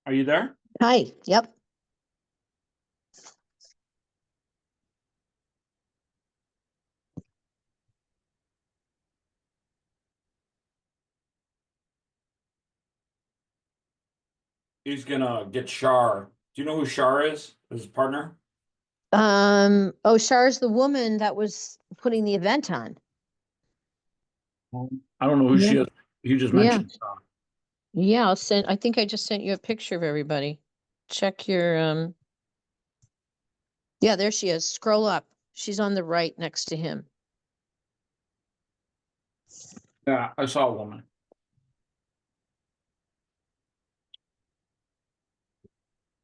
Are you there? Hi, yep. He's gonna get Shar. Do you know who Shar is? His partner? Oh, Char's the woman that was putting the event on. I don't know who she Yeah. is. He just Yeah. mentioned Shar. Yeah, I think I just sent you a picture of everybody. Check your, yeah, there she is. Scroll up. She's on the right next to him. Yeah, I saw a woman.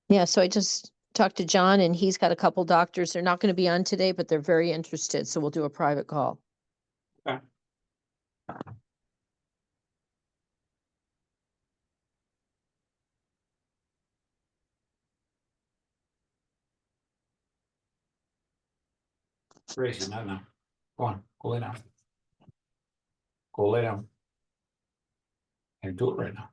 Yeah, so I just talked to John and he's got a couple doctors. They're not going to be on today, but they're very interested. So we'll do a private call. Okay. Gracie, not now. Go on, go lay down. Go lay down. Can't do it right now.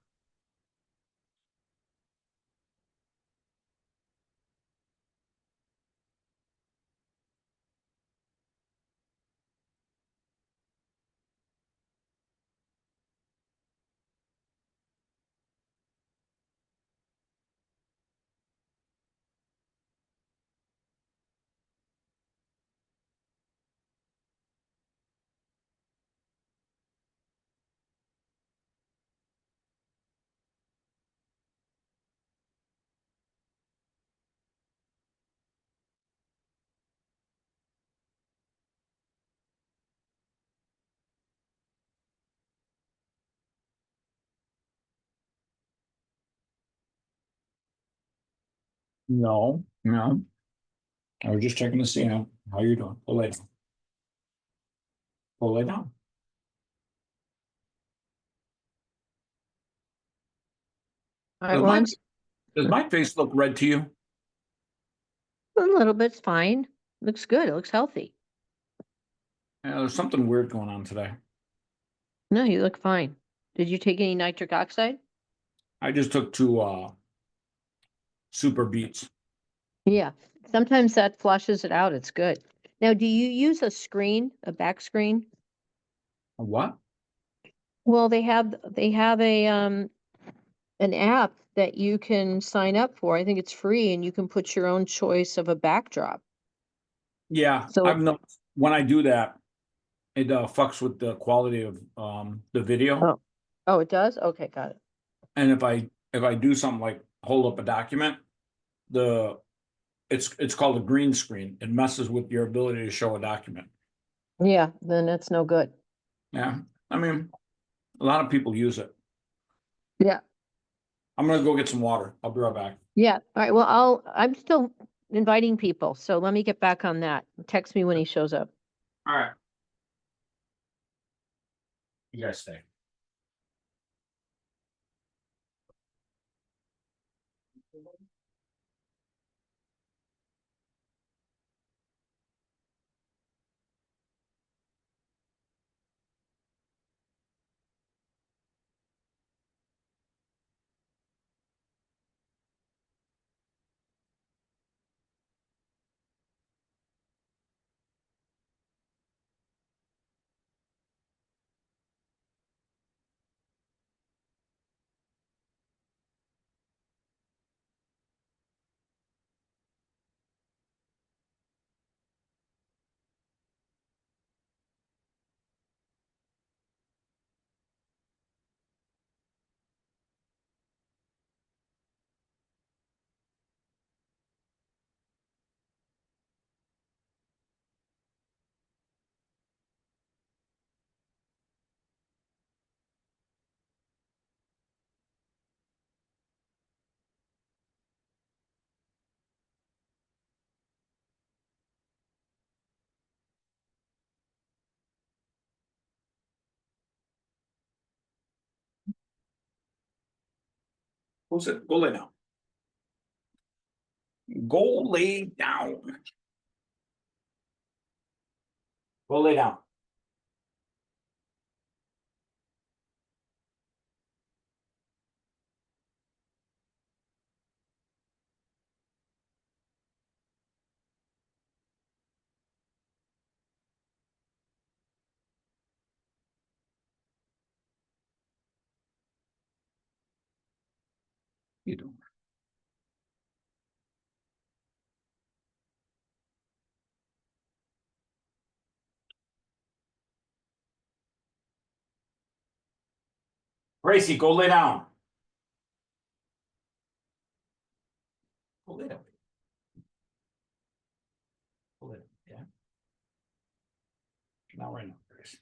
No, no. I was just checking to see how you're doing. Go lay down. Go lay down. All right, Does well, my, does my face look red to you? a little bit's fine. Looks good. It looks healthy. Yeah, there's something weird going on today. No, you look fine. Did you take any nitric oxide? I just took two super beats. Yeah, sometimes that flushes it out. It's good. Now, do you use a screen, a back screen? A what? Well, they have a an app that you can sign up for. I think it's free and you can put your own choice of a backdrop. Yeah, So, I've noticed when I do that, it fucks with the quality of the video. oh, oh, it does? Okay, got it. And if I do something like hold up a document, the it's called a green screen. It messes with your ability to show a document. Yeah, then that's no good. Yeah. I mean, a lot of people use it. Yeah. I'm gonna go get some water. I'll be right back. Yeah. All right. Well, I'm still inviting people. So let me get back on that. Text me when he shows up. All right. You guys stay. Go sit. Go lay down. Go lay down. Go lay down. You do. Gracie, go lay down. Go lay down. Go lay down. Yeah. Now right now, Grace.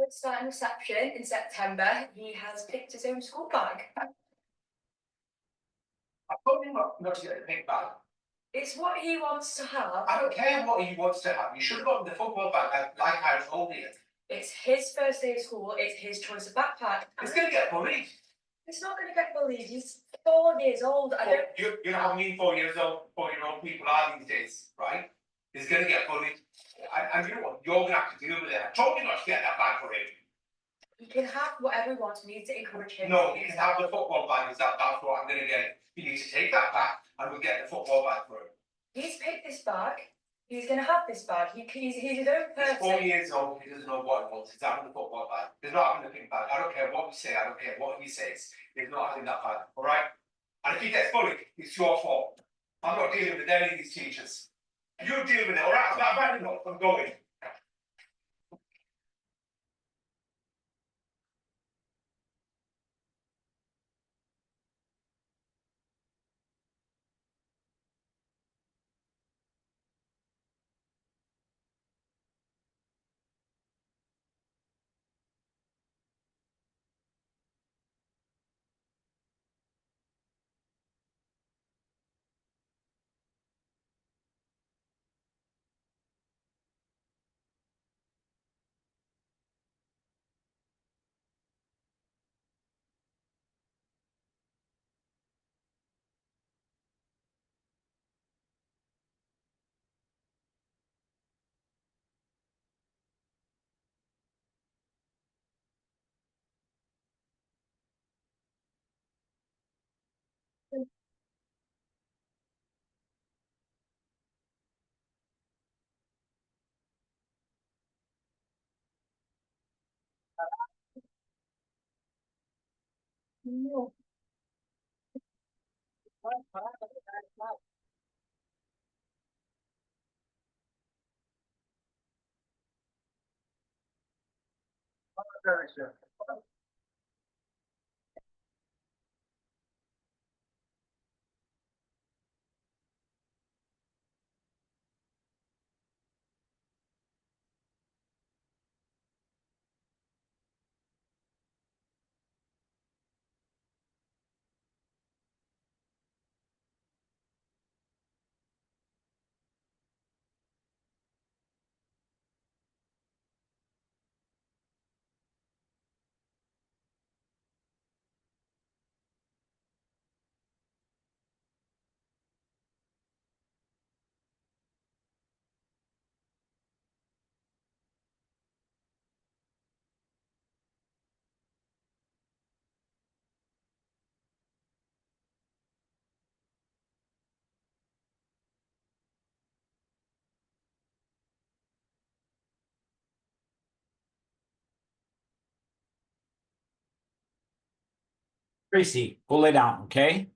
It's starting reception in September. He has picked his own school bag. I told him not to get a pink bag. It's what he wants to have. I don't care what he wants to have. You should have gotten the football bag like I told you. It's his first day of school. It's his choice of backpack. It's going to get bullied. It's not going to get bullied. He's 4 years old. I don't. You know how mean 4 years old, 4-year-old people are these days, right? He's going to get bullied. And you know what? You're going to have to deal with it. I told you not to get that bag for him. He can have whatever he wants. We need to encourage him. No, he can have the football bag. That's what I'm going to get. You need to take that back and we'll get the football bag for him. He's picked this bag. He's going to have this bag. He's his own person. He's 4 years old. He doesn't know what he wants. He's having the football bag. He's not having the pink bag. I don't care what you say. I don't care what he says. He's not having that bag. All right? And if he gets bullied, it's your fault. I'm not dealing with any of these teachers. You deal with it. All right? I've had enough. I'm going. No. Very sure. Gracie, go lay down, okay?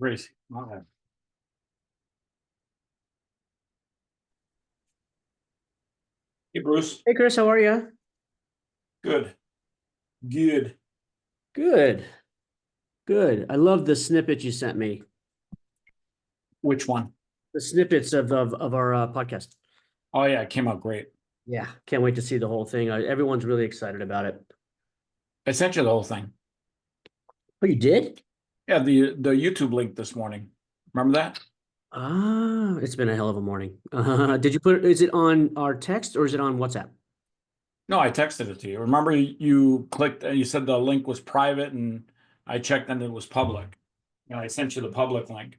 Crazy. Okay. Hey, Bruce. Hey, Chris, how are you? Good. Good. Good. Good. I love the snippet you sent me. Which one? The snippets of our podcast. Oh, yeah, it came out great. Yeah, can't wait to see the whole thing. Everyone's really excited about it. I sent you the whole thing. Oh, you did? Yeah, the YouTube link this morning. Remember that? Ah, it's been a hell of a morning. Did you put it, is it on our text or is it on WhatsApp? No, I texted it to you. Remember you clicked and you said the link was private and I checked and it was public. And I sent you the public link.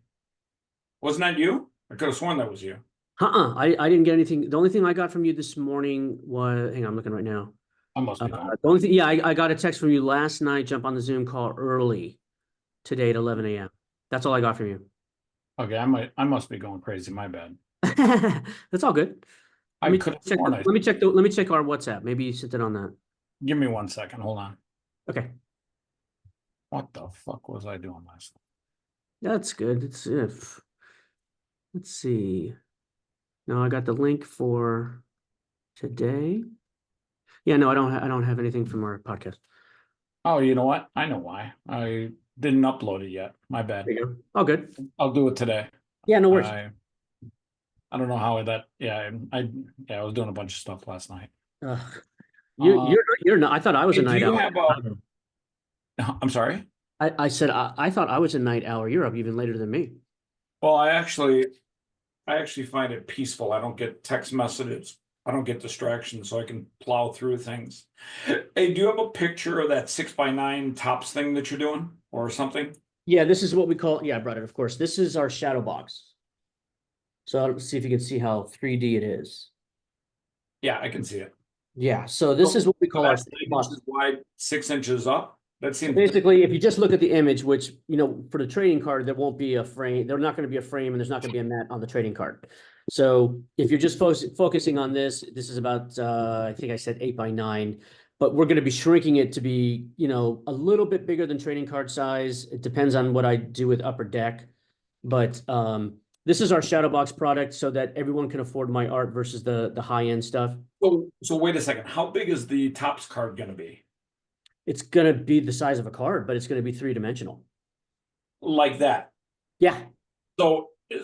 Wasn't that you? I could have sworn that was you. I didn't get anything. The only thing I got from you this morning was, hang on, I'm looking right now. I must be wrong. The only thing, yeah, I got a text from you last night, jump on the Zoom call early today at 11 a.m. That's all I got from you. Okay, I must be going crazy. My bad. That's all good. I could have sworn Let me check our WhatsApp. Maybe you sent it on that. Give me 1 second. Hold on. Okay. What the fuck was I doing last That's good. It's if let's see. No, I got the link for today. Yeah, no, I don't have anything from our podcast. Oh, you know what? I know why. I didn't upload it yet. My bad. There you go. Oh, good. I'll do it today. Yeah, no worries. I don't know how that. Yeah, I was doing a bunch of stuff last night. Ugh. You're not. I thought I was a Hey, do night you owl. have I'm sorry. I said I thought I was a night owl. You're up even later than me. Well, I actually find it peaceful. I don't get text messages. I don't get distractions, so I can plow through things. Hey, do you have a picture of that 6x9 tops thing that you're doing, or something? Yeah, this is what we call. Yeah, I brought it. Of course, this is our shadow box. So let's see if you can see how 3D it is. Yeah, I can see it. Yeah. So this is what we call our That's 9 box. inches wide, 6 inches up. That seems Basically, if you just look at the image, which, for the trading card, there won't be a frame. There's not going to be a frame and there's not going to be a mat on the trading card. So if you're just focusing on this is about, I think I said 8x9, but we're going to be shrinking it to be, a little bit bigger than trading card size. It depends on what I do with Upper Deck. But this is our shadow box product so that everyone can afford my art versus the high-end stuff. So wait a second. How big is the tops card going to be? It's going to be the size of a card, but it's going to be 3-dimensional. Like that? Yeah.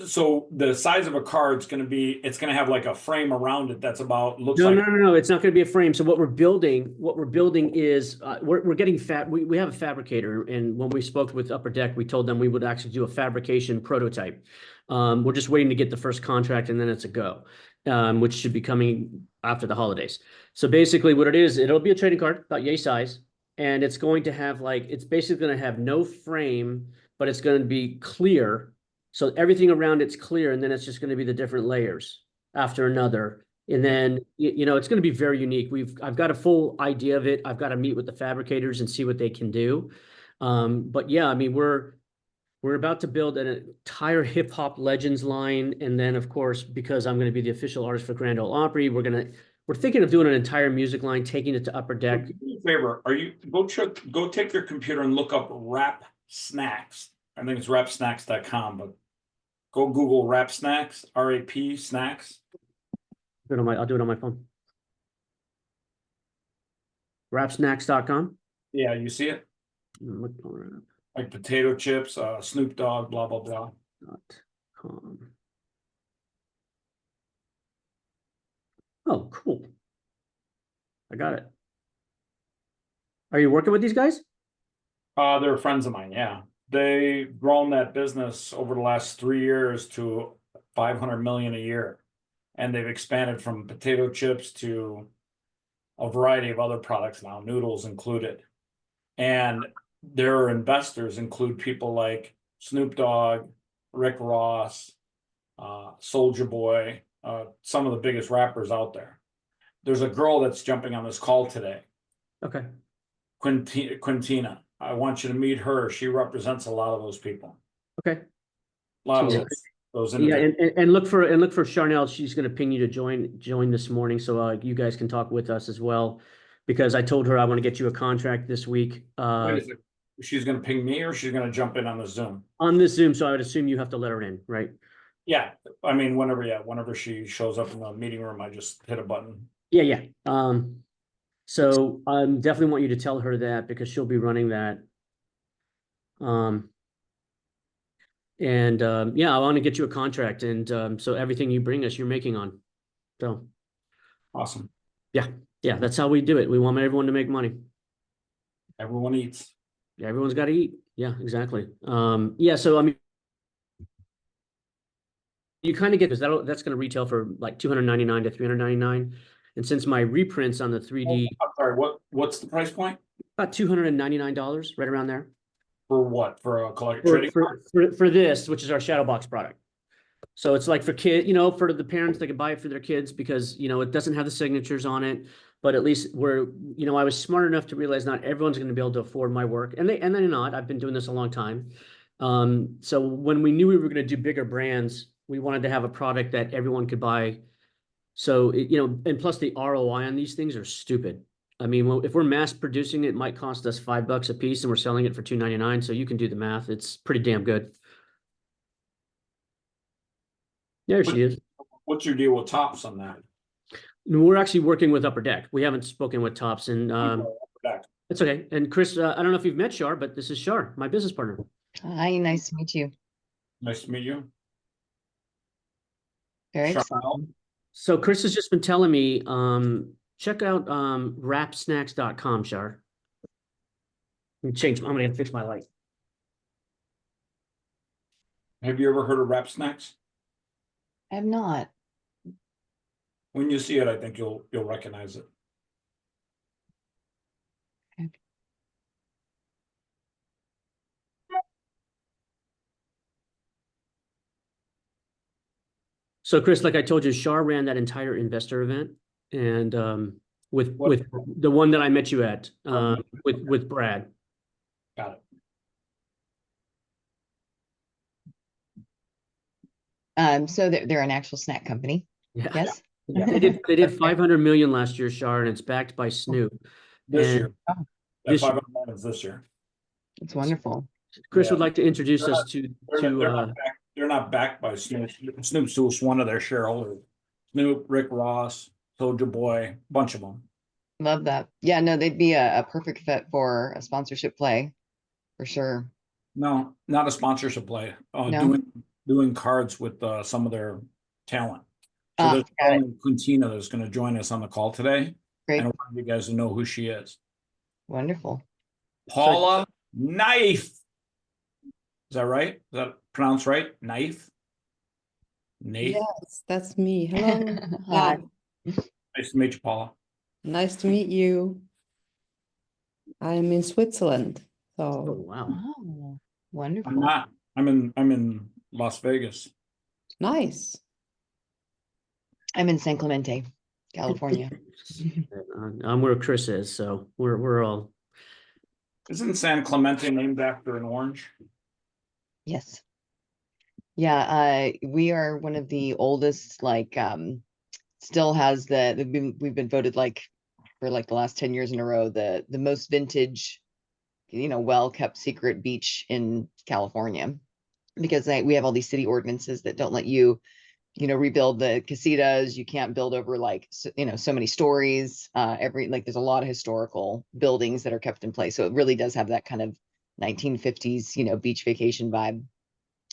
So the size of a card is going to be, it's going to have like a frame around it that's about looks No, like. no. It's not going to be a frame. So what we're building is we're getting we have a fabricator, and when we spoke with Upper Deck, we told them we would actually do a fabrication prototype. We're just waiting to get the first contract, and then it's a go, which should be coming after the holidays. So basically, what it is, it'll be a trading card about yay size, and it's going to have it's basically going to have no frame, but it's going to be clear. So everything around it's clear, and then it's just going to be the different layers after another. And then, it's going to be very unique. I've got a full idea of it. I've got to meet with the fabricators and see what they can do. But yeah, I mean, we're about to build an entire hip hop legends line. And then of course, because I'm going to be the official artist for Grand Ole Opry, we're thinking of doing an entire music line, taking it to Upper Deck. Do me a favor, go take your computer and look up Rap Snacks. I think it's rapsnacks.com, but go Google Rap Snacks, RAP Snacks. I'll do it on my phone. Rapsnacks.com. Yeah, you see it? Like potato chips, Snoop Dogg, blah, blah, blah. .com. Oh, cool. I got it. Are you working with these guys? They're friends of mine, yeah. They've grown that business over the last 3 years to 500 million a year. And they've expanded from potato chips to a variety of other products now, noodles included. And their investors include people like Snoop Dogg, Rick Ross, Soulja Boy, some of the biggest rappers out there. There's a girl that's jumping on this call today. Okay. Quintina. I want you to meet her. She represents a lot of those people. Okay. A lot of Yeah. those Yeah, individuals. and look for Charnel. She's going to ping you to join this morning, so you guys can talk with us as well. Because I told her I want to get you a contract this week. Wait a second. she's gonna ping me or she's gonna jump in on the Zoom? On this Zoom, so I would assume you have to let her in, right? Yeah, I mean, whenever she shows up in the meeting room, I just hit a button. Yeah, yeah. So definitely want you to tell her that because she'll be running that. Yeah, I want to get you a contract, and so everything you bring us, you're making on. So Awesome. yeah, that's how we do it. We want everyone to make money. Everyone eats. Yeah, everyone's got to eat. Yeah, exactly. Yeah, so I mean, you kind of get this. That's going to retail for like $299 to $399, and since my reprints on the 3D, I'm sorry, what's the price point? about $299, right around there. For what? For a collect For, trading? for this, which is our shadow box product. So it's like for kid, for the parents, they could buy it for their kids because, it doesn't have the signatures on it, but at least I was smart enough to realize not everyone's going to be able to afford my work, and they're not. I've been doing this a long time. So when we knew we were going to do bigger brands, we wanted to have a product that everyone could buy. So, and plus the ROI on these things are stupid. I mean, well, if we're mass producing it, might cost us $5 a piece and we're selling it for $2.99. So you can do the math. It's pretty damn good. There she is. What's your deal with Tops on that? We're actually working with Upper Deck. We haven't spoken with Tops, and it's okay. And Chris, I don't know if you've met Shar, but this is Shar, my business partner. Hi, nice to meet you. Nice to meet you. Very Shar. exciting. So Chris has just been telling me, check out wrapsnacks.com, Shar. I'm gonna fix my light. Have you ever heard of Wrap Snacks? I have not. When you see it, I think you'll recognize it. Okay. So Chris, like I told you, Shar ran that entire investor event, and with the one that I met you at, with Brad. Got it. So they're an actual snack company. Yeah. Yes. Yeah. They did 500 million last year, Shar, and it's backed by Snoop. This And year. Oh. That This 500 million is this year. It's wonderful. Chris Yeah. would like to introduce us to They're not backed by Snoop. Snoop's just one of their shareholders. Snoop, Rick Ross, Soulja Boy, bunch of them. Love that. Yeah, no, they'd be a perfect fit for a sponsorship play for sure. No, not a sponsorship play. No? Doing cards with some of their talent. So Ah, there's got it. Quintina that's going to join us on the call today. Great. And I want you guys to know who she is. Wonderful. Paula Knife. Is that right? Is that pronounced right? Knife? Nate? Yes, that's me. Hello. Hi. Nice to meet you, Paula. Nice to meet you. I'm in Switzerland. oh So wow. Oh, wonderful. I'm not. I'm in Las Vegas. nice. I'm in San Clemente, California. I'm where Chris is, so we're all Isn't San Clemente named after an orange? Yes. Yeah, we are one of the oldest, still has we've been voted for the last 10 years in a row, the most vintage, well-kept secret beach in California, because we have all these city ordinances that don't let you, rebuild the casitas. You can't build over so many stories. There's a lot of historical buildings that are kept in place. So it really does have that kind of 1950s, beach vacation vibe.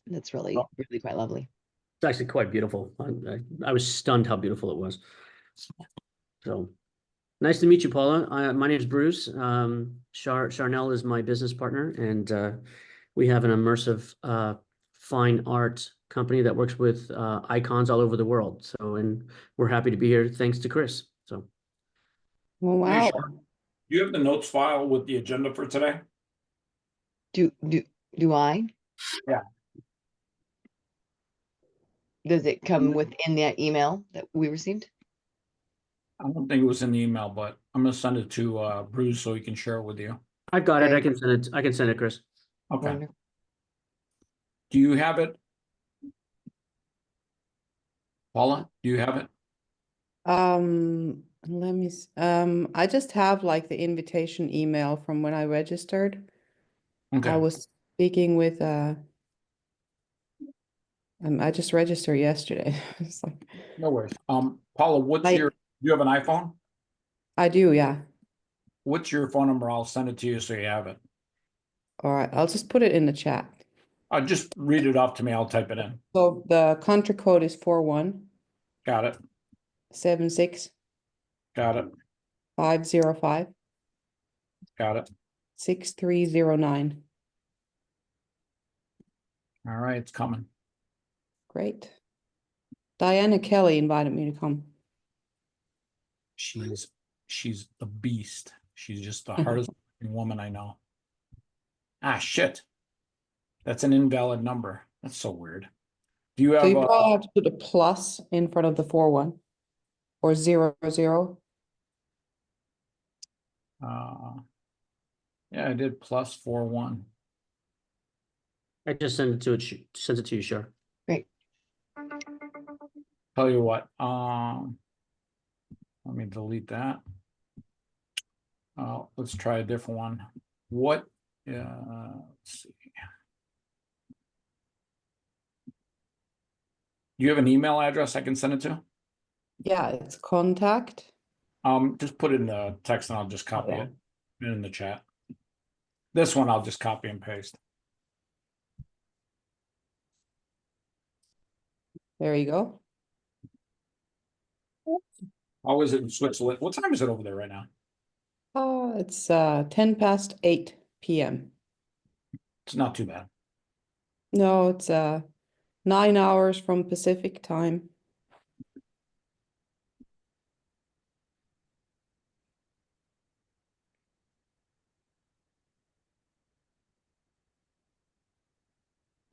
That's really, really quite lovely. it's actually quite beautiful. I was stunned how beautiful it was. So nice to meet you, Paula. My name is Bruce. Charnel is my business partner, and we have an immersive fine art company that works with icons all over the world. So, and we're happy to be here thanks to Chris. So Oh, Hey, wow. Sean, do you have the notes file with the agenda for today? Do I? Yeah. Does it come within that email that we received? I don't think it was in the email, but I'm gonna send it to Bruce so he can share it with you. I've got it. Very I can send it. I can send it, Chris. Okay. Wonderful. Do you have it? Paula, do you have it? Let me I just have like the invitation email from when I registered. I Okay, was speaking with, I just registered yesterday. It's like, no worries. Paula, what's Like- your, do you have an iPhone? I do, yeah. What's your phone number? I'll send it to you so you have it. All right, I'll just put it in the chat. Just read it off to me. I'll type it in. So the country code is 4176 Got it. Got it. 505 Got it. 6309. All right, it's coming. Great. Diana Kelly invited me to come. She's a beast. She's just the hardest working woman I know. Ah, shit. That's an invalid number. That's so weird. Do you So have you a, probably have to put a plus in front of the 41 or 00. yeah, I did +41. I just sent it to you, sure. Great. Tell you what, let me delete that. Let's try a different one. What, let's see. Do you have an email address I can send it to? Yeah, it's contact. Just put it in the text and I'll just copy Yeah. it in the chat. This one I'll just copy and paste. There you go. How is it in Switzerland? What time is it over there right now? It's 10 past 8 p.m. It's not too bad. No, it's 9 hours from Pacific time.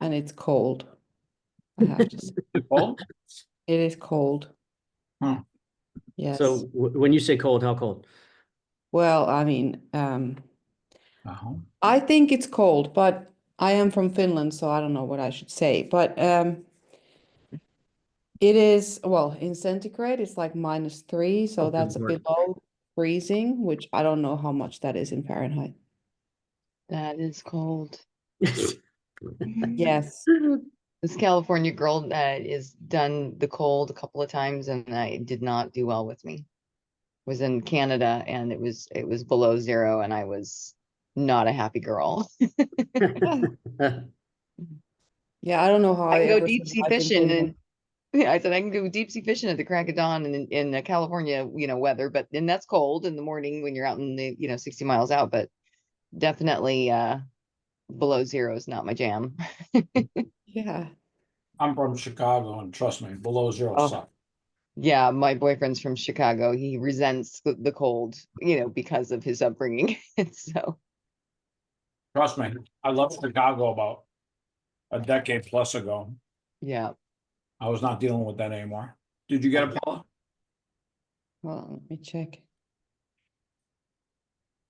And it's cold. I have to say. Cold? It is cold. Huh. Yes. So when you say cold, how cold? Well, I mean, Uh-huh. I think it's cold, but I am from Finland, so I don't know what I should say. But it is, well, in centigrade, it's like -3, so Oh, good that's Lord. below freezing, which I don't know how much that is in Fahrenheit. That is cold. Yes. This California girl is done the cold a couple of times, and I did not do well with me. Was in Canada, and it was below 0, and I was not a happy girl. Yeah, I don't know how I I can go ever deep sea survived in fishing, and Finland. I said I can go deep sea fishing at the crack of dawn in the California, weather, but then that's cold in the morning when you're out in the 60 miles out, but definitely below 0 is not my jam. Yeah. I'm from Chicago, and trust me, below 0 Oh. sucks. Yeah, my boyfriend's from Chicago. He resents the cold, because of his upbringing. And so Trust me, I left Chicago about a decade plus ago. yeah. I was not dealing with that anymore. Did you get it, Paula? Well, let me check.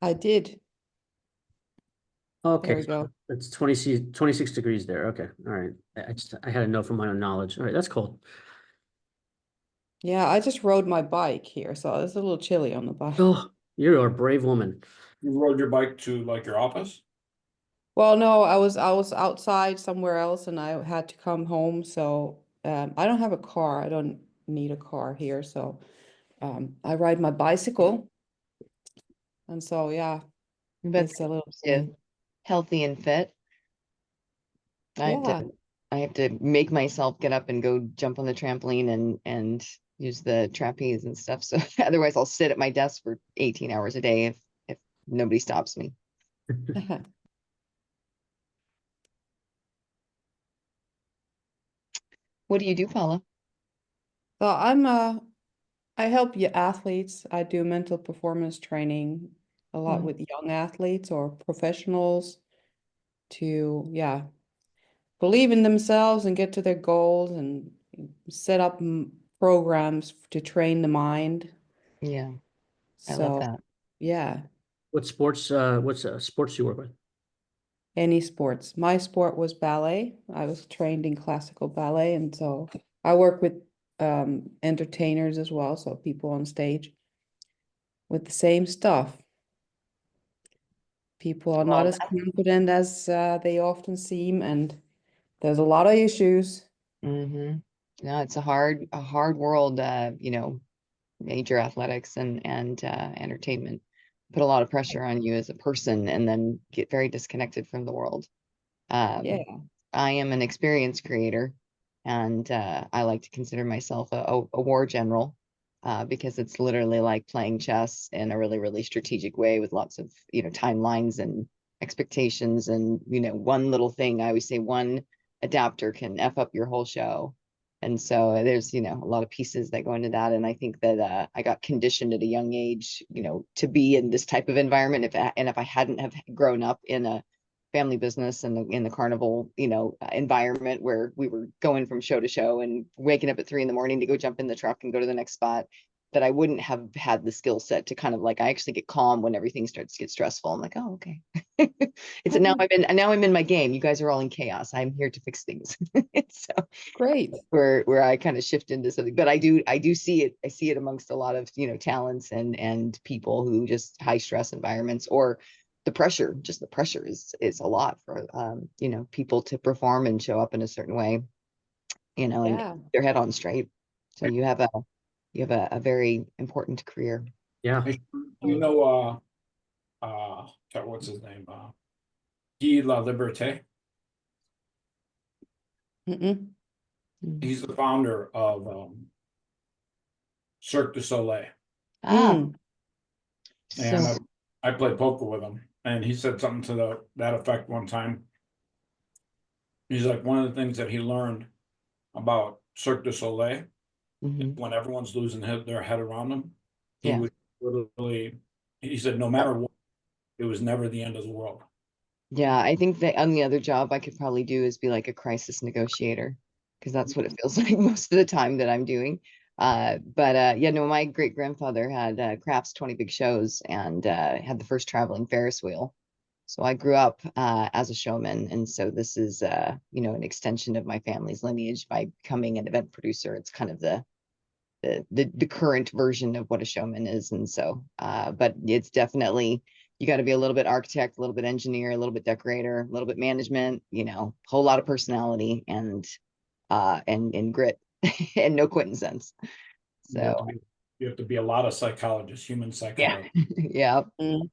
I did. There Okay, we go. it's 26 degrees there. Okay, all right. I had a note from my own knowledge. All right, that's cold. Yeah, I just rode my bike here, so it's a little chilly on the bike. Oh, you're a brave woman. You rode your bike to like your office? Well, no, I was outside somewhere else and I had to come home, so I don't have a car. I don't need a car here, so I ride my bicycle. And so yeah, But it's a little yeah, chilly. healthy and fit. Yeah. I have to make myself get up and go jump on the trampoline and use the trapeze and stuff. So otherwise I'll sit at my desk for 18 hours a day if nobody stops me. What do you do, Paula? So I help you athletes. I do mental performance training a lot Mm. with young athletes or professionals to, yeah, believe in themselves and get to their goals and set up programs to train the mind. Yeah, I love So, that. yeah, What sports you work with? any sports. My sport was ballet. I was trained in classical ballet, and so I work with entertainers as well, so people on stage with the same stuff. People are not Well, as confident as they often seem, and there's a lot of issues. Mm-hmm. No, it's a hard world, you know, major athletics and entertainment put a lot of pressure on you as a person and then get very disconnected from the world. Yeah. I am an experience creator, and I like to consider myself a war general, because it's literally like playing chess in a really, really strategic way with lots of, you know, timelines and expectations. And, you know, one little thing, I always say one adapter can F up your whole show. And so there's, you know, a lot of pieces that go into that. And I think that I got conditioned at a young age, you know, to be in this type of environment. If I hadn't have grown up in a family business and in the carnival, you know, environment where we were going from show to show and waking up at 3 a.m. to go jump in the truck and go to the next spot, that I wouldn't have had the skill set to kind of like, I actually get calm when everything starts to get stressful. I'm like, oh, okay. It's now I'm in my game. You guys are all in chaos. I'm here to fix things. So Great. where I kind of shift into something, but I do see it. I see it amongst a lot of, you know, talents and people who just high stress environments, or the pressure is a lot for, you know, people to perform and show up in a certain way, you know, and Yeah. keep their head on straight. So you have a very important career. Yeah. You know, what's his name? Guy La Liberté. Mm-mm. He's the founder of Cirque du Soleil. Mm. And So I played poker with him, and he said something to that effect one time. He's like, one of the things that he learned about Cirque du Soleil, mhm. when everyone's losing their head around them, he Yeah. would literally, he said, no matter what, it was never the end of the world. Yeah, I think the only other job I could probably do is be like a crisis negotiator, because that's what it feels like most of the time that I'm doing. But yeah, no, my great grandfather had Kraft's 20 Big Shows, and had the first traveling Ferris wheel. So I grew up as a showman, and so this is you know, an extension of my family's lineage by becoming an event producer. It's kind of the current version of what a showman is. And so but it's definitely, you got to be a little bit architect, a little bit engineer, a little bit decorator, a little bit management, you know, a whole lot of personality and grit and no quitting sense. So You have to be a lot of psychologists, human yeah. psychologists. Yeah, Mm.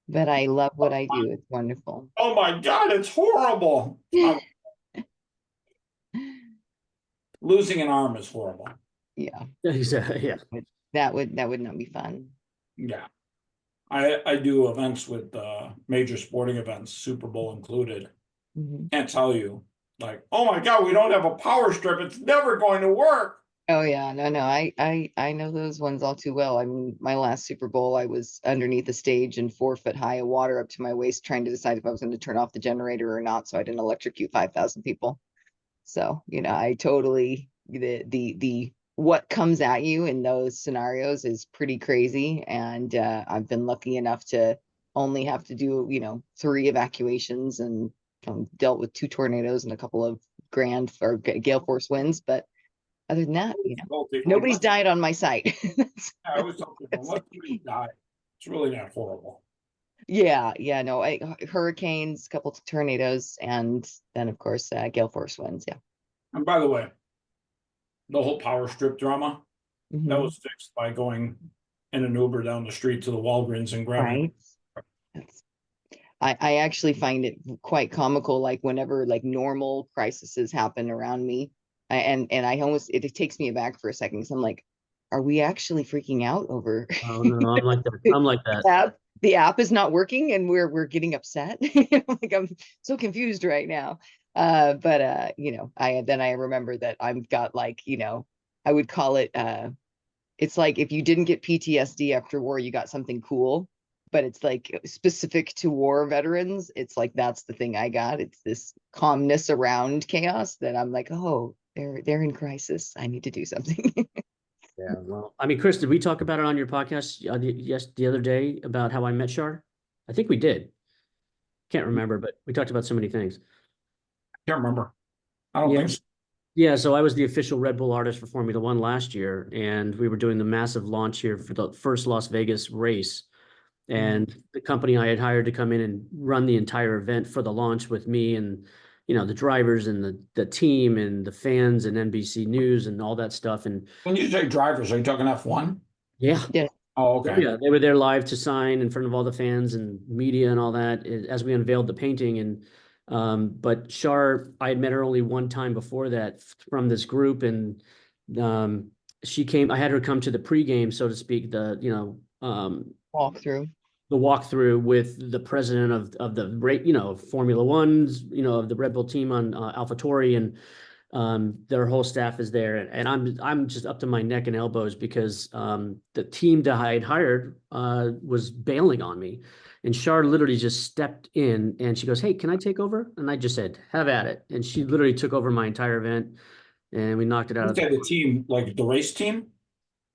but I love what I do. It's wonderful. Oh my God, it's horrible. Losing an arm is horrible. Yeah, Yeah. that would not be fun. Yeah. I do events with major sporting events, Super Bowl included. Mhm. Can't tell you, like, oh my God, we don't have a power strip. It's never going to work. Oh yeah, no, I know those ones all too well. I mean, my last Super Bowl, I was underneath the stage in 4 foot high of water up to my waist, trying to decide if I was going to turn off the generator or not, so I didn't electrocute 5,000 people. So, you know, I totally, the what comes at you in those scenarios is pretty crazy. And I've been lucky enough to only have to do, you know, 3 evacuations, and dealt with 2 tornadoes and a couple of gale force winds. But other than that, you know, nobody's died on my site. I was talking about let somebody die. It's really not horrible. Yeah, no, hurricanes, a couple of tornadoes, and then of course gale force winds. Yeah. And by the way, the whole power strip drama, that Mhm. was fixed by going in an Uber down the street to the Walgreens and grabbing. Right. That's, I actually find it quite comical, like whenever like normal crises happen around me, and I almost, it takes me aback for a second, because I'm like, are we actually freaking out over Oh no, I'm like that. I'm like that. the app is not working and we're getting upset? Like, I'm so confused right now. But you know, I remember that I've got, like, you know, I would call it it's like if you didn't get PTSD after war, you got something cool, but it's like specific to war veterans. It's like, that's the thing I got. It's this calmness around chaos that I'm like, oh, they're in crisis. I need to do something. Yeah. Well, I mean, Chris, did we talk about it on your podcast the other day about how I met Shar? I think we did. Can't remember, but we talked about so many things. Can't remember. I don't Yeah. think so. Yeah, so I was the official Red Bull artist for Formula One last year, and we were doing the massive launch here for the first Las Vegas race. And the company I had hired to come in and run the entire event for the launch with me and, you know, the drivers and the team and the fans and NBC News and all that stuff. And When you say drivers, are you talking F1? yeah. Oh, okay. Yeah, they were there live to sign in front of all the fans and media and all that as we unveiled the painting. And but Shar, I had met her only one time before that from this group, and she came. I had her come to the pregame, so to speak, Walkthrough. the walkthrough with the president of the Formula One's, of the Red Bull team on AlphaTauri, and their whole staff is there, and I'm just up to my neck and elbows because the team that I had hired was bailing on me, and Shar literally just stepped in and she goes, "Hey, can I take over?" And I just said, "Have at it." And she literally took over my entire event, and we knocked it out of the Okay, park. the team, like the race team?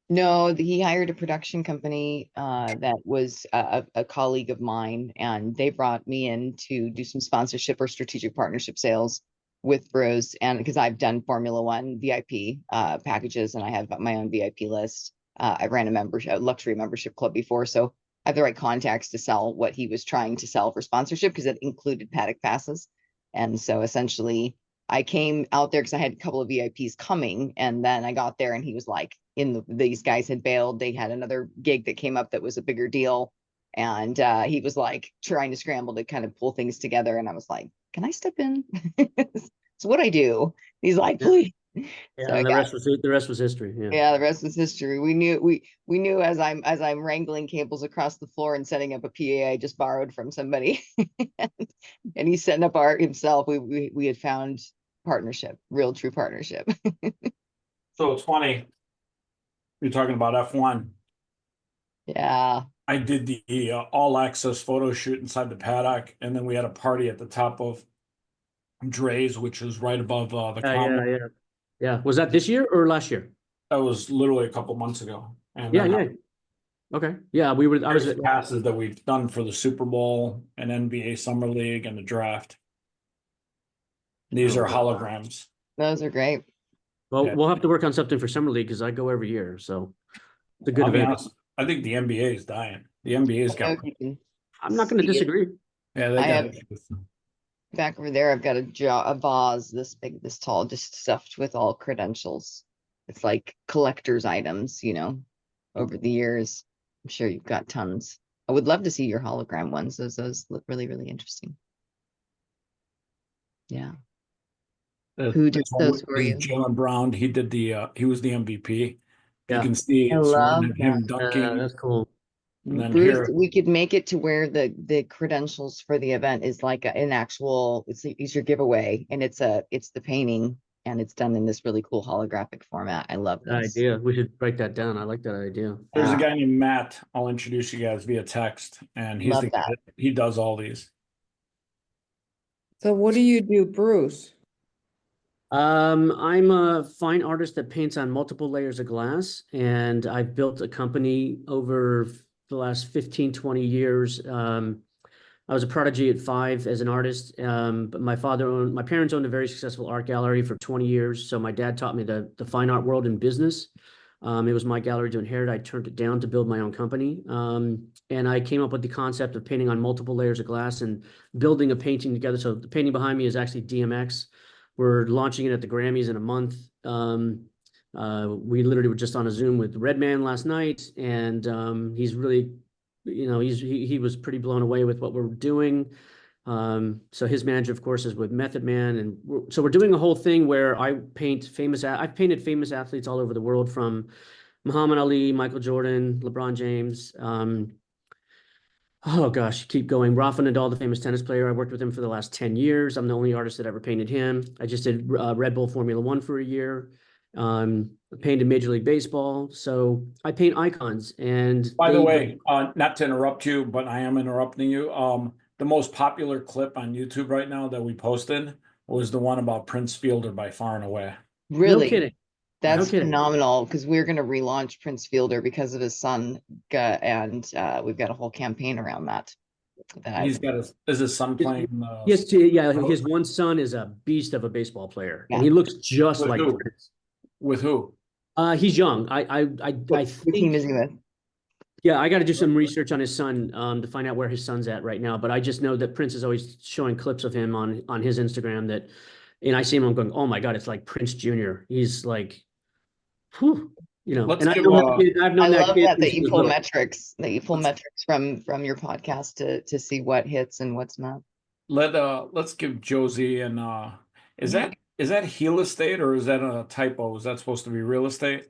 No, he hired a production company that was a colleague of mine, and they brought me in to do some sponsorship or strategic partnership sales with Bros. And because I've done Formula One VIP packages, and I have my own VIP list. I ran a luxury membership club before, so I have the right contacts to sell what he was trying to sell for sponsorship because it included paddock passes. And so essentially, I came out there because I had a couple of VIPs coming, and then I got there and he was like, these guys had bailed. They had another gig that came up that was a bigger deal. And he was like trying to scramble to kind of pull things together. And I was like, can I step in? It's what I do. He's like, please. Yeah, So and the rest was history. Yeah. yeah, the rest was history. We knew as I'm wrangling cables across the floor and setting up a PA I just borrowed from somebody, and he's setting up art himself. We had found partnership, real true partnership. So it's funny. You're talking about F1. Yeah. I did the all access photo shoot inside the paddock, and then we had a party at the top of Dre's, which is right above the common. Yeah. Was that this year or last year? That was literally a couple months ago. And Yeah, then Okay. Yeah, I was there's passes that we've done for the Super Bowl and NBA Summer League and the draft. These are holograms. Those are great. Well, Yeah. we'll have to work on something for Summer League because I go every year. So it's a good I'll be event. honest, I think the NBA is dying. The NBA's got. I'm not going to See it. disagree. Yeah, they I got have- issues. Back over there, I've got a vase this big, this tall, just stuffed with all credentials. It's like collector's items, over the years. I'm sure you've got tons. I would love to see your hologram ones. Those look really, really interesting. Yeah. Who did those for you? Jalen Brown. He did he was the MVP. Yeah. You can see I it's love him dunking. That's cool. And then Bruce, here, we could make it to where the credentials for the event is like an actual, it's your giveaway, and it's the painting, and it's done in this really cool holographic format. I love Good this. idea. We should break that down. I like that idea. there's a Yeah. guy named Matt. I'll introduce you guys via text, and he's Love the guy that. he does all these. So what do you do, Bruce? I'm a fine artist that paints on multiple layers of glass, and I've built a company over the last 15, 20 years. I was a prodigy at 5 as an artist, but my parents owned a very successful art gallery for 20 years. So my dad taught me the fine art world and business. It was my gallery to inherit. I turned it down to build my own company. And I came up with the concept of painting on multiple layers of glass and building a painting together. So the painting behind me is actually DMX. We're launching it at the Grammys in a month. We literally were just on a Zoom with Redman last night, and he's really, he was pretty blown away with what we're doing. So his manager, of course, is with Method Man, and so we're doing a whole thing where I've painted famous athletes all over the world, from Muhammad Ali, Michael Jordan, LeBron James. Oh gosh, keep going. Rafa Nadal, the famous tennis player. I worked with him for the last 10 years. I'm the only artist that ever painted him. I just did Red Bull Formula One for a year. Painted Major League Baseball. So I paint icons. And By the way, not to interrupt you, but I am interrupting you. The most popular clip on YouTube right now that we posted was the one about Prince Fielder by far and away. Really? No kidding. That's No kidding. phenomenal, because we're going to relaunch Prince Fielder because of his son, and we've got a whole campaign around that. He's got is his son playing? His one son is a beast of a baseball player, Yeah. and he looks just With like who? Prince. With who? He's young. I What team think is he with? Yeah, I got to do some research on his son to find out where his son's at right now. But I just know that Prince is always showing clips of him on his Instagram that, and I see him, I'm going, oh my God, it's like Prince Jr. He's like, whew, Let's and I've give, known that kid, I've I known that love kid that since that he you was pull little. metrics, from your podcast to see what hits and what's not. let's give Josie and is Yeah. that Heal Estate or is that a typo? Is that supposed to be real estate?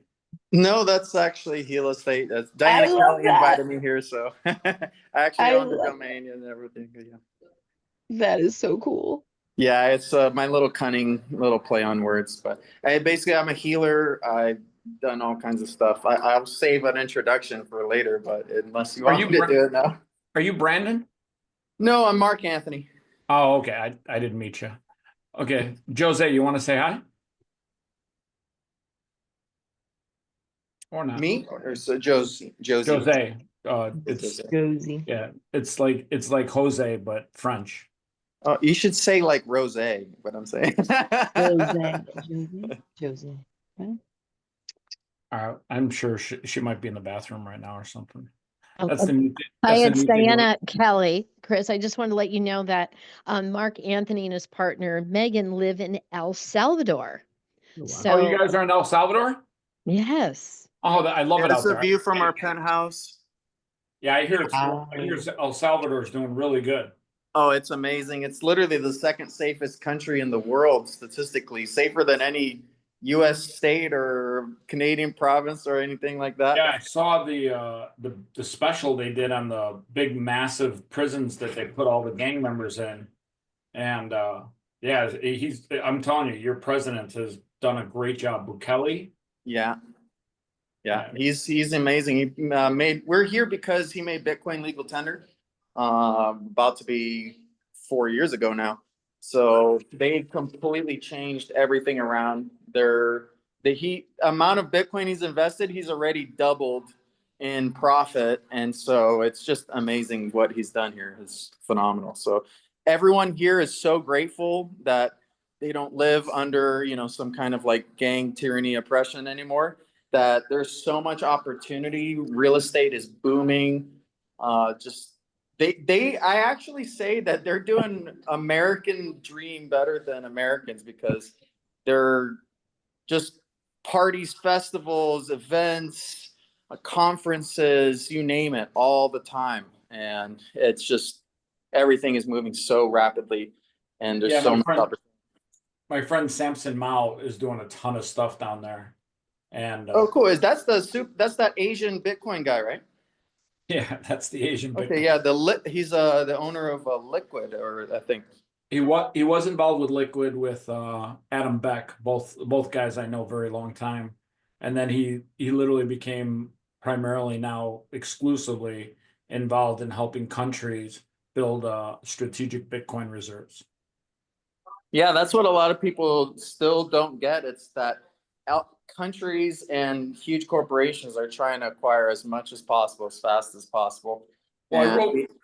No, that's actually Heal Estate. That's I Diana love Kelly that. invited me here, so I actually I own the love domain and everything. But yeah. That is so cool. Yeah, it's my little cunning little play on words. But basically, I'm a healer. I've done all kinds of stuff. I'll save an introduction for later, but unless you Are want you me to do it now. Are you Brandon? No, I'm Mark Anthony. Oh, okay. I didn't meet you. Okay, Jose, you want to say hi? Or not? Me or so Josie? Jose. It's Jose. Josie. yeah. It's like Jose, but French. Oh, you should say like Rose, what I'm saying. Josie. I'm sure she might be in the bathroom right now or something. Oh, That's the neat, Hi, that's the it's neat thing. Diana Kelly. Chris, I just wanted to let you know that Mark Anthony and his partner Megan live in El Salvador. Oh, wow. So Oh, you guys are in El Salvador? yes. Oh, I love it It's out a there. view from our penthouse. Yeah, I hear Wow. El Salvador is doing really good. Oh, it's amazing. It's literally the second safest country in the world statistically, safer than any US state or Canadian province or anything like that. Yeah, I saw the special they did on the big massive prisons that they put all the gang members in. And yeah, I'm telling you, your president has done a great job. Bukele. Yeah. Yeah, he's amazing. He we're here because he made Bitcoin legal tender, about to be 4 years ago now. So they completely changed everything around. The amount of Bitcoin he's invested, he's already doubled in profit, and so it's just amazing what he's done here. It's phenomenal. So everyone here is so grateful that they don't live under some kind of like gang tyranny oppression anymore, that there's so much opportunity. Real estate is booming. I actually say that they're doing American dream better than Americans, because they're just parties, festivals, events, conferences, you name it, all the time. And it's just, everything is moving so rapidly, and there's so much opportunity. My friend Samson Mao is doing a ton of stuff down there. And oh, cool. That's that Asian Bitcoin guy, right? yeah, that's the Asian Bitcoin. Okay, yeah, he's the owner of Liquid, or I think. He was involved with Liquid with Adam Beck, both guys I know very long time. And then he literally became primarily now exclusively involved in helping countries build strategic Bitcoin reserves. Yeah, that's what a lot of people still don't get. It's that countries and huge corporations are trying to acquire as much as possible, as fast as possible. Well,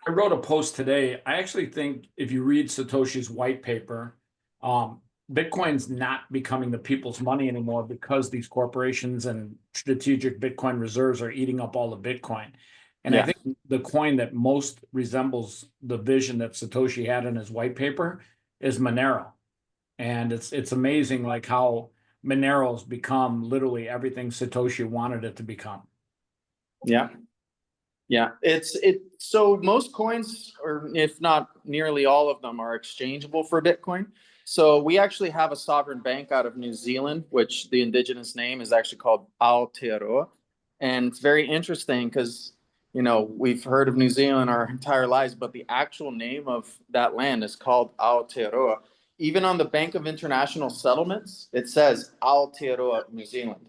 I wrote a post today. I actually think if you read Satoshi's white paper, Bitcoin's not becoming the people's money anymore because these corporations and strategic Bitcoin reserves are eating up all the Bitcoin. And I think the coin that most resembles the vision that Satoshi had in his white paper is Monero. And it's amazing like how Monero's become literally everything Satoshi wanted it to become. Yeah. Yeah, so most coins, or if not nearly all of them, are exchangeable for Bitcoin. So we actually have a sovereign bank out of New Zealand, which the indigenous name is actually called Aotearoa. And it's very interesting because, we've heard of New Zealand our entire lives, but the actual name of that land is called Aotearoa. Even on the Bank of International Settlements, it says Aotearoa, New Zealand.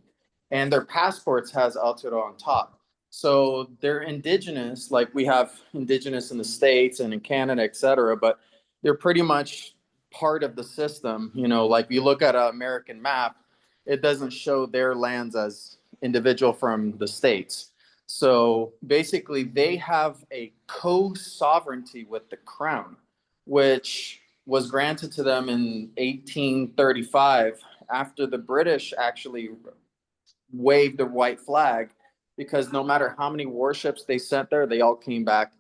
And their passports has Aotearoa on top. So they're indigenous, like we have indigenous in the States and in Canada, et cetera, but they're pretty much part of the system. Like you look at an American map, it doesn't show their lands as individual from the States. So basically they have a co-sovereignty with the crown, which was granted to them in 1835 after the British actually waved the white flag because no matter how many warships they sent there, they all came back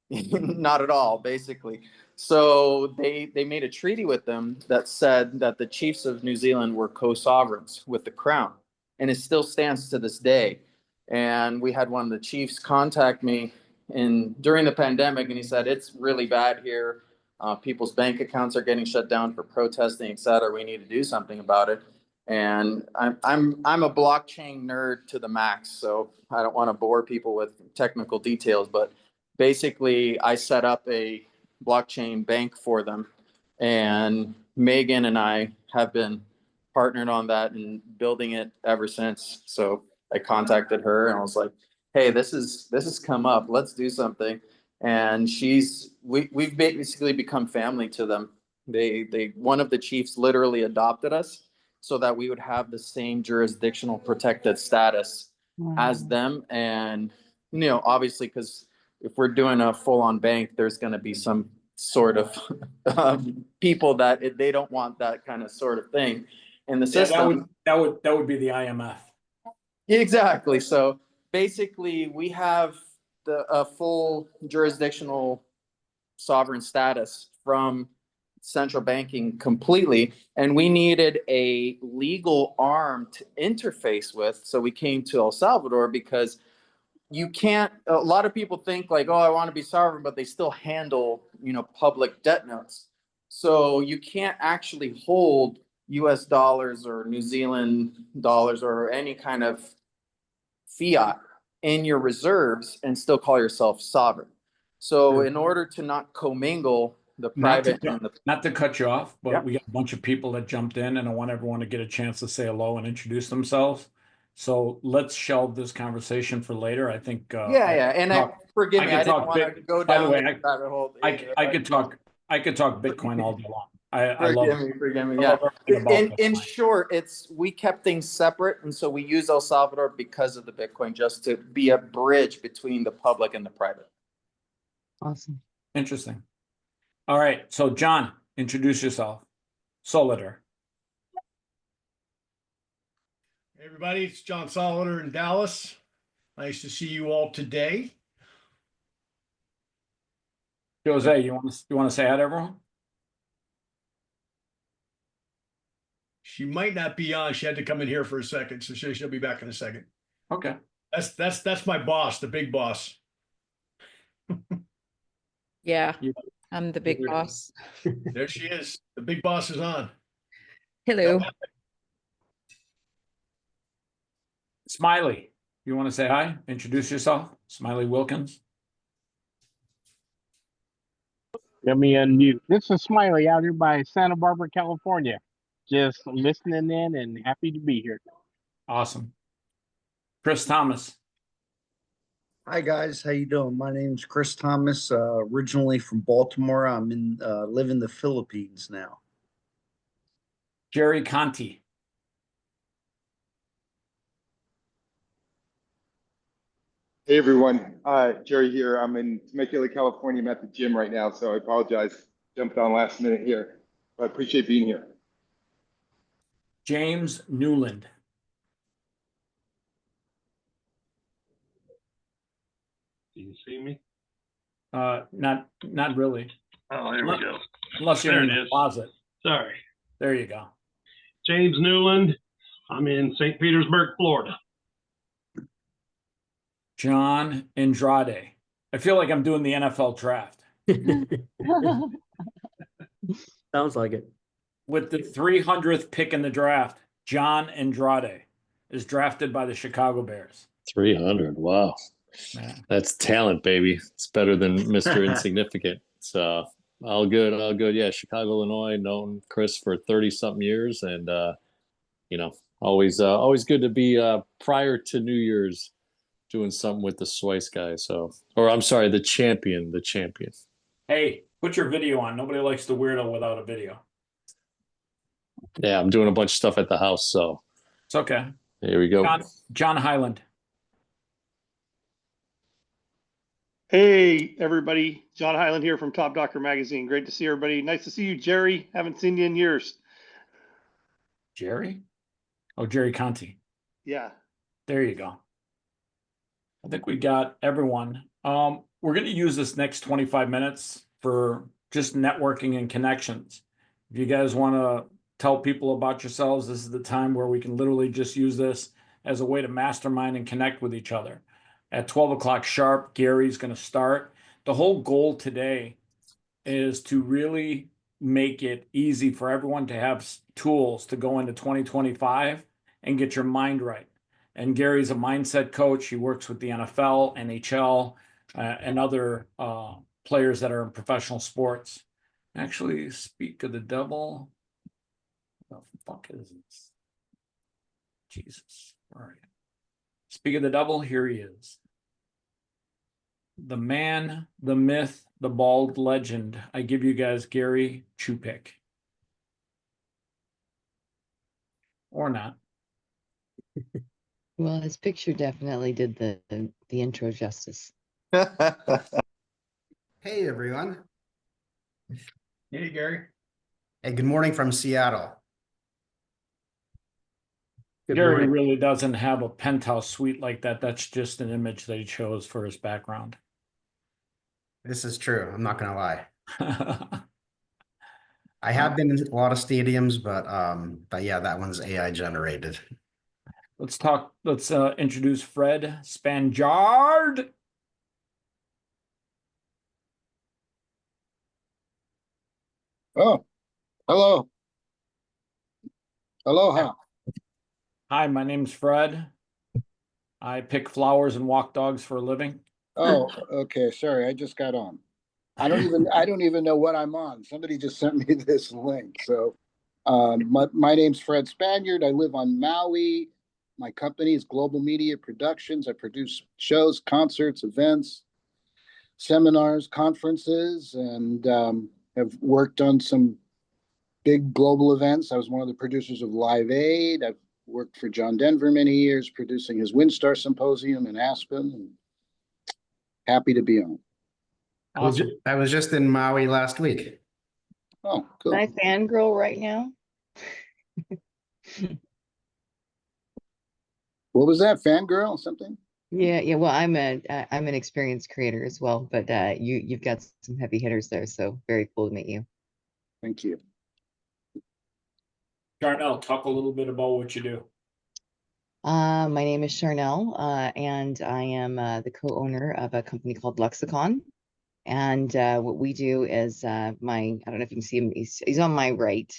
not at all, basically. So they made a treaty with them that said that the chiefs of New Zealand were co-sovereigns with the crown, and it still stands to this day. And we had one of the chiefs contact me during the pandemic, and he said, it's really bad here. People's bank accounts are getting shut down for protesting, et cetera. We need to do something about it. And I'm a blockchain nerd to the max, so I don't want to bore people with technical details, but basically I set up a blockchain bank for them, and Megan and I have been partnered on that and building it ever since. So I contacted her and I was like, hey, this has come up, let's do something. And we've basically become family to them. One of the chiefs literally adopted us so that we would have the same jurisdictional protected status as them. And, obviously, because if we're doing a full-on bank, there's going to be some sort of people that they don't want that kind of sort of thing in the system. That would be the IMF. Exactly. So basically, we have a full jurisdictional sovereign status from central banking completely, and we needed a legal arm to interface with. So we came to El Salvador because you can't. A lot of people think like, oh, I want to be sovereign, but they still handle, public debt notes. So you can't actually hold U.S. dollars or New Zealand dollars or any kind of fiat in your reserves and still call yourself sovereign. So in order to not commingle the private not to cut you off, but Yep. we got a bunch of people that jumped in, and I want everyone to get a chance to say hello and introduce themselves. So let's shelve this conversation for later. I think forgive me, I didn't want to go down the rabbit hole. I could talk Bitcoin all day long. I love Forgive me. I Yeah. love everything about In Bitcoin. short, we kept things separate, and so we use El Salvador because of the Bitcoin, just to be a bridge between the public and the private. Awesome. Interesting. All right, so John, introduce yourself. Solidar. Hey everybody, it's John Solidar in Dallas. Nice to see you all today. Jose, you want to say hi to everyone? She might not be on. She had to come in here for a second, so she'll be back in a second. Okay. That's my boss, the big boss. Yeah, You- I'm the big boss. There she is. The big boss is on. Hello. Smiley, you want to say hi? Introduce yourself. Smiley Wilkins. Let me unmute. This is Smiley out here by Santa Barbara, California. Just listening in and happy to be here. Awesome. Chris Thomas. Hi guys, how you doing? My name's Chris Thomas, originally from Baltimore. I'm live in the Philippines now. Jerry Conti. Hey everyone, Jerry here. I'm in Temecula, California. I'm at the gym right now, so I apologize. Jumped on last minute here, but I appreciate being here. James Newland. Do you see me? Not really. Oh, there we go. Unless you're There in it the is. closet. Sorry. There you go. James Newland. I'm in St. Petersburg, Florida. John Andrade. I feel like I'm doing the NFL draft. Sounds like it. With the 300th pick in the draft, John Andrade is drafted by the Chicago Bears. 300. Wow. Yeah. That's talent, baby. It's better than Mr. Insignificant. So all good, all good. Yeah, Chicago, Illinois, known Chris for 30-something years, and always good to be prior to New Year's doing something with the Swice guy. So, or I'm sorry, the champion. Hey, put your video on. Nobody likes the weirdo without a video. Yeah, I'm doing a bunch of stuff at the house, so It's okay. here we go. John Highland. Hey, everybody. John Highland here from Top Doctor Magazine. Great to see everybody. Nice to see you, Jerry. Haven't seen you in years. Jerry? Oh, Jerry Conti. Yeah. There you go. I think we got everyone. We're going to use this next 25 minutes for just networking and connections. If you guys want to tell people about yourselves, this is the time where we can literally just use this as a way to mastermind and connect with each other. At 12 o'clock sharp, Gary's going to start. The whole goal today is to really make it easy for everyone to have tools to go into 2025 and get your mind right. And Gary's a mindset coach. He works with the NFL, NHL, and other players that are in professional sports. Actually, speak of the devil. What the fuck is this? Jesus. All right. Speak of the devil, here he is. The man, the myth, the bald legend. I give you guys Gary Chupik. Or not. Well, his picture definitely did the intro justice. Hey, everyone. Hey, Gary. Hey, good morning from Seattle. Good Gary morning. really doesn't have a penthouse suite like that. That's just an image that he chose for his background. This is true. I'm not going to lie. I have been in a lot of stadiums, but yeah, that one's AI generated. Let's introduce Fred Spanjard. Oh, hello. Aloha. Hi, my name's Fred. I pick flowers and walk dogs for a living. Oh, okay. Sorry, I just got on. I don't even know what I'm on. Somebody just sent me this link. So my name's Fred Spaniard. I live on Maui. My company is Global Media Productions. I produce shows, concerts, events, seminars, conferences, and have worked on some big global events. I was one of the producers of Live Aid. I've worked for John Denver many years, producing his Windstar Symposium in Aspen. And happy to be on. Awesome. I was just in Maui last week. Oh, cool. Can I fangirl right now? What was that? Fangirl? Something? Yeah. Well, I'm an experienced creator as well, but you've got some heavy hitters there, so very cool to meet you. Thank you. Charnel, talk a little bit about what you do. My name is Charnel, and I am the co-owner of a company called Lexicon. And what we do is I don't know if you can see him, he's on my right.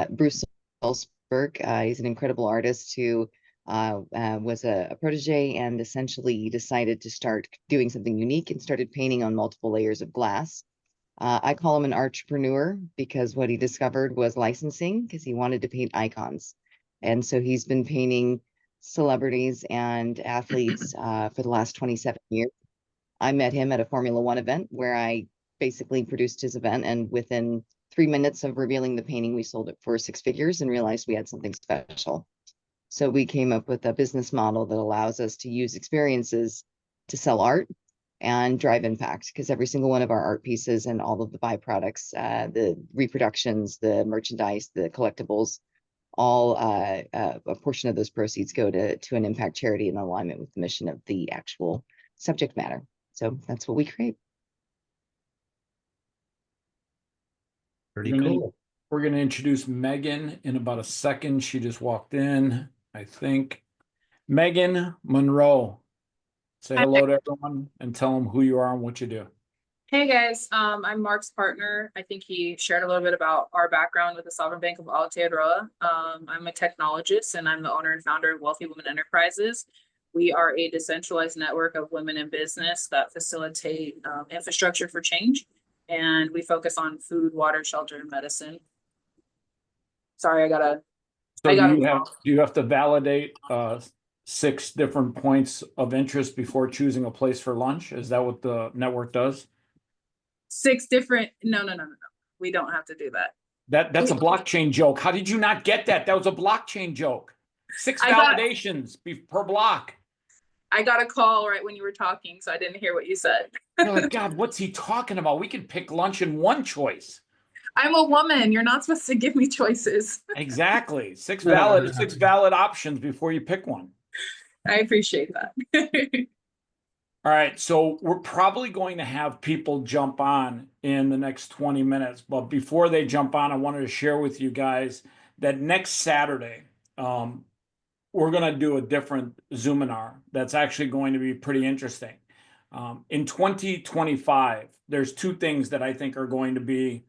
Bruce Salzberg, he's an incredible artist who was a protege and essentially decided to start doing something unique and started painting on multiple layers of glass. I call him an entrepreneur because what he discovered was licensing, because he wanted to paint icons. And so he's been painting celebrities and athletes for the last 27 years. I met him at a Formula One event where I basically produced his event, and within 3 minutes of revealing the painting, we sold it for 6 figures and realized we had something special. So we came up with a business model that allows us to use experiences to sell art and drive impact, because every single one of our art pieces and all of the byproducts, the reproductions, the merchandise, the collectibles, all a portion of those proceeds go to an impact charity in alignment with the mission of the actual subject matter. So that's what we create. Pretty cool. We're going to introduce Megan in about a second. She just walked in, I think. Megan Monroe. Say hello to everyone and tell them who you are and what you do. Hey guys, I'm Mark's partner. I think he shared a little bit about our background with the Sovereign Bank of Aotearoa. I'm a technologist and I'm the owner and founder of Wealthy Women Enterprises. We are a decentralized network of women in business that facilitate infrastructure for change. And we focus on food, water, shelter, and medicine. Sorry, Do you have to validate 6 different points of interest before choosing a place for lunch? Is that what the network does? 6 different, no. We don't have to do that. That's a blockchain joke. How did you not get that? That was a blockchain joke. 6 validations per block. I got a call right when you were talking, so I didn't hear what you said. You're like, God, what's he talking about? We can pick lunch in one choice. I'm a woman. You're not supposed to give me choices. Exactly. 6 valid options before you pick one. I appreciate that. All right, so we're probably going to have people jump on in the next 20 minutes, but before they jump on, I wanted to share with you guys that next Saturday, we're going to do a different Zoominar that's actually going to be pretty interesting. In 2025, there's two things that I think are going to be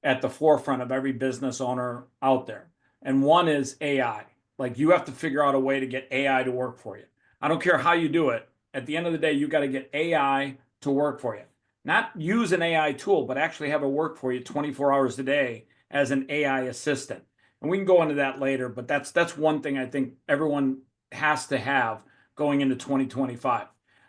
at the forefront of every business owner out there. And one is AI. Like, you have to figure out a way to get AI to work for you. I don't care how you do it. At the end of the day, you got to get AI to work for you. Not use an AI tool, but actually have it work for you 24 hours a day as an AI assistant. And we can go into that later, but that's one thing I think everyone has to have going into 2025.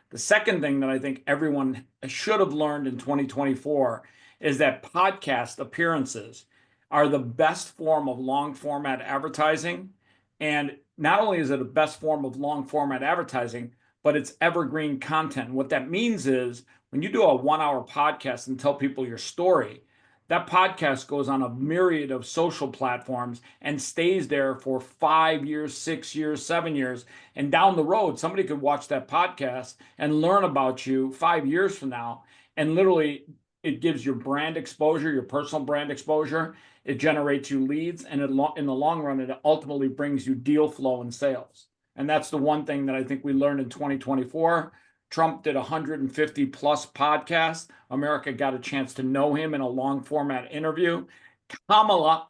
The second thing that I think everyone should have learned in 2024 is that podcast appearances are the best form of long format advertising. And not only is it a best form of long format advertising, but it's evergreen content. What that means is when you do a 1 hour podcast and tell people your story, that podcast goes on a myriad of social platforms and stays there for 5 years, 6 years, 7 years. And down the road, somebody could watch that podcast and learn about you 5 years from now. And literally, it gives your brand exposure, your personal brand exposure. It generates you leads. And in the long run, it ultimately brings you deal flow and sales. And that's the one thing that I think we learned in 2024. Trump did 150 plus podcasts. America got a chance to know him in a long format interview. Kamala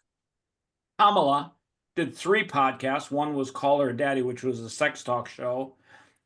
did 3 podcasts. One was Call Her Daddy, which was a sex talk show.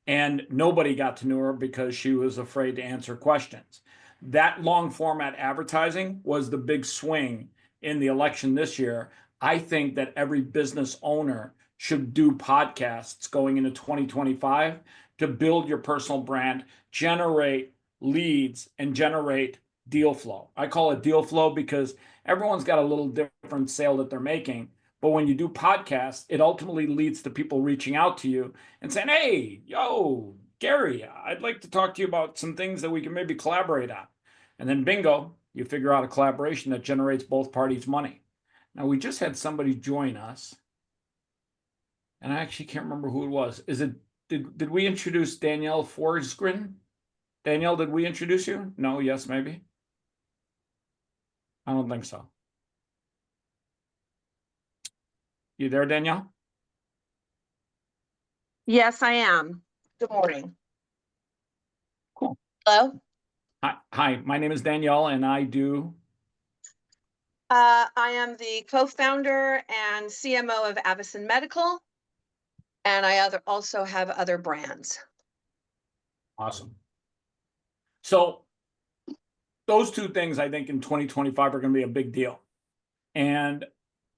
And nobody got to know her because she was afraid to answer questions. That long format advertising was the big swing in the election this year. I think that every business owner should do podcasts going into 2025 to build your personal brand, generate leads, and generate deal flow. I call it deal flow because everyone's got a little different sale that they're making. But when you do podcasts, it ultimately leads to people reaching out to you and saying, hey, yo, Gary, I'd like to talk to you about some things that we can maybe collaborate on. And then bingo, you figure out a collaboration that generates both parties money. Now, we just had somebody join us, and I actually can't remember who it was. Did we introduce Danielle Forsgren? Danielle, did we introduce you? No, yes, maybe. I don't think so. You there, Danielle? Yes, I am. Good morning. Cool. Hello. Hi, my name is Danielle, and I do. I am the co-founder and CMO of Avison Medical, and I also have other brands. Awesome. So those two things, I think, in 2025 are going to be a big deal. And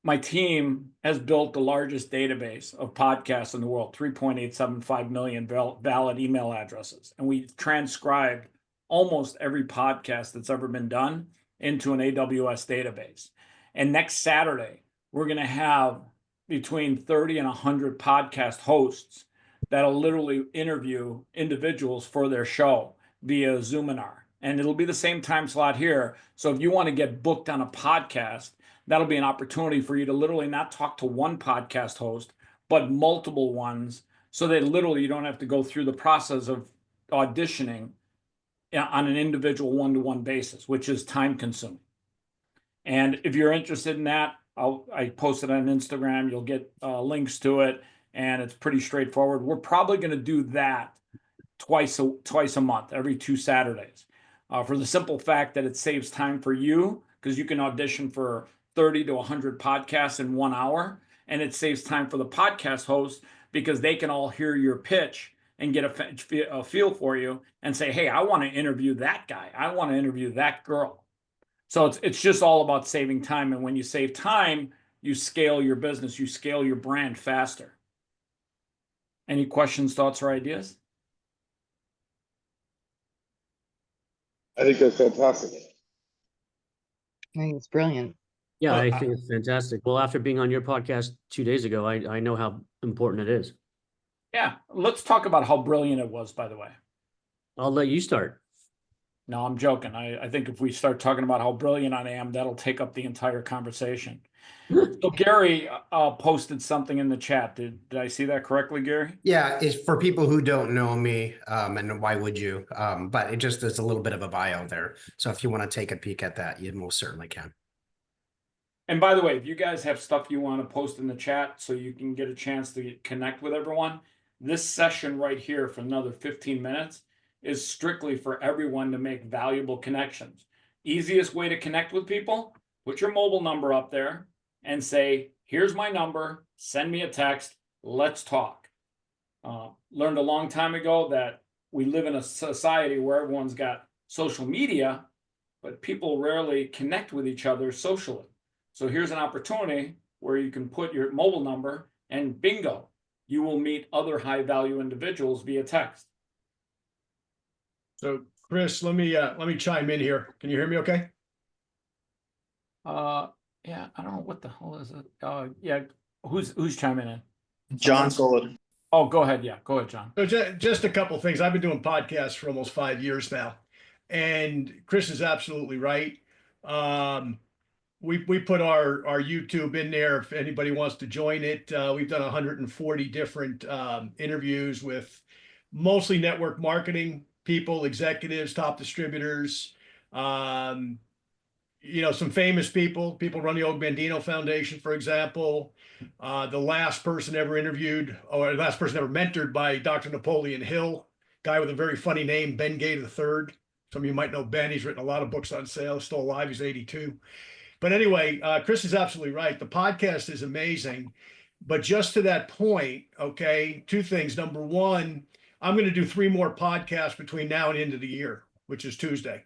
my team has built the largest database of podcasts in the world, 3.875 million valid email addresses. And we've transcribed almost every podcast that's ever been done into an AWS database. And next Saturday, we're going to have between 30 and 100 podcast hosts that'll literally interview individuals for their show via Zoominar. And it'll be the same time slot here. So if you want to get booked on a podcast, that'll be an opportunity for you to literally not talk to one podcast host, but multiple ones, so that literally you don't have to go through the process of auditioning on an individual one-to-one basis, which is time consuming. And if you're interested in that, I post it on Instagram. You'll get links to it, and it's pretty straightforward. We're probably going to do that twice a month, every 2 Saturdays, for the simple fact that it saves time for you, because you can audition for 30 to 100 podcasts in 1 hour, and it saves time for the podcast host because they can all hear your pitch and get a feel for you and say, hey, I want to interview that guy. I want to interview that girl. So it's just all about saving time. And when you save time, you scale your business, you scale your brand faster. Any questions, thoughts, or ideas? I think that's fantastic. I think it's brilliant. Yeah, I think it's fantastic. Well, after being on your podcast 2 days ago, I know how important it is. Yeah, let's talk about how brilliant it was, by the way. I'll let you start. No, I'm joking. I think if we start talking about how brilliant I am, that'll take up the entire conversation. So Gary posted something in the chat. Did I see that correctly, Gary? Yeah, it's for people who don't know me, and why would you? But it just is a little bit of a bio there. So if you want to take a peek at that, you most certainly can. And by the way, if you guys have stuff you want to post in the chat so you can get a chance to connect with everyone, this session right here for another 15 minutes is strictly for everyone to make valuable connections. Easiest way to connect with people, put your mobile number up there and say, here's my number, send me a text, let's talk. Learned a long time ago that we live in a society where everyone's got social media, but people rarely connect with each other socially. So here's an opportunity where you can put your mobile number and bingo, you will meet other high value individuals via text. So Chris, let me chime in here. Can you hear me okay? Yeah, I don't know what the hell is it. Yeah, who's chiming in? John Sullivan. Oh, go ahead. Yeah, go ahead, John. So just a couple things. I've been doing podcasts for almost 5 years now, and Chris is absolutely right. We put our YouTube in there if anybody wants to join it. We've done 140 different interviews with mostly network marketing people, executives, top distributors, some famous people run the Og Mandino Foundation, for example. The last person ever interviewed, or last person ever mentored by Dr. Napoleon Hill, guy with a very funny name, Ben Gay III. Some of you might know Ben. He's written a lot of books on sales, still alive. He's 82. But anyway, Chris is absolutely right. The podcast is amazing. But just to that point, okay, two things. Number one, I'm going to do 3 more podcasts between now and the end of the year, which is Tuesday.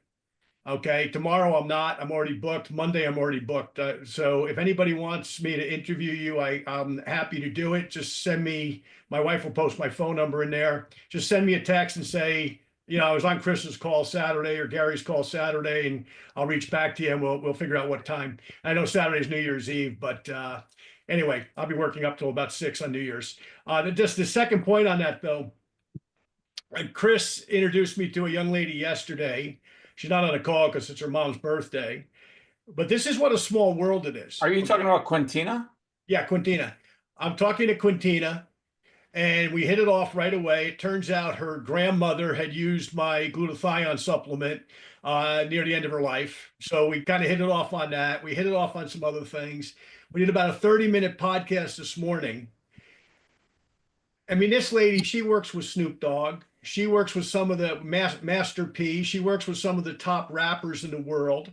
Okay, tomorrow I'm not. I'm already booked. Monday I'm already booked. So if anybody wants me to interview you, I'm happy to do it. Just send me. My wife will post my phone number in there. Just send me a text and say, I was on Chris's call Saturday or Gary's call Saturday, and I'll reach back to you and we'll figure out what time. I know Saturday's New Year's Eve, but anyway, I'll be working up till about 6 on New Year's. Just the second point on that though, Chris introduced me to a young lady yesterday. She's not on a call because it's her mom's birthday, but this is what a small world it is. Are you talking about Quintina? Yeah, Quintina. I'm talking to Quintina, and we hit it off right away. It turns out her grandmother had used my glutathione supplement near the end of her life. So we kind of hit it off on that. We hit it off on some other things. We did about a 30-minute podcast this morning. I mean, this lady, she works with Snoop Dogg. She works with some of the Master P. She works with some of the top rappers in the world.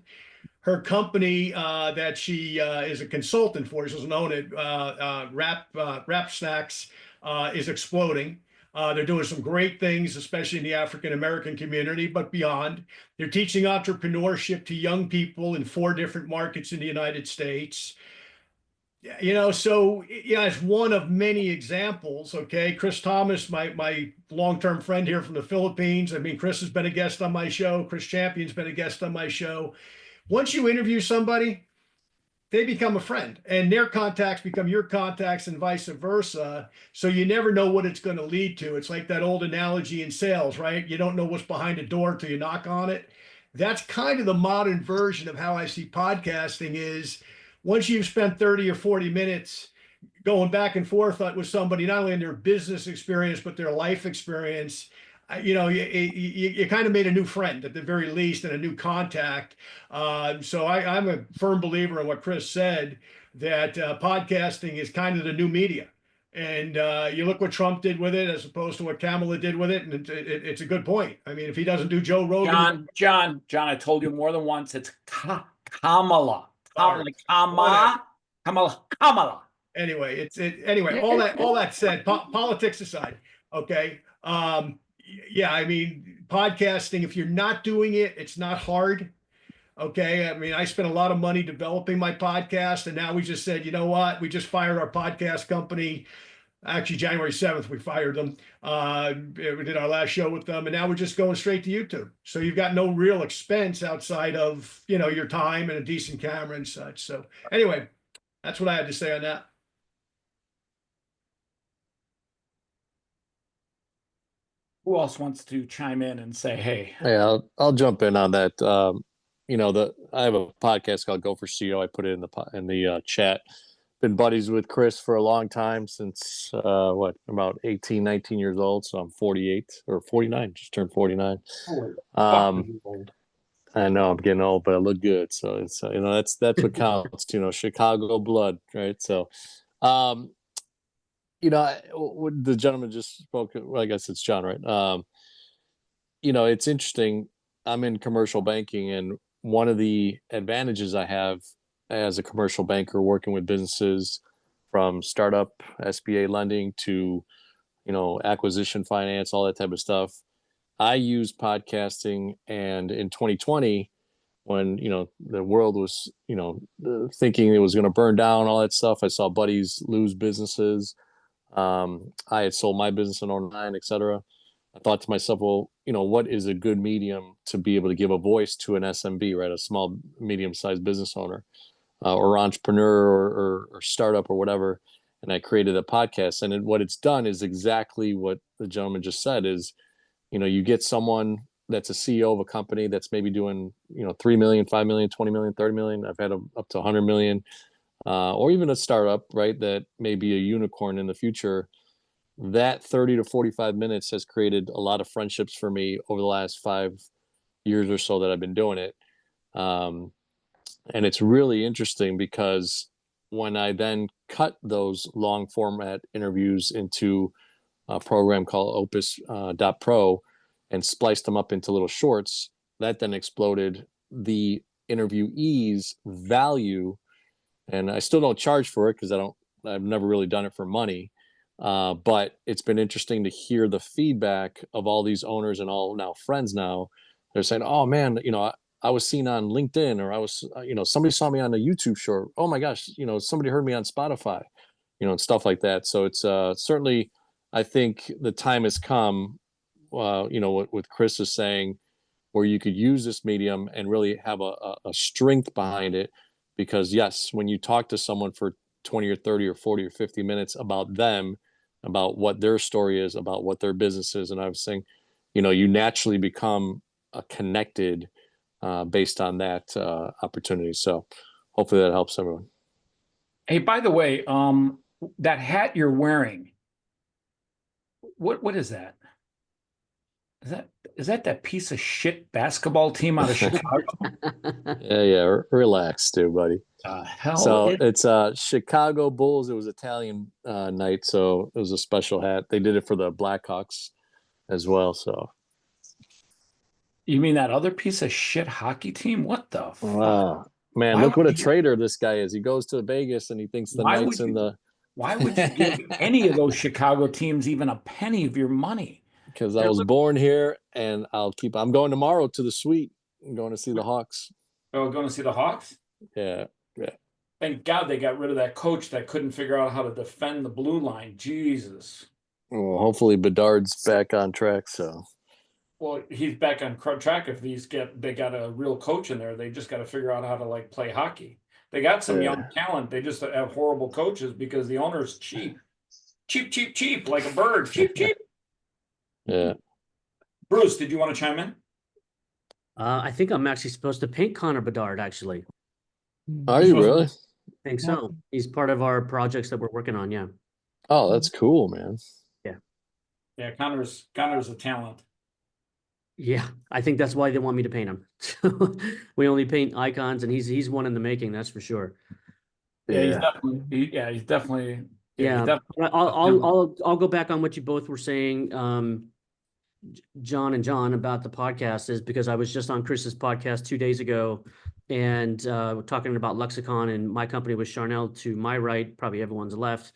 Her company that she is a consultant for, she doesn't own it, Rap Snacks, is exploding. They're doing some great things, especially in the African American community, but beyond. They're teaching entrepreneurship to young people in 4 different markets in the United States. So it's one of many examples. Okay, Chris Thomas, my long-term friend here from the Philippines. I mean, Chris has been a guest on my show. Chris Champion's been a guest on my show. Once you interview somebody, they become a friend, and their contacts become your contacts, and vice versa. So you never know what it's going to lead to. It's like that old analogy in sales, right? You don't know what's behind a door till you knock on it. That's kind of the modern version of how I see podcasting is. Once you've spent 30 or 40 minutes going back and forth with somebody, not only in their business experience, but their life experience, you kind of made a new friend at the very least and a new contact. So I'm a firm believer in what Chris said, that podcasting is kind of the new media. And you look what Trump did with it as opposed to what Kamala did with it. And it's a good point. I mean, if he doesn't do Joe Rogan. John, I told you more than once, it's Kamala. Kamala. Anyway, anyway, all that said, politics aside, okay. Yeah, I mean, podcasting, if you're not doing it, it's not hard. Okay. I mean, I spent a lot of money developing my podcast, and now we just said, you know what? We just fired our podcast company. Actually, January 7th, we fired them. We did our last show with them, and now we're just going straight to YouTube. So you've got no real expense outside of, your time and a decent camera and such. So anyway, that's what I had to say on that. Who else wants to chime in and say, hey? Yeah, I'll jump in on that. I have a podcast called Go for CEO. I put it in the chat. Been buddies with Chris for a long time, since about 18, 19 years old. So I'm 48 or 49, just turned 49. Holy Um, I know I'm getting old, but I look good. So it's that's what counts. Chicago blood, right? So, what the gentleman just spoke. Well, I guess it's John, right? It's interesting. I'm in commercial banking, and one of the advantages I have as a commercial banker working with businesses from startup SBA lending to, acquisition finance, all that type of stuff. I use podcasting, and in 2020, when, the world was, thinking it was going to burn down, all that stuff, I saw buddies lose businesses. I had sold my business in 09, et cetera. I thought to myself, well, what is a good medium to be able to give a voice to an SMB, right? A small, medium-sized business owner, or entrepreneur, or startup, or whatever. And I created a podcast, and what it's done is exactly what the gentleman just said. Is, you get someone that's a CEO of a company that's maybe doing, 3 million, 5 million, 20 million, 30 million. I've had up to 100 million, or even a startup, right? That may be a unicorn in the future. That 30 to 45 minutes has created a lot of friendships for me over the last 5 years or so that I've been doing it. And it's really interesting because when I then cut those long format interviews into a program called Opus.pro and spliced them up into little shorts, that then exploded the interviewee's value. And I still don't charge for it because I've never really done it for money. But it's been interesting to hear the feedback of all these owners and all now friends now. They're saying, oh man, I was seen on LinkedIn, or I was, somebody saw me on a YouTube short. Oh my gosh, somebody heard me on Spotify, and stuff like that. So it's certainly, I think the time has come, what Chris is saying, where you could use this medium and really have a strength behind it. Because yes, when you talk to someone for 20 or 30 or 40 or 50 minutes about them, about what their story is, about what their business is, and I was saying, you naturally become connected based on that opportunity. So hopefully that helps everyone. Hey, by the way, that hat you're wearing, what is that? Is that piece of shit basketball team out of Chicago? Yeah, relax, dude, buddy. Hell, so it's Chicago Bulls. It was Italian night, so it was a special hat. They did it for the Blackhawks as well. So you mean that other piece of shit hockey team? What the fuck? Wow, man, look what a traitor this guy is. He goes to Vegas and he thinks the Knights in the. Why would you give any of those Chicago teams even a penny of your money? Because I was born here, and I'm going tomorrow to the suite. I'm going to see the Hawks. Oh, going to see the Hawks? Yeah. Thank God they got rid of that coach that couldn't figure out how to defend the blue line. Jesus. Well, hopefully Bedard's back on track. So. Well, he's back on track if they got a real coach in there. They just got to figure out how to play hockey. They got some young talent. They just have horrible coaches because the owner's cheap. Cheap, like a bird. Cheap. Yeah. Bruce, did you want to chime in? I think I'm actually supposed to paint Connor Bedard, actually. Are you really? I think so. He's part of our projects that we're working on, yeah. Oh, that's cool, man. Yeah. Yeah, Connor's a talent. Yeah, I think that's why they want me to paint him. We only paint icons, and he's one in the making, that's for sure. He's definitely. I'll go back on what you both were saying, John and John, about the podcast, is because I was just on Chris's podcast 2 days ago, and we're talking about Lexicon, and my company was Charnel to my right, probably everyone's left,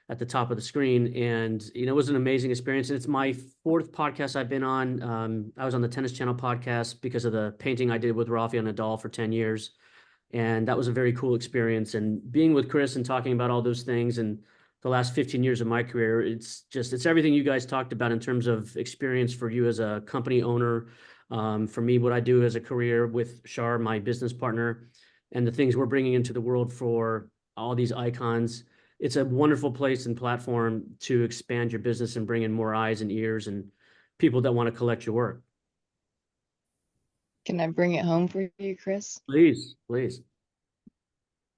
at the top of the screen. And, it was an amazing experience. And it's my 4th podcast I've been on. I was on the Tennis Channel podcast because of the painting I did with Rafael Nadal for 10 years. And that was a very cool experience. And being with Chris and talking about all those things and the last 15 years of my career, it's everything you guys talked about in terms of experience for you as a company owner. For me, what I do as a career with Shar, my business partner, and the things we're bringing into the world for all these icons. It's a wonderful place and platform to expand your business and bring in more eyes and ears and people that want to collect your work. Can I bring it home for you, Chris? Please, please.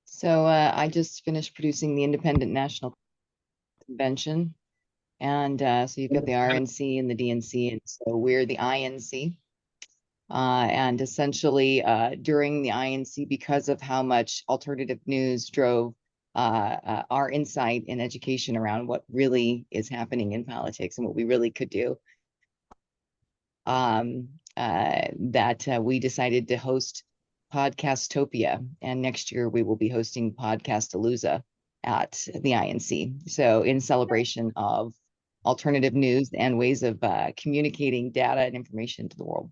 So I just finished producing the Independent National Convention. And so you've got the RNC and the DNC, and so we're the INC. And essentially during the INC, because of how much alternative news drove our insight and education around what really is happening in politics and what we really could do, we decided to host Podcastopia, and next year we will be hosting Podcastalooza at the INC. So in celebration of alternative news and ways of communicating data and information to the world.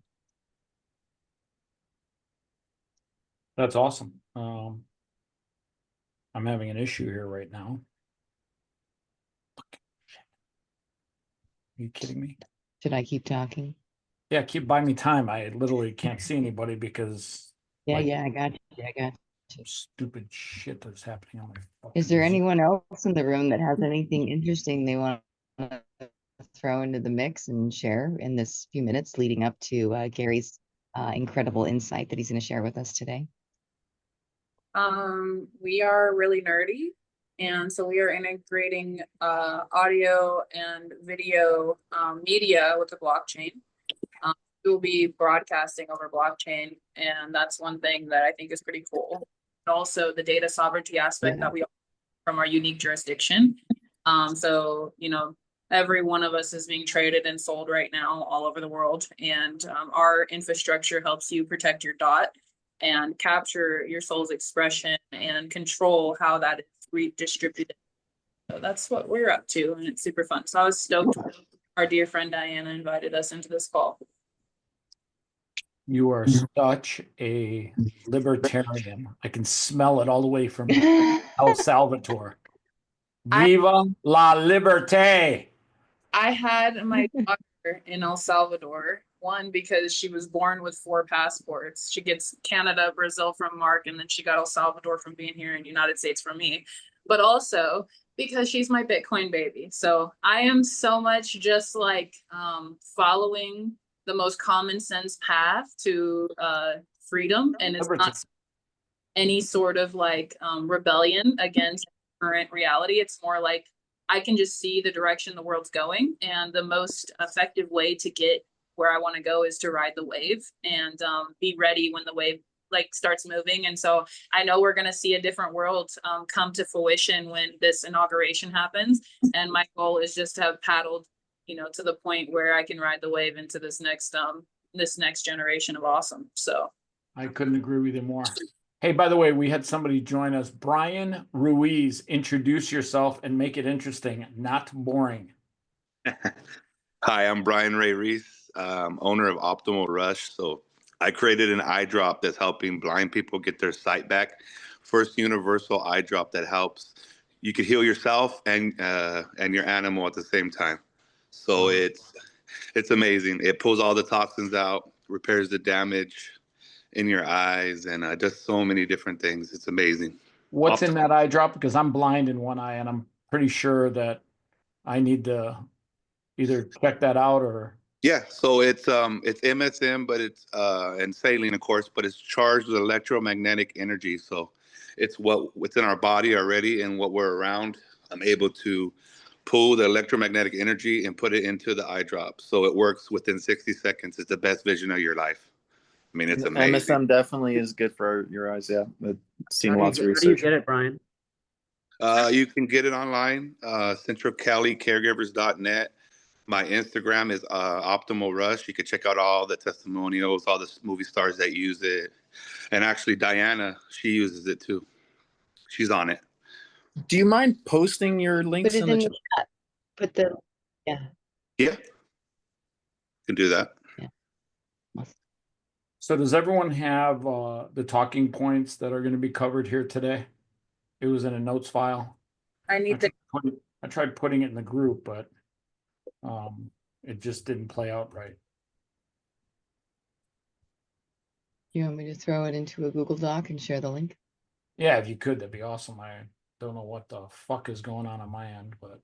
That's awesome. I'm having an issue here right now. Are you kidding me? Should I keep talking? Yeah, keep buying me time. I literally can't see anybody because Yeah, I got you. stupid shit that's happening on my fucking Is there Zoom. anyone else in the room that has anything interesting they want to throw into the mix and share in this few minutes leading up to Gary's incredible insight that he's going to share with us today? We are really nerdy, and so we are integrating audio and video media with the blockchain. We will be broadcasting over blockchain, and that's one thing that I think is pretty cool. And also the data sovereignty aspect that we offer from our unique jurisdiction. So, you know, every one of us is being traded and sold right now all over the world, and our infrastructure helps you protect your dot and capture your soul's expression and control how that is redistributed. So that's what we're up to, and it's super fun. So I was stoked our dear friend Diana invited us into this call. You are such a libertarian. I can smell it all the way from El Salvador. Viva la liberté. I had my daughter in El Salvador, one because she was born with 4 passports. She gets Canada, Brazil from Mark, and then she got El Salvador from being here in the United States from me. But also because she's my Bitcoin baby. So I am so much just like following the most common sense path to freedom. And it's not any sort of like rebellion against current reality. It's more like I can just see the direction the world's going, and the most effective way to get where I want to go is to ride the wave and be ready when the wave like starts moving. And so I know we're going to see a different world come to fruition when this inauguration happens. And my goal is just to have paddled, you know, to the point where I can ride the wave into this next generation of awesome. So I couldn't agree with you more. Hey, by the way, we had somebody join us. Brian Ruiz, introduce yourself and make it interesting, not boring. Hi, I'm Brian Ray Reese, owner of Optimal Rush. So I created an eye drop that's helping blind people get their sight back. First universal eye drop that helps. You could heal yourself and your animal at the same time. So it's amazing. It pulls all the toxins out, repairs the damage in your eyes, and just so many different things. It's amazing. What's in that eye drop? Because I'm blind in one eye, and I'm pretty sure that I need to either check that out or. Yeah, so it's MSM, but it's and saline, of course, but it's charged with electromagnetic energy. So it's what's in our body already and what we're around. I'm able to pull the electromagnetic energy and put it into the eye drop. So it works within 60 seconds. It's the best vision of your life. I mean, it's amazing. MSM definitely is good for your eyes. Yeah, I've seen lots of research. How do you get it, Brian? You can get it online, centralcalicaregivers.net. My Instagram is Optimal Rush. You can check out all the testimonials, all the movie stars that use it. And actually, Diana, she uses it too. She's on it. Do you mind posting your links Put it in the chat. Put the, Yeah. You can do that. So does everyone have the talking points that are going to be covered here today? It was in a notes file. I tried putting it in the group, but it just didn't play out right. You want me to throw it into a Google Doc and share the link? Yeah, if you could, that'd be awesome. I don't know what the fuck is going on my end, but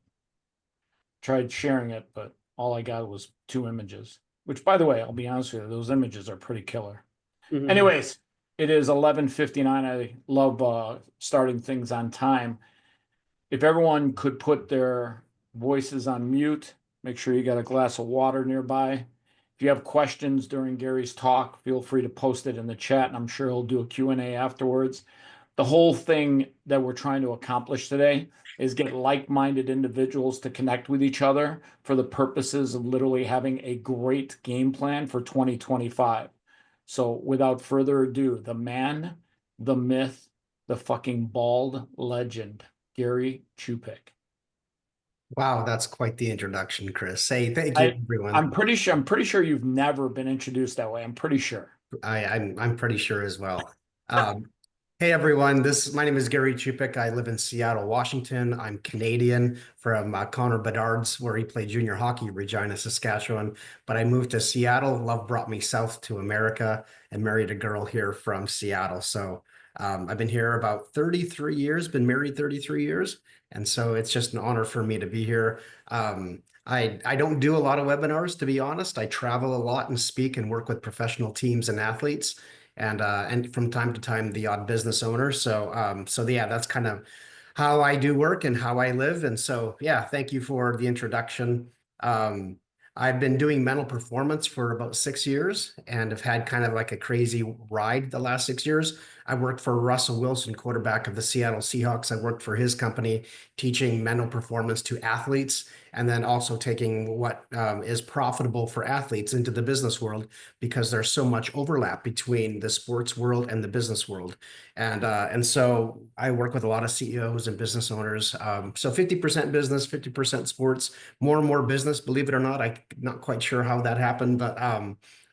tried sharing it, but all I got was 2 images, which, by the way, I'll be honest with you, those images are pretty killer. Mhm. Anyways, it is 11:59. I love starting things on time. If everyone could put their voices on mute, make sure you got a glass of water nearby. If you have questions during Gary's talk, feel free to post it in the chat, and I'm sure he'll do a Q&A afterwards. The whole thing that we're trying to accomplish today is get like-minded individuals to connect with each other for the purposes of literally having a great game plan for 2025. So without further ado, the man, the myth, the fucking bald legend, Gary Chupik. Wow, that's quite the introduction, Chris. Hey, thank you, everyone. I'm pretty sure you've never been introduced that way. I'm pretty sure. I'm pretty sure as well. Hey everyone, my name is Gary Chupik. I live in Seattle, Washington. I'm Canadian from Connor Bedard's, where he played junior hockey, Regina, Saskatchewan. But I moved to Seattle. Love brought me south to America and married a girl here from Seattle. So I've been here about 33 years, been married 33 years. And so it's just an honor for me to be here. I don't do a lot of webinars, to be honest. I travel a lot and speak and work with professional teams and athletes. And from time to time, the odd business owner. So yeah, that's kind of how I do work and how I live. And so, yeah, thank you for the introduction. I've been doing mental performance for about 6 years and have had kind of like a crazy ride the last 6 years. I worked for Russell Wilson, quarterback of the Seattle Seahawks. I worked for his company teaching mental performance to athletes, and then also taking what is profitable for athletes into the business world, because there's so much overlap between the sports world and the business world. And so I work with a lot of CEOs and business owners. So 50% business, 50% sports, more and more business, believe it or not. I'm not quite sure how that happened,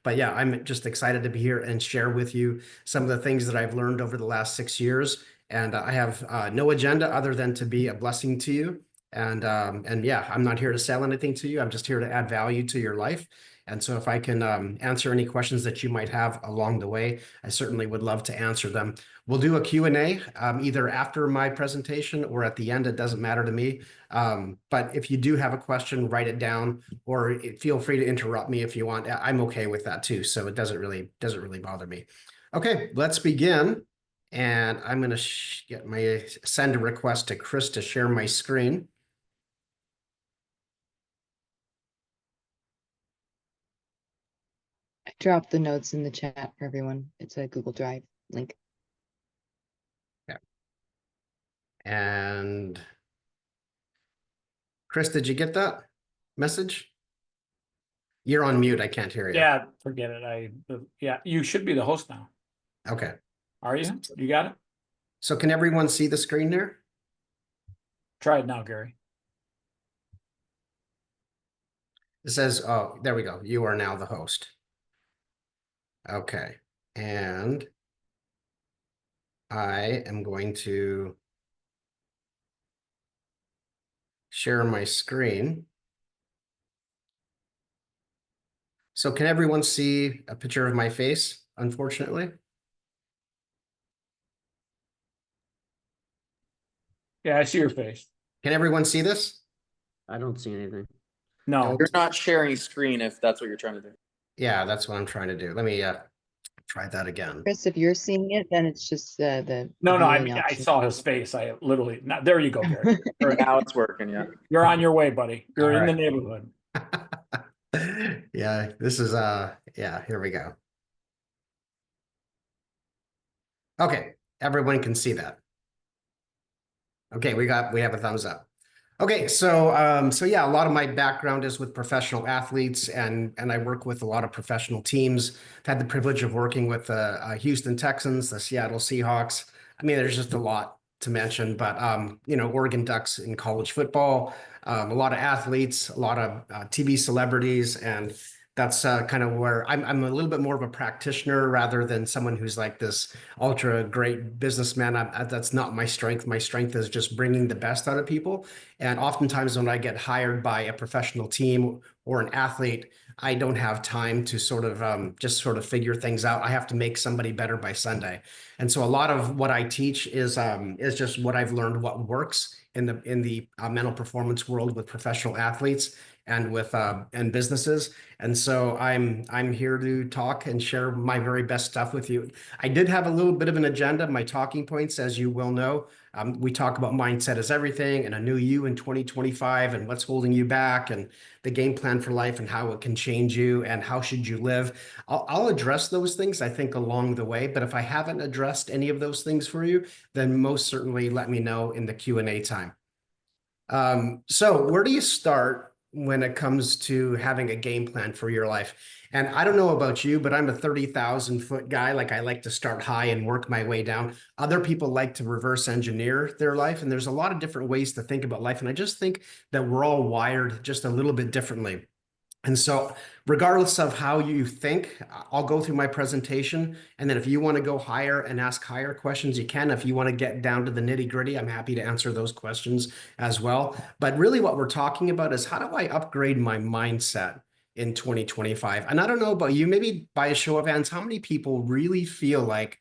but yeah, I'm just excited to be here and share with you some of the things that I've learned over the last 6 years. And I have no agenda other than to be a blessing to you. And yeah, I'm not here to sell anything to you. I'm just here to add value to your life. And so if I can answer any questions that you might have along the way, I certainly would love to answer them. We'll do a Q&A either after my presentation or at the end. It doesn't matter to me. But if you do have a question, write it down, or feel free to interrupt me if you want. I'm okay with that too. So it doesn't really bother me. Okay, let's begin. And I'm going to send a request to Chris to share my screen. I dropped the notes in the chat for everyone. It's a Google Drive link. Yeah. And Chris, did you get that message? You're on mute. I can't hear you. Yeah, forget it. Yeah, you should be the host now. Okay. Are you? You got it? So can everyone see the screen there? Try it now, Gary. It says, oh, there we go. You are now the host. Okay. And I am going to share my screen. So can everyone see a picture of my face, unfortunately? Yeah, I see your face. Can everyone see this? I don't see anything. No. You're not sharing screen if that's what you're trying to do. Yeah, that's what I'm trying to do. Let me try that again. Chris, if you're seeing it, then it's just the No, I viewing mean, I option. saw his face. I literally, there you go, Gary. Now it's working, yeah. You're on your way, buddy. You're All in the right. neighborhood. Yeah, this is yeah, here we go. Okay, everyone can see that. Okay, we have a thumbs up. Okay, so yeah, a lot of my background is with professional athletes, and I work with a lot of professional teams. I've had the privilege of working with the Houston Texans, the Seattle Seahawks. I mean, there's just a lot to mention, but you know, Oregon Ducks in college football, a lot of athletes, a lot of TV celebrities, and that's kind of where I'm a little bit more of a practitioner rather than someone who's like this ultra great businessman. That's not my strength. My strength is just bringing the best out of people. And oftentimes when I get hired by a professional team or an athlete, I don't have time to sort of just sort of figure things out. I have to make somebody better by Sunday. And so a lot of what I teach is just what I've learned, what works in the mental performance world with professional athletes and with and businesses. And so I'm here to talk and share my very best stuff with you. I did have a little bit of an agenda, my talking points, as you well know. We talk about mindset as everything and a new you in 2025 and what's holding you back and the game plan for life and how it can change you and how should you live. I'll address those things, I think, along the way. But if I haven't addressed any of those things for you, then most certainly let me know in the Q&A time. So where do you start when it comes to having a game plan for your life? And I don't know about you, but I'm a 30,000 foot guy. Like, I like to start high and work my way down. Other people like to reverse engineer their life. And there's a lot of different ways to think about life. And I just think that we're all wired just a little bit differently. And so regardless of how you think, I'll go through my presentation. And then if you want to go higher and ask higher questions, you can. If you want to get down to the nitty gritty, I'm happy to answer those questions as well. But really what we're talking about is, how do I upgrade my mindset in 2025? And I don't know about you, maybe by a show of hands, how many people really feel like,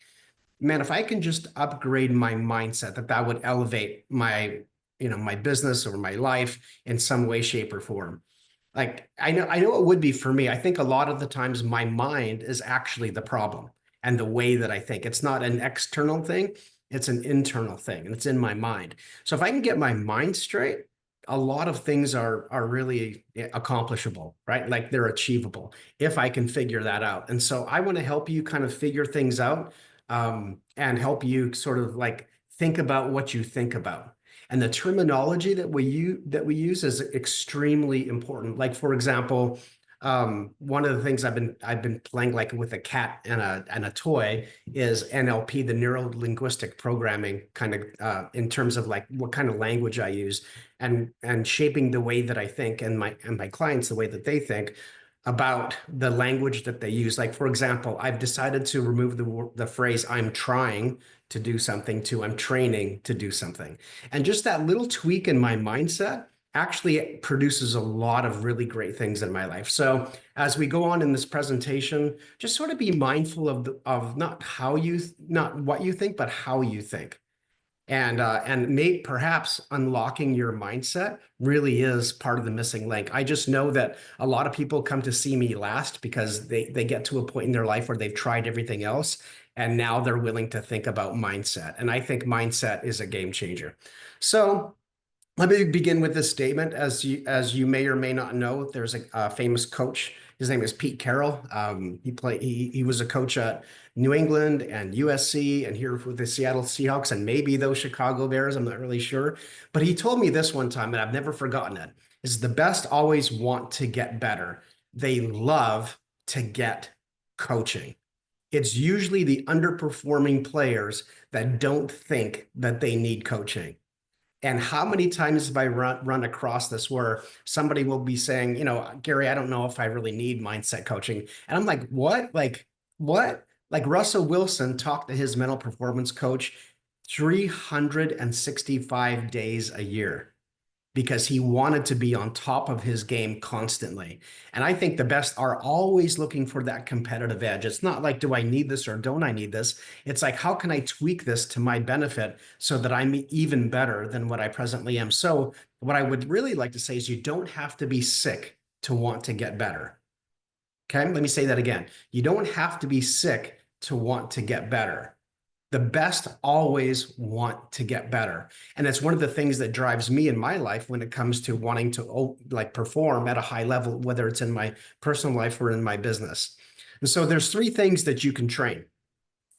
man, if I can just upgrade my mindset, that would elevate my, my business or my life in some way, shape, or form. Like, I know it would be for me. I think a lot of the times my mind is actually the problem, and the way that I think. It's not an external thing, it's an internal thing, and it's in my mind. So if I can get my mind straight, a lot of things are really accomplishable, right? Like, they're achievable if I can figure that out. And so I want to help you kind of figure things out, and help you sort of like think about what you think about. And the terminology that we use is extremely important. Like, for example, one of the things I've been playing, like with a cat and a toy, is NLP, the neuro linguistic programming, kind of in terms of like what kind of language I use, and shaping the way that I think, and my clients the way that they think about the language that they use. Like, for example, I've decided to remove the phrase "I'm trying to do something" to "I'm training to do something." And just that little tweak in my mindset actually produces a lot of really great things in my life. So as we go on in this presentation, just sort of be mindful of not what you think, but how you think. And perhaps unlocking your mindset really is part of the missing link. I just know that a lot of people come to see me last because they get to a point in their life where they've tried everything else, and now they're willing to think about mindset. And I think mindset is a game changer. So let me begin with this statement. As you may or may not know, there's a famous coach. His name is Pete Carroll. He was a coach at New England and USC, and here with the Seattle Seahawks, and maybe those Chicago Bears. I'm not really sure. But he told me this one time, and I've never forgotten it, is the best always want to get better. They love to get coaching. It's usually the underperforming players that don't think that they need coaching. And how many times have I run across this where somebody will be saying, Gary, I don't know if I really need mindset coaching. And I'm like, what? Like, what? Like, Russell Wilson talked to his mental performance coach 365 days a year, because he wanted to be on top of his game constantly. And I think the best are always looking for that competitive edge. It's not like, do I need this or don't I need this? It's like, how can I tweak this to my benefit so that I'm even better than what I presently am? So what I would really like to say is, you don't have to be sick to want to get better. Okay, let me say that again. You don't have to be sick to want to get better. The best always want to get better. And it's one of the things that drives me in my life when it comes to wanting to perform at a high level, whether it's in my personal life or in my business. And so there's 3 things that you can train.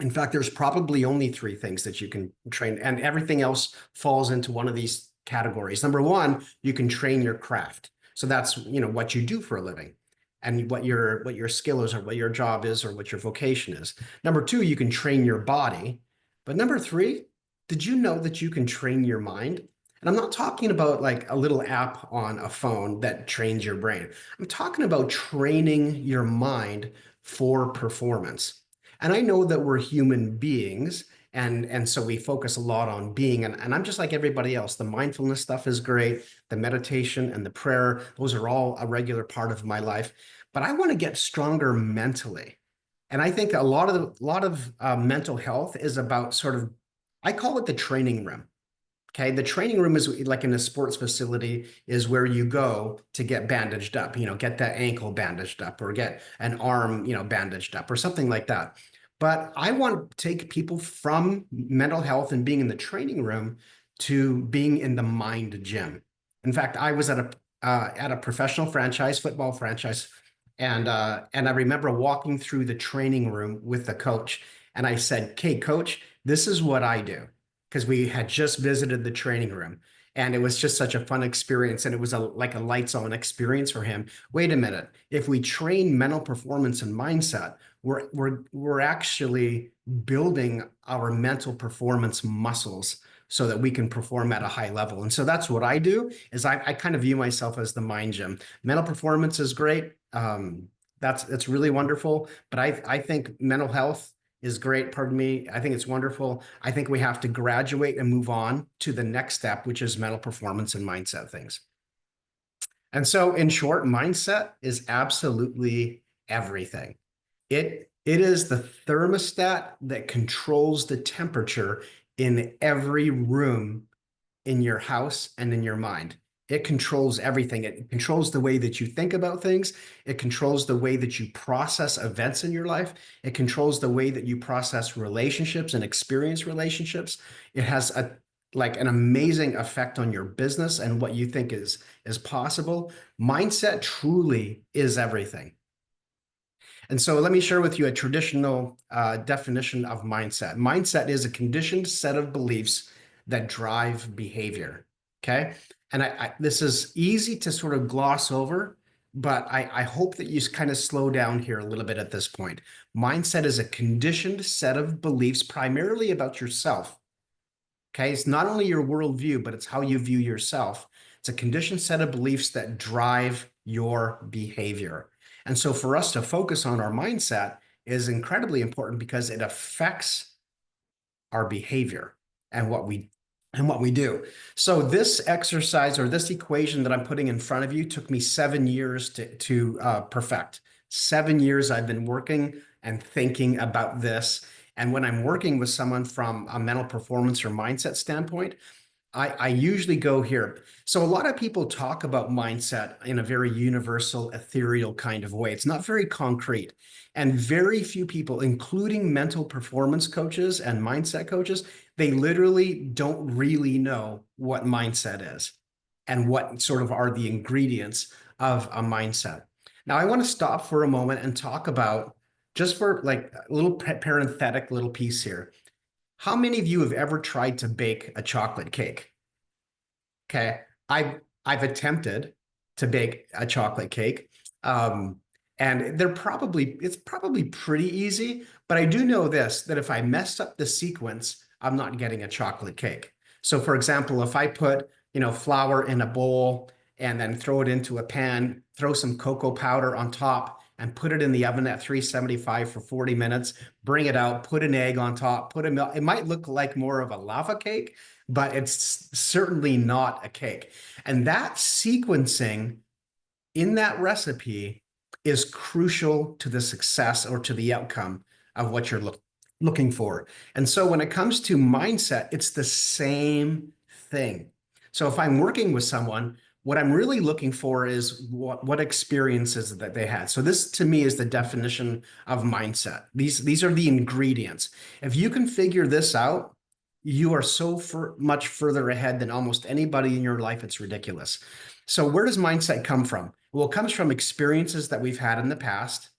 In fact, there's probably only 3 things that you can train, and everything else falls into one of these categories. Number 1, you can train your craft. So that's, what you do for a living, and what your skill is, or what your job is, or what your vocation is. Number 2, you can train your body. But number 3, did you know that you can train your mind? And I'm not talking about like a little app on a phone that trains your brain. I'm talking about training your mind for performance. And I know that we're human beings, and so we focus a lot on being, and I'm just like everybody else. The mindfulness stuff is great. The meditation and the prayer, those are all a regular part of my life. But I want to get stronger mentally. And I think a lot of mental health is about sort of, I call it the training room. Okay, the training room is like in a sports facility, is where you go to get bandaged up, get that ankle bandaged up or get an arm, bandaged up or something like that. But I want to take people from mental health and being in the training room to being in the mind gym. In fact, I was at a professional franchise, football franchise, and I remember walking through the training room with the coach, and I said, "Okay, coach, this is what I do." Because we had just visited the training room, and it was just such a fun experience, and it was like a lights on experience for him. Wait a minute, if we train mental performance and mindset, we're actually building our mental performance muscles so that we can perform at a high level. And so that's what I do, is I kind of view myself as the mind gym. Mental performance is great. That's really wonderful, but I think mental health is great. Pardon me. I think it's wonderful. I think we have to graduate and move on to the next step, which is mental performance and mindset things. And so in short, mindset is absolutely everything. It is the thermostat that controls the temperature in every room in your house and in your mind. It controls everything. It controls the way that you think about things. It controls the way that you process events in your life. It controls the way that you process relationships and experience relationships. It has an amazing effect on your business and what you think is possible. Mindset truly is everything. And so let me share with you a traditional definition of mindset. Mindset is a conditioned set of beliefs that drive behavior. Okay. And this is easy to sort of gloss over, but I hope that you kind of slow down here a little bit at this point. Mindset is a conditioned set of beliefs primarily about yourself. Okay. It's not only your worldview, but it's how you view yourself. It's a conditioned set of beliefs that drive your behavior. And so for us to focus on our mindset is incredibly important because it affects our behavior and what we do. So this exercise or this equation that I'm putting in front of you took me 7 years to perfect. 7 years I've been working and thinking about this. And when I'm working with someone from a mental performance or mindset standpoint, I usually go here. So a lot of people talk about mindset in a very universal, ethereal kind of way. It's not very concrete. And very few people, including mental performance coaches and mindset coaches, they literally don't really know what mindset is and what sort of are the ingredients of a mindset. Now, I want to stop for a moment and talk about, just for like a little parenthetic little piece here. How many of you have ever tried to bake a chocolate cake? Okay, I've attempted to bake a chocolate cake, and it's probably pretty easy. But I do know this, that if I mess up the sequence, I'm not getting a chocolate cake. So, for example, if I put flour in a bowl and then throw it into a pan, throw some cocoa powder on top, and put it in the oven at 375 for 40 minutes, bring it out, put an egg on top, put a milk. It might look like more of a lava cake, but it's certainly not a cake. And that sequencing in that recipe is crucial to the success or to the outcome of what you're looking for. And so when it comes to mindset, it's the same thing. So if I'm working with someone, what I'm really looking for is what experiences that they had. So this to me is the definition of mindset. These are the ingredients. If you can figure this out, you are so much further ahead than almost anybody in your life. It's ridiculous. So where does mindset come from? Well, it comes from experiences that we've had in the past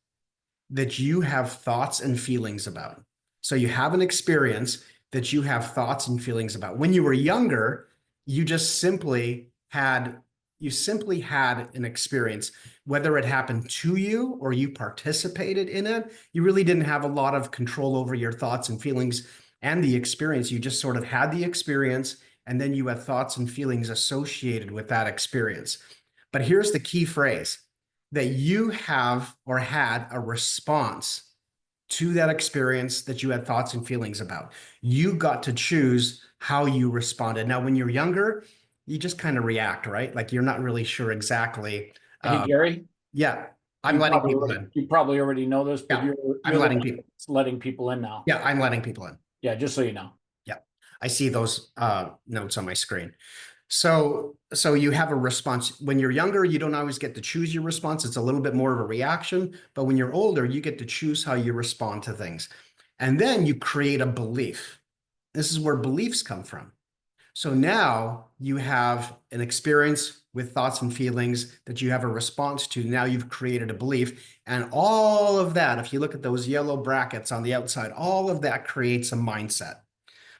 that you have thoughts and feelings about. So you have an experience that you have thoughts and feelings about. When you were younger, you simply had an experience, whether it happened to you or you participated in it. You really didn't have a lot of control over your thoughts and feelings and the experience. You just sort of had the experience, and then you had thoughts and feelings associated with that experience. But here's the key phrase, that you have or had a response to that experience that you had thoughts and feelings about. You got to choose how you responded. Now, when you're younger, you just kind of react, right? Like you're not really sure exactly. Hey, Gary? Yeah, I'm letting people in. You probably already know this, but I'm letting people in now. Yeah, I'm letting people in. Yeah, just so you know. Yeah. I see those notes on my screen. So you have a response. When you're younger, you don't always get to choose your response. It's a little bit more of a reaction. But when you're older, you get to choose how you respond to things. And then you create a belief. This is where beliefs come from. So now you have an experience with thoughts and feelings that you have a response to. Now you've created a belief. And all of that, if you look at those yellow brackets on the outside, all of that creates a mindset.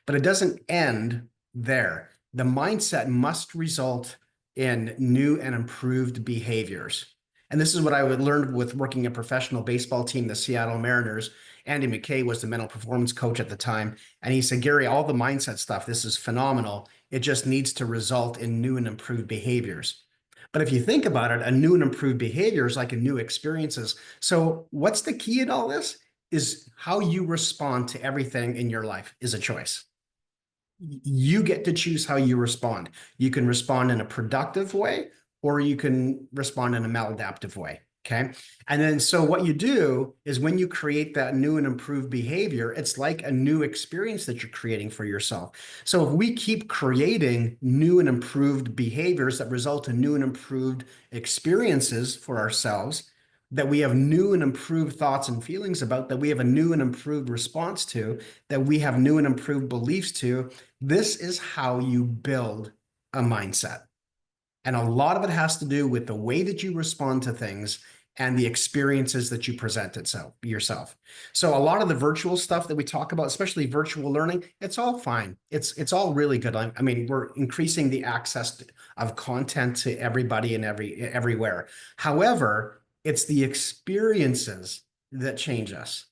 But it doesn't end there. The mindset must result in new and improved behaviors. And this is what I would learn with working a professional baseball team, the Seattle Mariners. Andy McKay was the mental performance coach at the time. And he said, Gary, all the mindset stuff, this is phenomenal. It just needs to result in new and improved behaviors. But if you think about it, a new and improved behavior is like a new experiences. So what's the key in all this is how you respond to everything in your life is a choice. You get to choose how you respond. You can respond in a productive way, or you can respond in a maladaptive way. Okay. And then, so what you do is when you create that new and improved behavior, it's like a new experience that you're creating for yourself. So if we keep creating new and improved behaviors that result in new and improved experiences for ourselves, that we have new and improved thoughts and feelings about, that we have a new and improved response to, that we have new and improved beliefs to, this is how you build a mindset. And a lot of it has to do with the way that you respond to things and the experiences that you present yourself. So a lot of the virtual stuff that we talk about, especially virtual learning, it's all fine. It's all really good. I mean, we're increasing the access of content to everybody and everywhere. However, it's the experiences that change us.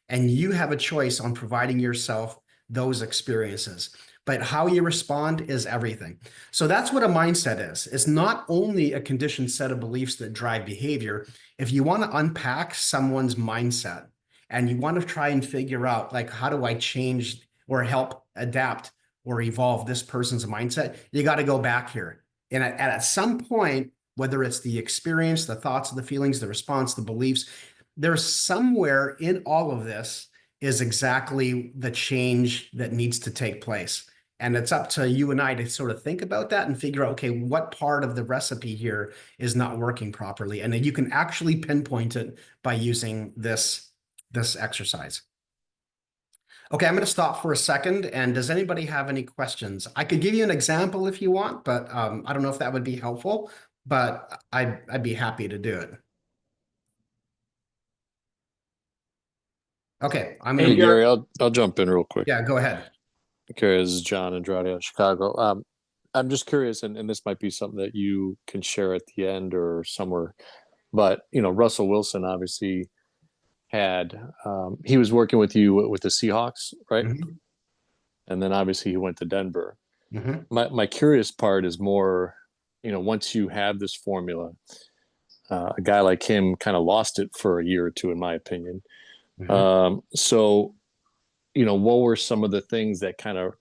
And you have a choice on providing yourself those experiences. But how you respond is everything. So that's what a mindset is. It's not only a conditioned set of beliefs that drive behavior. If you want to unpack someone's mindset and you want to try and figure out, like, how do I change or help adapt or evolve this person's mindset, you got to go back here. And at some point, whether it's the experience, the thoughts, the feelings, the response, the beliefs, there's somewhere in all of this is exactly the change that needs to take place. And it's up to you and I to sort of think about that and figure out, okay, what part of the recipe here is not working properly? And then you can actually pinpoint it by using this exercise. Okay, I'm going to stop for a second. And does anybody have any questions? I could give you an example if you want, but I don't know if that would be helpful, but I'd be happy to do it. Okay, I'm going Hey, Gary, I'll jump in real quick. Yeah, go ahead. Okay, this is John Andrade out of Chicago. I'm just curious, and this might be something that you can share at the end or somewhere, but, you know, Russell Wilson obviously had, he was working with you with the Seahawks, right? Mm-hmm. And then obviously he went to Denver. Mm-hmm. My curious part is more, you know, once you have this formula, a guy like him kind of lost it for a year or two, in my opinion. Mm-hmm. So, you know, what were some of the things that kind of,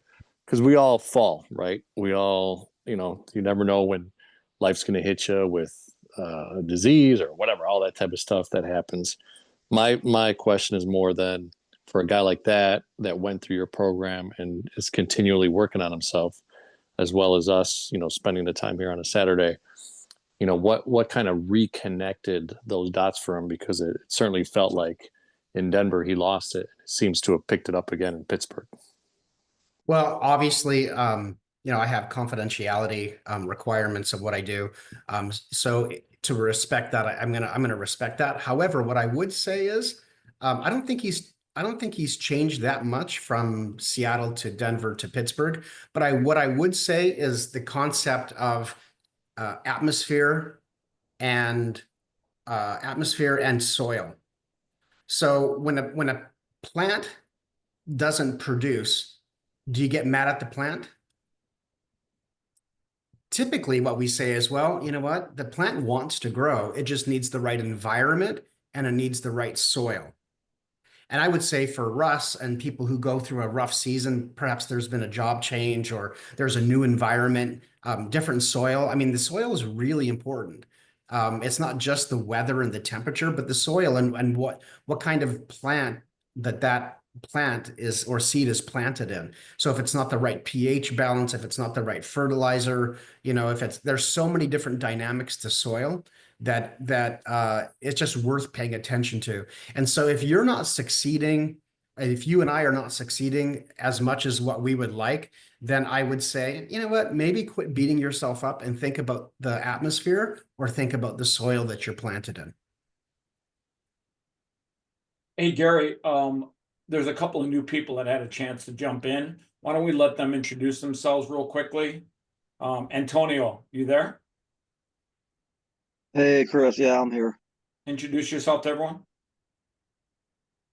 because we all fall, right? We all, you know, you never know when life's going to hit you with a disease or whatever, all that type of stuff that happens. My question is more than for a guy like that went through your program and is continually working on himself, as well as us, you know, spending the time here on a Saturday. You know, what kind of reconnected those dots for him? Because it certainly felt like in Denver he lost it. It seems to have picked it up again in Pittsburgh. Well, obviously, you know, I have confidentiality requirements of what I do. So to respect that, I'm gonna respect that. However, what I would say is, I don't think he's changed that much from Seattle to Denver to Pittsburgh. But what I would say is the concept of atmosphere and soil. So when a plant doesn't produce, do you get mad at the plant? Typically, what we say is, well, you know what? The plant wants to grow. It just needs the right environment and it needs the right soil. And I would say for Russ and people who go through a rough season, perhaps there's been a job change or there's a new environment, different soil. I mean, the soil is really important. It's not just the weather and the temperature, but the soil and what kind of plant that plant is or seed is planted in. So if it's not the right pH balance, if it's not the right fertilizer, you know, there's so many different dynamics to soil that it's just worth paying attention to. And so if you're not succeeding, if you and I are not succeeding as much as what we would like, then I would say, you know what, maybe quit beating yourself up and think about the atmosphere or think about the soil that you're planted in. Hey, Gary, there's a couple of new people that had a chance to jump in. Why don't we let them introduce themselves real quickly? Antonio, you there? Hey, Chris. Yeah, I'm here. Introduce yourself to everyone.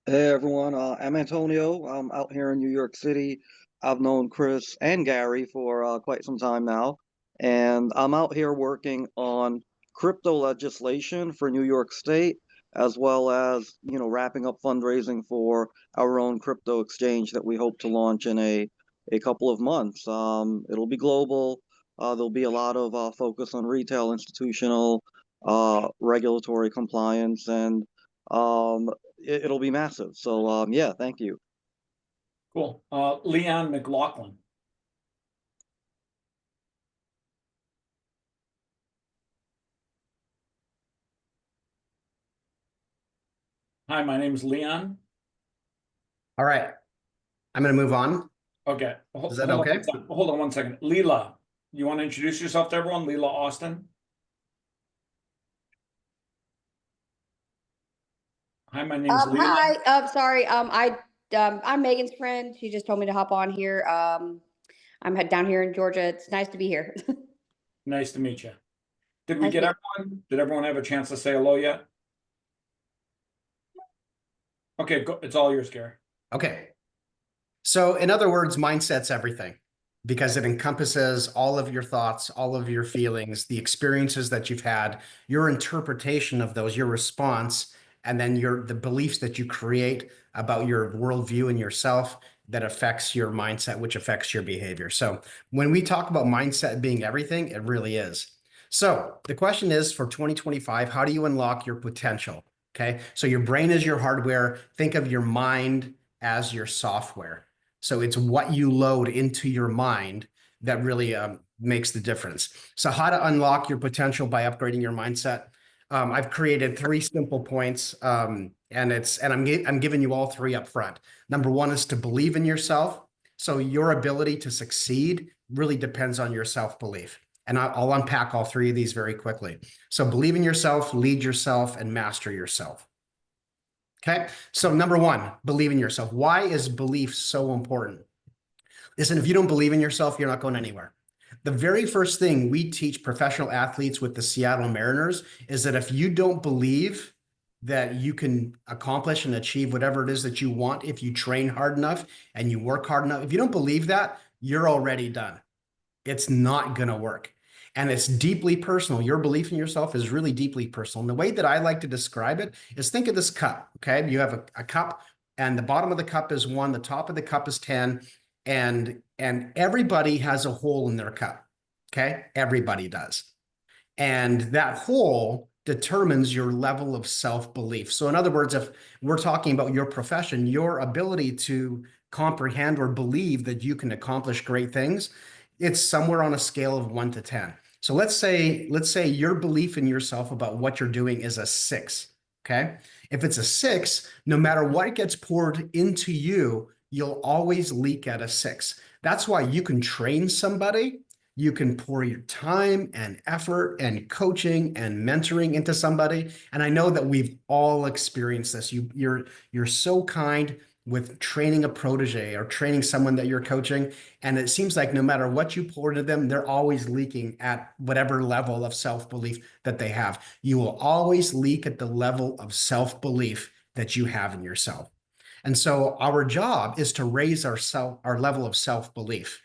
Hey, everyone. I'm Antonio. I'm out here in New York City. I've known Chris and Gary for quite some time now, and I'm out here working on crypto legislation for New York State, as well as, you know, wrapping up fundraising for our own crypto exchange that we hope to launch in a couple of months. It'll be global. There'll be a lot of focus on retail, institutional, regulatory compliance, and it'll be massive. So yeah, thank you. Cool. Leon McLaughlin. Hi, my name is Leon. All right. I'm going to move on. Okay. Is that okay? Hold on one second. Leela, you want to introduce yourself to everyone? Leela Austin. Hi, my name is Leela. Hi. Sorry. I'm Megan's friend. She just told me to hop on here. I'm down here in Georgia. It's nice to be here. Nice to meet you. Did we get everyone? Did everyone have a chance to say hello yet? Okay, go. It's all yours, Gary. Okay. So in other words, mindset's everything because it encompasses all of your thoughts, all of your feelings, the experiences that you've had, your interpretation of those, your response, and then the beliefs that you create about your worldview and yourself that affects your mindset, which affects your behavior. So when we talk about mindset being everything, it really is. So the question is for 2025, how do you unlock your potential? Okay. So your brain is your hardware. Think of your mind as your software. So it's what you load into your mind that really makes the difference. So how to unlock your potential by upgrading your mindset? I've created 3 simple points, and I'm giving you all 3 up front. Number 1 is to believe in yourself. So your ability to succeed really depends on your self-belief. And I'll unpack all 3 of these very quickly. So believe in yourself, lead yourself, and master yourself. Okay. So number 1, believe in yourself. Why is belief so important? Listen, if you don't believe in yourself, you're not going anywhere. The very first thing we teach professional athletes with the Seattle Mariners is that if you don't believe that you can accomplish and achieve whatever it is that you want, if you train hard enough and you work hard enough, if you don't believe that, you're already done. It's not going to work. And it's deeply personal. Your belief in yourself is really deeply personal. And the way that I like to describe it is think of this cup, okay? You have a cup and the bottom of the cup is 1, the top of the cup is 10, and everybody has a hole in their cup, okay? Everybody does. And that hole determines your level of self-belief. So in other words, if we're talking about your profession, your ability to comprehend or believe that you can accomplish great things, it's somewhere on a scale of 1 to 10. So let's say your belief in yourself about what you're doing is a 6, okay? If it's a 6, no matter what gets poured into you, you'll always leak at a 6. That's why you can train somebody, you can pour your time and effort and coaching and mentoring into somebody. And I know that we've all experienced this. You're so kind with training a protege or training someone that you're coaching. And it seems like no matter what you pour to them, they're always leaking at whatever level of self-belief that they have. You will always leak at the level of self-belief that you have in yourself. And so our job is to raise our level of self-belief.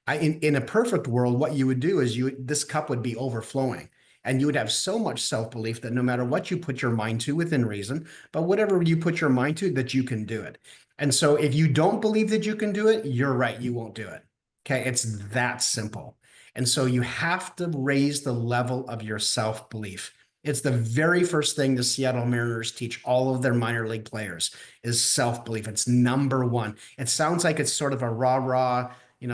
In a perfect world, what you would do is this cup would be overflowing. And you would have so much self-belief that no matter what you put your mind to within reason, but whatever you put your mind to, that you can do it. And so if you don't believe that you can do it, you're right, you won't do it. Okay, it's that simple. And so you have to raise the level of your self-belief. It's the very first thing the Seattle Mariners teach all of their minor league players is self-belief. It's number one. It sounds like it's sort of a rah-rah,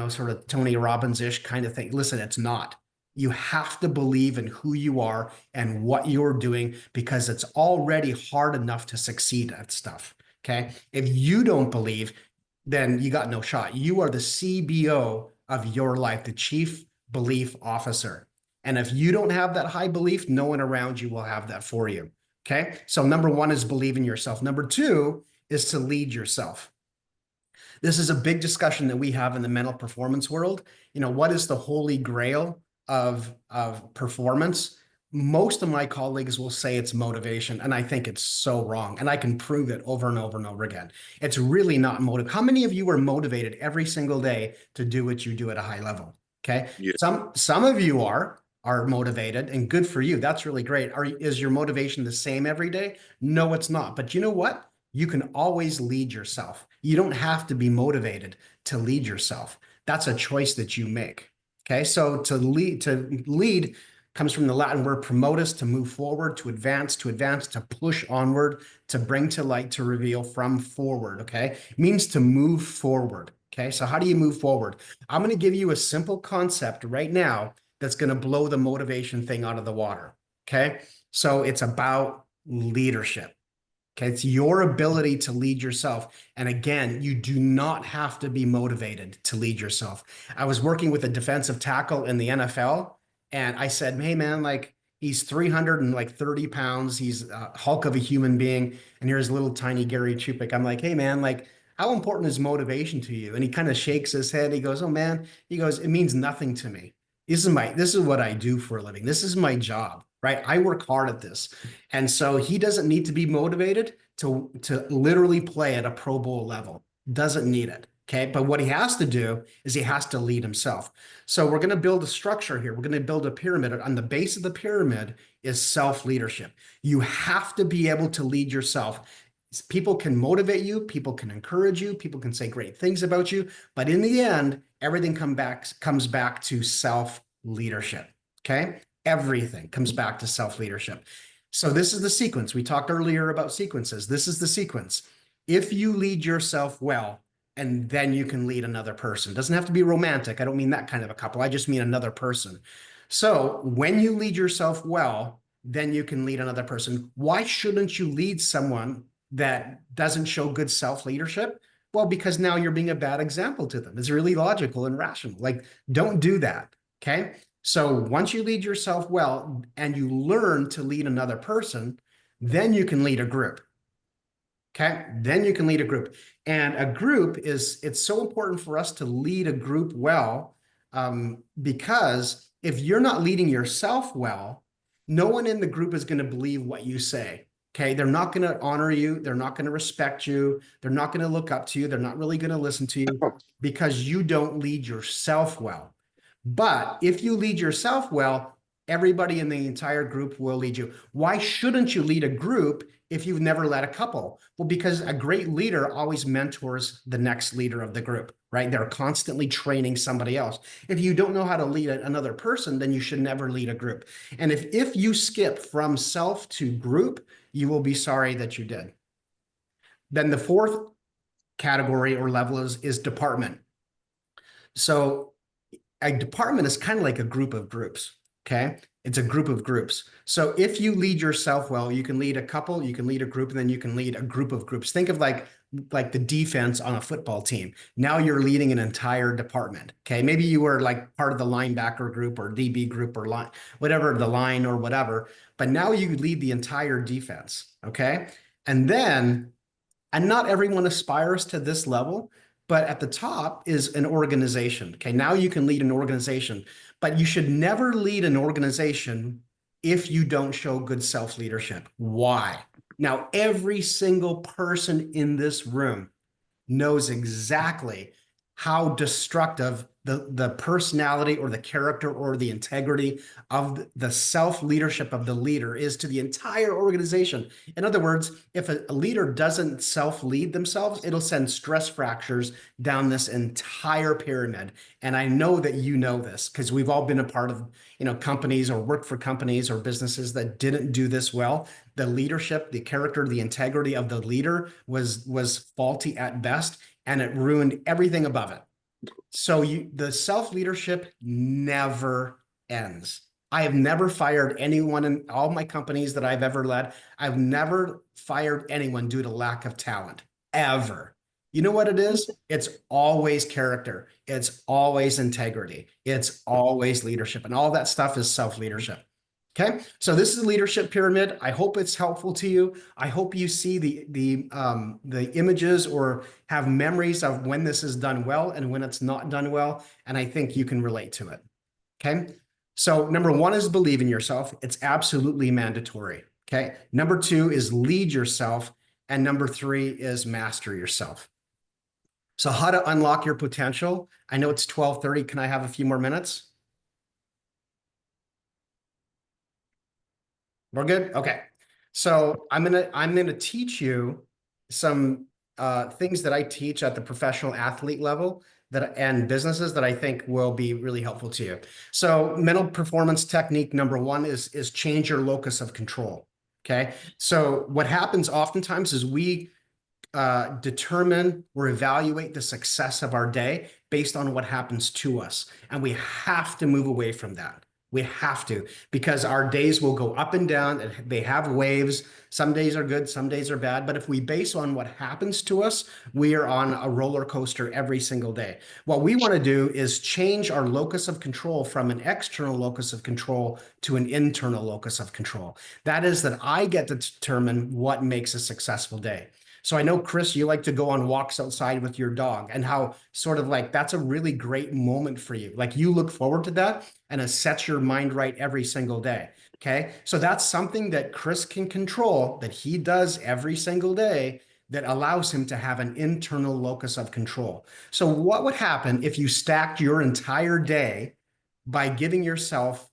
sort of Tony Robbins-ish kind of thing. Listen, it's not. You have to believe in who you are and what you're doing because it's already hard enough to succeed at stuff. Okay. If you don't believe, then you got no shot. You are the CBO of your life, the chief belief officer. And if you don't have that high belief, no one around you will have that for you. Okay. So number one is believe in yourself. Number two is to lead yourself. This is a big discussion that we have in the mental performance world. What is the holy grail of performance? Most of my colleagues will say it's motivation, and I think it's so wrong. And I can prove it over and over and over again. It's really not motive. How many of you are motivated every single day to do what you do at a high level? Okay. Yeah. Some of you are motivated, and good for you. That's really great. Is your motivation the same every day? No, it's not. But you know what? You can always lead yourself. You don't have to be motivated to lead yourself. That's a choice that you make. Okay. So to lead comes from the Latin word promotus, to move forward, to advance, to push onward, to bring to light, to reveal, from forward. Okay. It means to move forward. Okay. So how do you move forward? I'm going to give you a simple concept right now that's going to blow the motivation thing out of the water. Okay. So it's about leadership. Okay. It's your ability to lead yourself. And again, you do not have to be motivated to lead yourself. I was working with a defensive tackle in the NFL, and I said, hey man, like he's 330 pounds. He's a hulk of a human being. And here's little tiny Gary Chupik. I'm like, hey man, like how important is motivation to you? And he kind of shakes his head. He goes, oh man, he goes, it means nothing to me. This is what I do for a living. This is my job, right? I work hard at this. And so he doesn't need to be motivated to literally play at a Pro Bowl level. Doesn't need it. Okay. But what he has to do is he has to lead himself. So we're going to build a structure here. We're going to build a pyramid. On the base of the pyramid is self-leadership. You have to be able to lead yourself. People can motivate you. People can encourage you. People can say great things about you. But in the end, everything comes back to self-leadership. Okay. Everything comes back to self-leadership. So this is the sequence. We talked earlier about sequences. This is the sequence. If you lead yourself well, and then you can lead another person. It doesn't have to be romantic. I don't mean that kind of a couple. I just mean another person. So when you lead yourself well, then you can lead another person. Why shouldn't you lead someone that doesn't show good self-leadership? Well, because now you're being a bad example to them. It's really logical and rational. Like, don't do that. Okay. So once you lead yourself well and you learn to lead another person, then you can lead a group. Okay. Then you can lead a group. And a group it's so important for us to lead a group well, because if you're not leading yourself well, no one in the group is going to believe what you say. Okay. They're not going to honor you. They're not going to respect you. They're not going to look up to you. They're not really going to listen to you because you don't lead yourself well. But if you lead yourself well, everybody in the entire group will lead you. Why shouldn't you lead a group if you've never led a couple? Well, because a great leader always mentors the next leader of the group, right? They're constantly training somebody else. If you don't know how to lead another person, then you should never lead a group. And if you skip from self to group, you will be sorry that you did. Then the fourth category or level is department. So a department is kind of like a group of groups. Okay. It's a group of groups. So if you lead yourself well, you can lead a couple, you can lead a group, and then you can lead a group of groups. Think of like the defense on a football team. Now you're leading an entire department. Okay. Maybe you were like part of the linebacker group or DB group or line, whatever, the line or whatever, but now you lead the entire defense. Okay. And not everyone aspires to this level, but at the top is an organization. Okay. Now you can lead an organization. But you should never lead an organization if you don't show good self-leadership. Why? Now, every single person in this room knows exactly how destructive the personality or the character or the integrity of the self-leadership of the leader is to the entire organization. In other words, if a leader doesn't self-lead themselves, it'll send stress fractures down this entire pyramid. And I know that you know this because we've all been a part of, companies or worked for companies or businesses that didn't do this well. The leadership, the character, the integrity of the leader was faulty at best, and it ruined everything above it. So the self-leadership never ends. I have never fired anyone in all my companies that I've ever led. I've never fired anyone due to lack of talent, ever. You know what it is? It's always character. It's always integrity. It's always leadership. And all that stuff is self-leadership. Okay, so this is a leadership pyramid. I hope it's helpful to you. I hope you see the images or have memories of when this is done well and when it's not done well. And I think you can relate to it. Okay, so number one is believe in yourself. It's absolutely mandatory. Okay, number two is lead yourself. And number three is master yourself. So how to unlock your potential. I know it's 12:30. Can I have a few more minutes? We're good? Okay. So I'm gonna teach you some things that I teach at the professional athlete level and businesses that I think will be really helpful to you. So mental performance technique number one is change your locus of control. Okay. So what happens oftentimes is we determine or evaluate the success of our day based on what happens to us. And we have to move away from that. We have to, because our days will go up and down and they have waves. Some days are good, some days are bad. But if we base on what happens to us, we are on a roller coaster every single day. What we want to do is change our locus of control from an external locus of control to an internal locus of control. That is that I get to determine what makes a successful day. So I know, Chris, you like to go on walks outside with your dog and how sort of like that's a really great moment for you. Like you look forward to that and it sets your mind right every single day. Okay. So that's something that Chris can control, that he does every single day, that allows him to have an internal locus of control. So what would happen if you stacked your entire day by giving yourself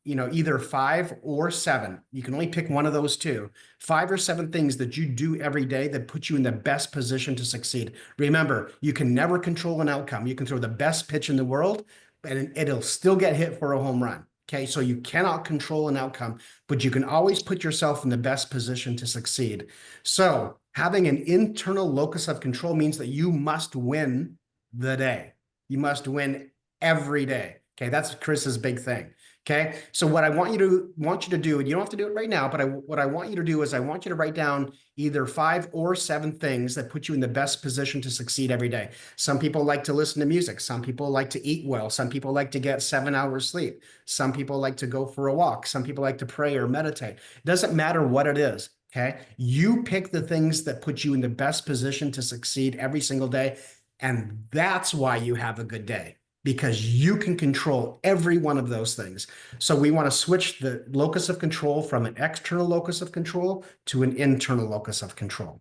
either 5 or 7, you can only pick one of those two, 5 or 7 things that you do every day that put you in the best position to succeed. Remember, you can never control an outcome. You can throw the best pitch in the world and it'll still get hit for a home run. Okay, so you cannot control an outcome, but you can always put yourself in the best position to succeed. So having an internal locus of control means that you must win the day. You must win every day. Okay, that's Chris's big thing. Okay, so what I want you to do, and you don't have to do it right now, but what I want you to do is I want you to write down either 5 or 7 things that put you in the best position to succeed every day. Some people like to listen to music. Some people like to eat well. Some people like to get 7 hours sleep. Some people like to go for a walk. Some people like to pray or meditate. It doesn't matter what it is. Okay, you pick the things that put you in the best position to succeed every single day. And that's why you have a good day, because you can control every one of those things. So we want to switch the locus of control from an external locus of control to an internal locus of control.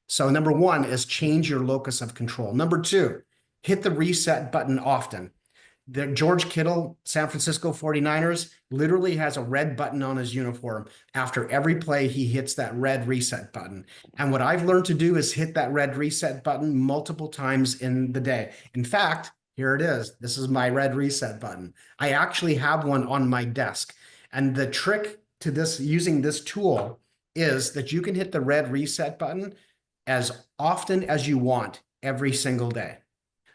So number 1 is change your locus of control. Number 2, hit the reset button often. George Kittle, San Francisco 49ers, literally has a red button on his uniform. After every play, he hits that red reset button. And what I've learned to do is hit that red reset button multiple times in the day. In fact, here it is. This is my red reset button. I actually have one on my desk. And the trick to this, using this tool, is that you can hit the red reset button as often as you want every single day.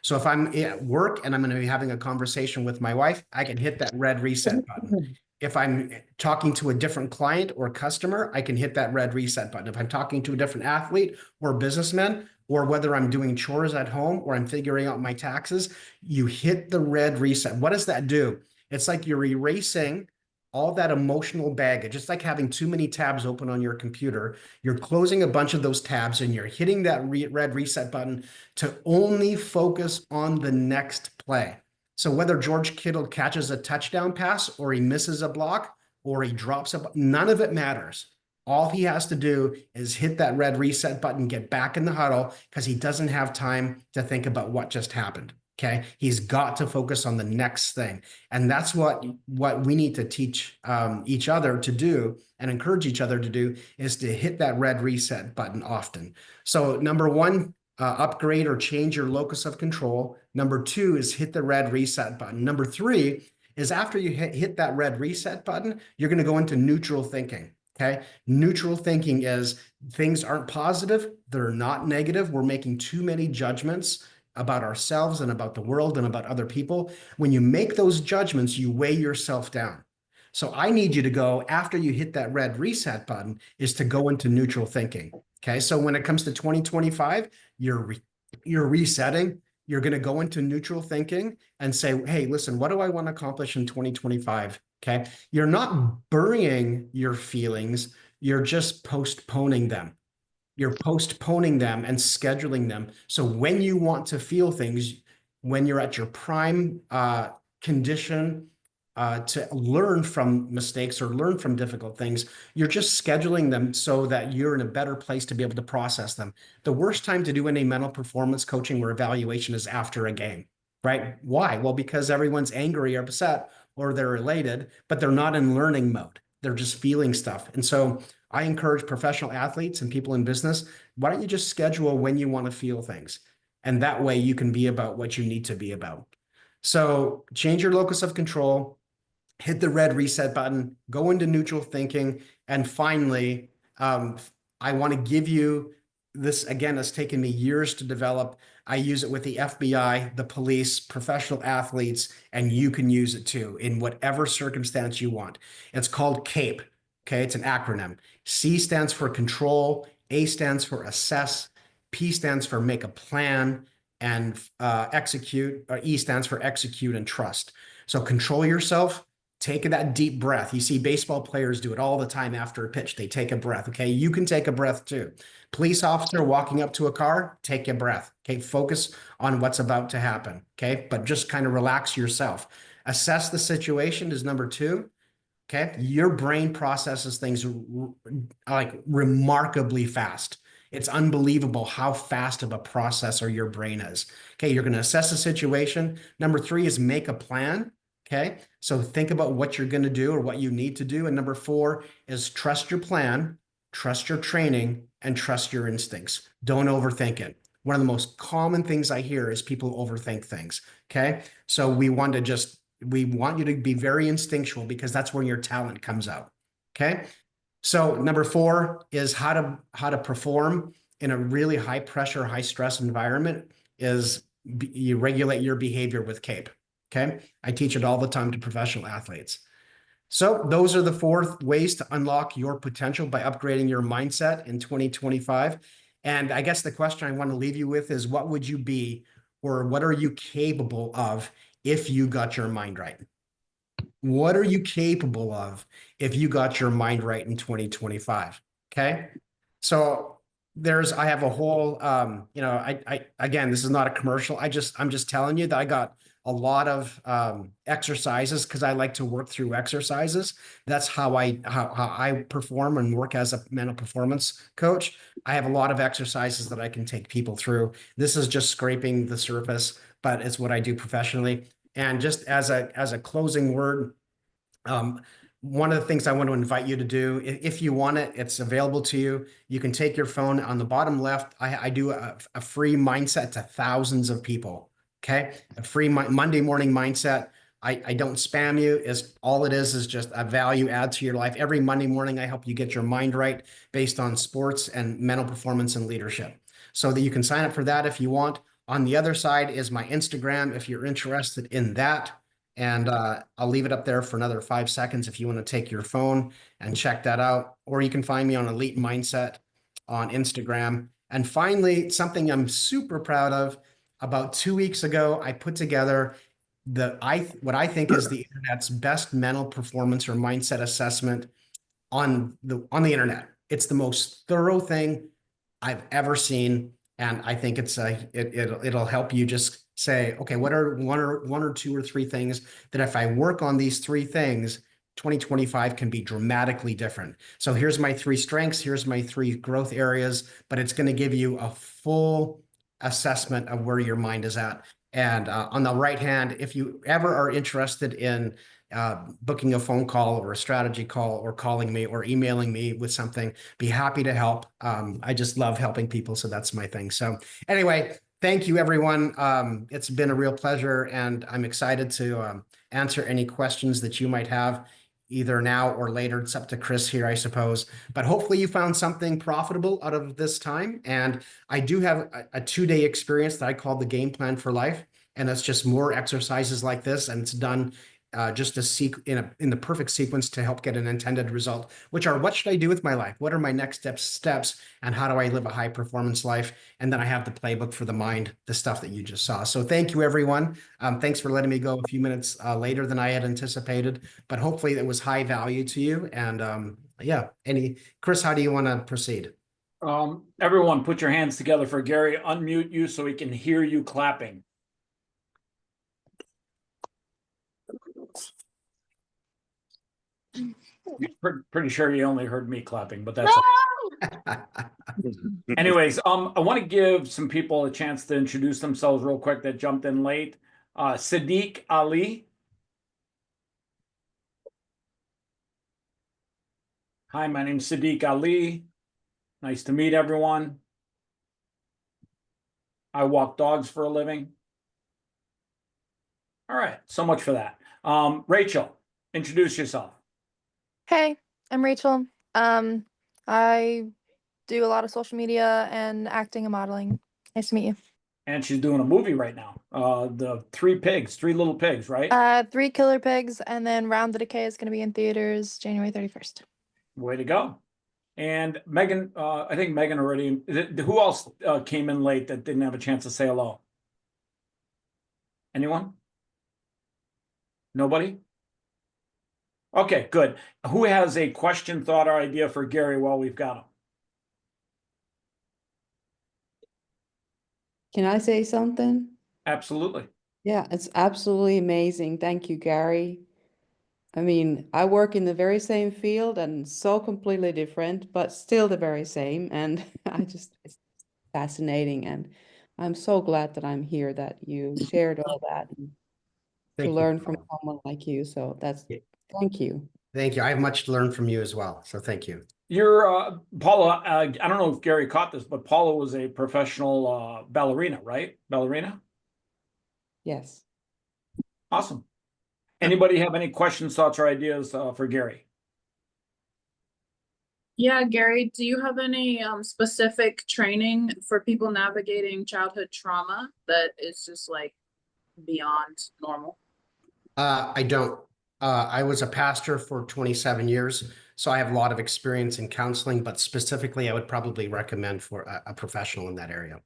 So if I'm at work and I'm going to be having a conversation with my wife, I can hit that red reset button. If I'm talking to a different client or customer, I can hit that red reset button. If I'm talking to a different athlete or businessman, or whether I'm doing chores at home or I'm figuring out my taxes, you hit the red reset. What does that do? It's like you're erasing all that emotional baggage. It's like having too many tabs open on your computer. You're closing a bunch of those tabs and you're hitting that red reset button to only focus on the next play. So whether George Kittle catches a touchdown pass or he misses a block or he drops none of it matters. All he has to do is hit that red reset button, get back in the huddle, because he doesn't have time to think about what just happened. Okay. He's got to focus on the next thing. And that's what we need to teach each other to do and encourage each other to do, is to hit that red reset button often. So number one, upgrade or change your locus of control. Number two is hit the red reset button. Number three is after you hit that red reset button, you're going to go into neutral thinking. Okay. Neutral thinking is things aren't positive. They're not negative. We're making too many judgments about ourselves and about the world and about other people. When you make those judgments, you weigh yourself down. So I need you to go, after you hit that red reset button, is to go into neutral thinking. Okay. So when it comes to 2025, you're resetting. You're going to go into neutral thinking and say, hey, listen, what do I want to accomplish in 2025? Okay. You're not burying your feelings. You're just postponing them. You're postponing them and scheduling them. So when you want to feel things, when you're at your prime condition to learn from mistakes or learn from difficult things, you're just scheduling them so that you're in a better place to be able to process them. The worst time to do any mental performance coaching or evaluation is after a game, right? Why? Well, because everyone's angry or upset, or they're elated, but they're not in learning mode. They're just feeling stuff. And so I encourage professional athletes and people in business, why don't you just schedule when you want to feel things? And that way you can be about what you need to be about. So change your locus of control, hit the red reset button, go into neutral thinking. And finally, I want to give you this, again, it's taken me years to develop. I use it with the FBI, the police, professional athletes, and you can use it too in whatever circumstance you want. It's called CAPE. Okay, it's an acronym. C stands for control, A stands for assess, P stands for make a plan, and execute, or E stands for execute and trust. So control yourself. Take that deep breath. You see baseball players do it all the time after a pitch. They take a breath. Okay, you can take a breath too. Police officer walking up to a car, take a breath. Okay, focus on what's about to happen. Okay, but just kind of relax yourself. Assess the situation is number two. Okay, your brain processes things like remarkably fast. It's unbelievable how fast of a processor your brain is. Okay, you're going to assess the situation. Number three is make a plan. Okay, so think about what you're going to do or what you need to do. And number four is trust your plan, trust your training, and trust your instincts. Don't overthink it. One of the most common things I hear is people overthink things. Okay, so we want you to be very instinctual, because that's where your talent comes out. Okay, so number four is how to perform in a really high pressure, high stress environment is you regulate your behavior with CAPE. Okay, I teach it all the time to professional athletes. So those are the 4 ways to unlock your potential by upgrading your mindset in 2025. And I guess the question I want to leave you with is, what would you be, or what are you capable of if you got your mind right? What are you capable of if you got your mind right in 2025? Okay. So I have a whole, again, this is not a commercial. I'm just telling you that I got a lot of exercises, because I like to work through exercises. That's how I perform and work as a mental performance coach. I have a lot of exercises that I can take people through. This is just scraping the surface, but it's what I do professionally. And just as a closing word, one of the things I want to invite you to do, if you want it, it's available to you. You can take your phone. On the bottom left, I do a free mindset to thousands of people. Okay, a free Monday morning mindset. I don't spam you. All it is just a value add to your life. Every Monday morning, I help you get your mind right based on sports and mental performance and leadership. So that you can sign up for that if you want. On the other side is my Instagram if you're interested in that. And I'll leave it up there for another 5 seconds if you want to take your phone and check that out. Or you can find me on Elite Mindset on Instagram. And finally, something I'm super proud of. About 2 weeks ago, I put together what I think is the internet's best mental performance or mindset assessment on the internet. It's the most thorough thing I've ever seen, and I think it'll help you just say, okay, what are one or two or three things that if I work on these 3 things, 2025 can be dramatically different. So here's my 3 strengths, here's my 3 growth areas, but it's going to give you a full assessment of where your mind is at. And on the right hand, if you ever are interested in booking a phone call or a strategy call or calling me or emailing me with something, be happy to help. I just love helping people. So that's my thing. So anyway, thank you, everyone. It's been a real pleasure, and I'm excited to answer any questions that you might have either now or later. It's up to Chris here, I suppose. But hopefully you found something profitable out of this time. And I do have a 2-day experience that I call the game plan for life. And it's just more exercises like this. And it's done just in the perfect sequence to help get an intended result, which are, what should I do with my life? What are my next steps? And how do I live a high performance life? And then I have the playbook for the mind, the stuff that you just saw. So thank you, everyone. Thanks for letting me go a few minutes later than I had anticipated, but hopefully it was high value to you. And yeah, Chris, how do you want to proceed? Everyone put your hands together for Gary. Unmute you so he can hear you clapping. Pretty sure you only heard me clapping, but that's anyways. I want to give some people a chance to introduce themselves real quick that jumped in late. Sadiq Ali. Hi, my name's Sadiq Ali. Nice to meet everyone. I walk dogs for a living. All right, so much for that. Rachel, introduce yourself. Hey, I'm Rachel. I do a lot of social media and acting and modeling. Nice to meet you. And she's doing a movie right now. The Three Little Pigs, right? 3 Killer Pigs, and then Round the Decay is going to be in theaters January 31st. Way to go. And Megan, I think Megan already, who else came in late that didn't have a chance to say hello? Anyone? Nobody? Okay, good. Who has a question, thought, or idea for Gary while we've got him? Can I say something? Absolutely. Yeah, it's absolutely amazing. Thank you, Gary. I mean, I work in the very same field and so completely different, but still the very same. And it's fascinating. And I'm so glad that I'm here, that you shared all that and to learn from someone like you. So thank you. Thank you. I have much to learn from you as well. So thank you. You're Paula. I don't know if Gary caught this, but Paula was a professional ballerina, right? Ballerina? Yes. Awesome. Anybody have any questions, thoughts, or ideas for Gary? Yeah, Gary, do you have any specific training for people navigating childhood trauma that is just like beyond normal? I don't. I was a pastor for 27 years, so I have a lot of experience in counseling, but specifically, I would probably recommend for a professional in that area.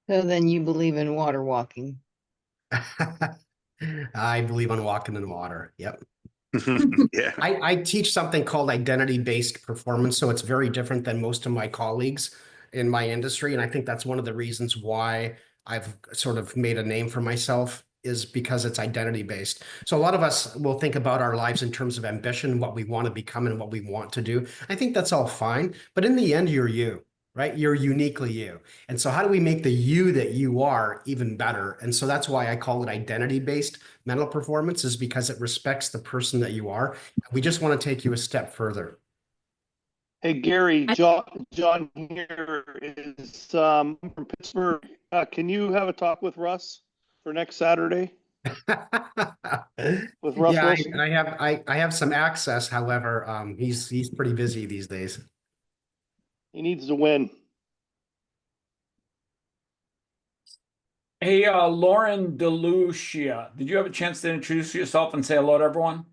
So then you believe in water walking? I believe in walking in water. Yep. Yeah. I teach something called identity-based performance, so it's very different than most of my colleagues in my industry, and I think that's one of the reasons why I've sort of made a name for myself, is because it's identity-based. So a lot of us will think about our lives in terms of ambition, what we want to become and what we want to do. I think that's all fine, but in the end, you're you, right? You're uniquely you. And so how do we make the you that you are even better? And so that's why I call it identity-based mental performance, is because it respects the person that you are. We just want to take you a step further. Hey, Gary, John here is from Pittsburgh. Can you have a talk with Russ for next Saturday? With Russ Yeah, Wilson? I have some access. However, he's pretty busy these days. He needs to win. Hey, Lauren DeLucia, did you have a chance to introduce yourself and say hello to everyone?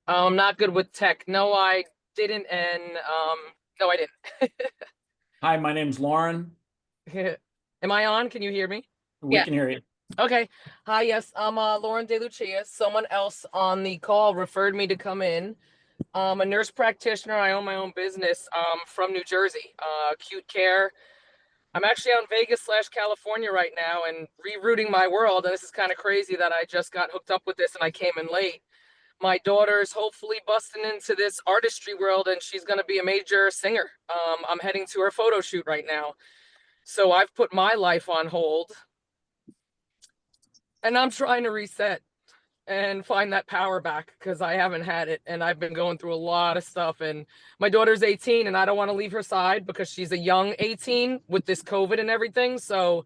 I'm not good with tech. No, I didn't, and no, I didn't. Hi, my name's Lauren. Am I on? Can you hear me? We can hear you. Okay. Hi, yes, I'm Lauren DeLucia. Someone else on the call referred me to come in. I'm a nurse practitioner. I own my own business from New Jersey, acute care. I'm actually out in Vegas/California right now and rerouting my world. And this is kind of crazy that I just got hooked up with this and I came in late. My daughter's hopefully busting into this artistry world and she's going to be a major singer. I'm heading to her photo shoot right now. So I've put my life on hold and I'm trying to reset and find that power back because I haven't had it. And I've been going through a lot of stuff. And my daughter's 18 and I don't want to leave her side because she's a young 18 with this COVID and everything. So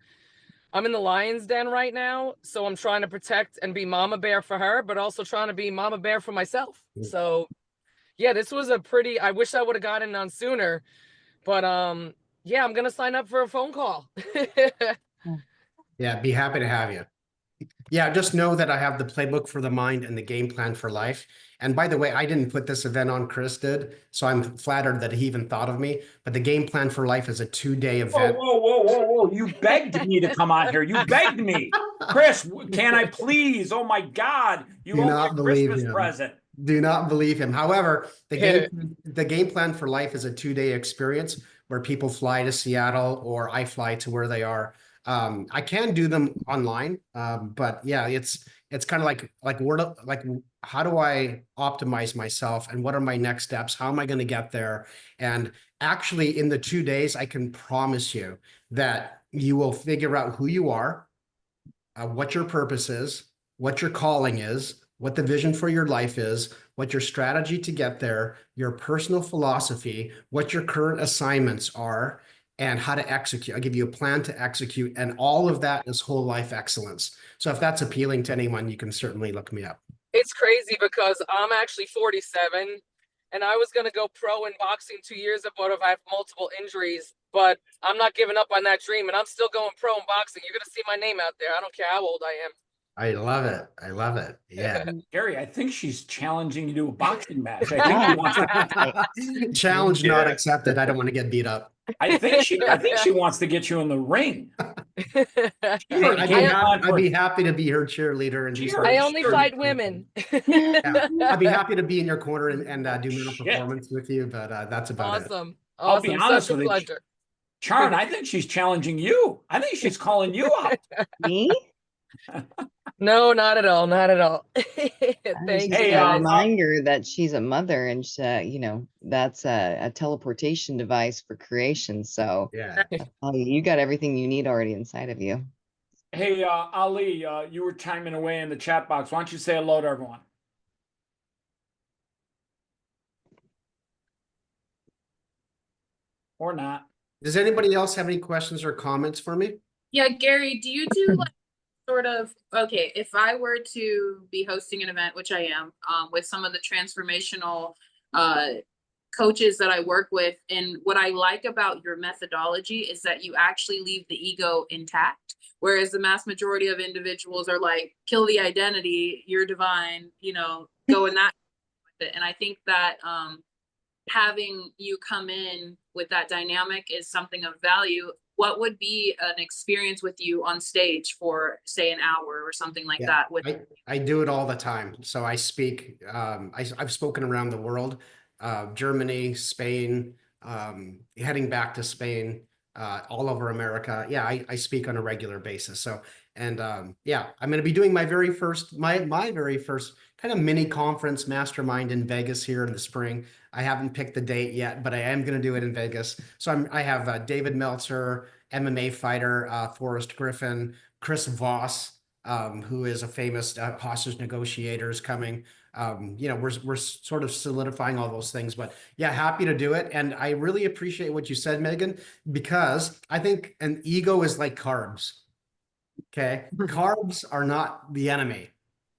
I'm in the lion's den right now. So I'm trying to protect and be mama bear for her, but also trying to be mama bear for myself. So yeah, this was a pretty, I wish I would have gotten on sooner, but yeah, I'm going to sign up for a phone call. Yeah, be happy to have you. Yeah, just know that I have the playbook for the mind and the game plan for life. And by the way, I didn't put this event on, Chris did. So I'm flattered that he even thought of me. But the game plan for life is a 2-day event. Whoa. You begged me to come on here. You begged me. Chris, can I please? Oh my God. You Do owe me not a believe Christmas him. present. Do not believe him. However, the game plan for life is a 2-day experience where people fly to Seattle or I fly to where they are. I can do them online, but yeah, it's kind of like how do I optimize myself and what are my next steps? How am I going to get there? And actually, in the 2 days, I can promise you that you will figure out who you are, what your purpose is, what your calling is, what the vision for your life is, what your strategy to get there, your personal philosophy, what your current assignments are, and how to execute. I'll give you a plan to execute, and all of that is whole life excellence. So if that's appealing to anyone, you can certainly look me up. It's crazy because I'm actually 47 and I was going to go pro in boxing 2 years ago if I have multiple injuries, but I'm not giving up on that dream and I'm still going pro in boxing. You're going to see my name out there. I don't care how old I am. I love it. I love it. Yeah. Gary, I think she's challenging you to a boxing match. I think she wants to challenge not accepted. I don't want to get beat up. I think she wants to get you in the ring. I'd be happy to be her cheerleader and I only fight women. Yeah. I'd be happy to be in your corner and do mental performance with you, but that's about it. Awesome. I'll be honest with you, pleasure. Charn, I think she's challenging you. I think she's calling you out. Me? No, not at all. Not at all. Thank you. A reminder that she's a mother and you know, that's a teleportation device for creation. So yeah, you got everything you need already inside of you. Hey, Ali, you were chiming away in the chat box. Why don't you say hello to everyone? Or not. Does anybody else have any questions or comments for me? Yeah, Gary, do you do like sort of, okay, if I were to be hosting an event, which I am, with some of the transformational coaches that I work with, and what I like about your methodology is that you actually leave the ego intact, whereas the mass majority of individuals are like, kill the identity, you're divine, you know, go in that with it. And I think that having you come in with that dynamic is something of value. What would be an experience with you on stage for, say, an hour or something like that? I do it all the time. So I speak, I've spoken around the world, Germany, Spain, heading back to Spain, all over America. Yeah, I speak on a regular basis. So, and yeah, I'm going to be doing my very first kind of mini conference mastermind in Vegas here in the spring. I haven't picked the date yet, but I am going to do it in Vegas. So I have David Meltzer, MMA fighter, Forrest Griffin, Chris Voss, who is a famous hostage negotiator, is coming. You know, we're sort of solidifying all those things, but yeah, happy to do it. And I really appreciate what you said, Megan, because I think an ego is like carbs. Okay. Carbs are not the enemy.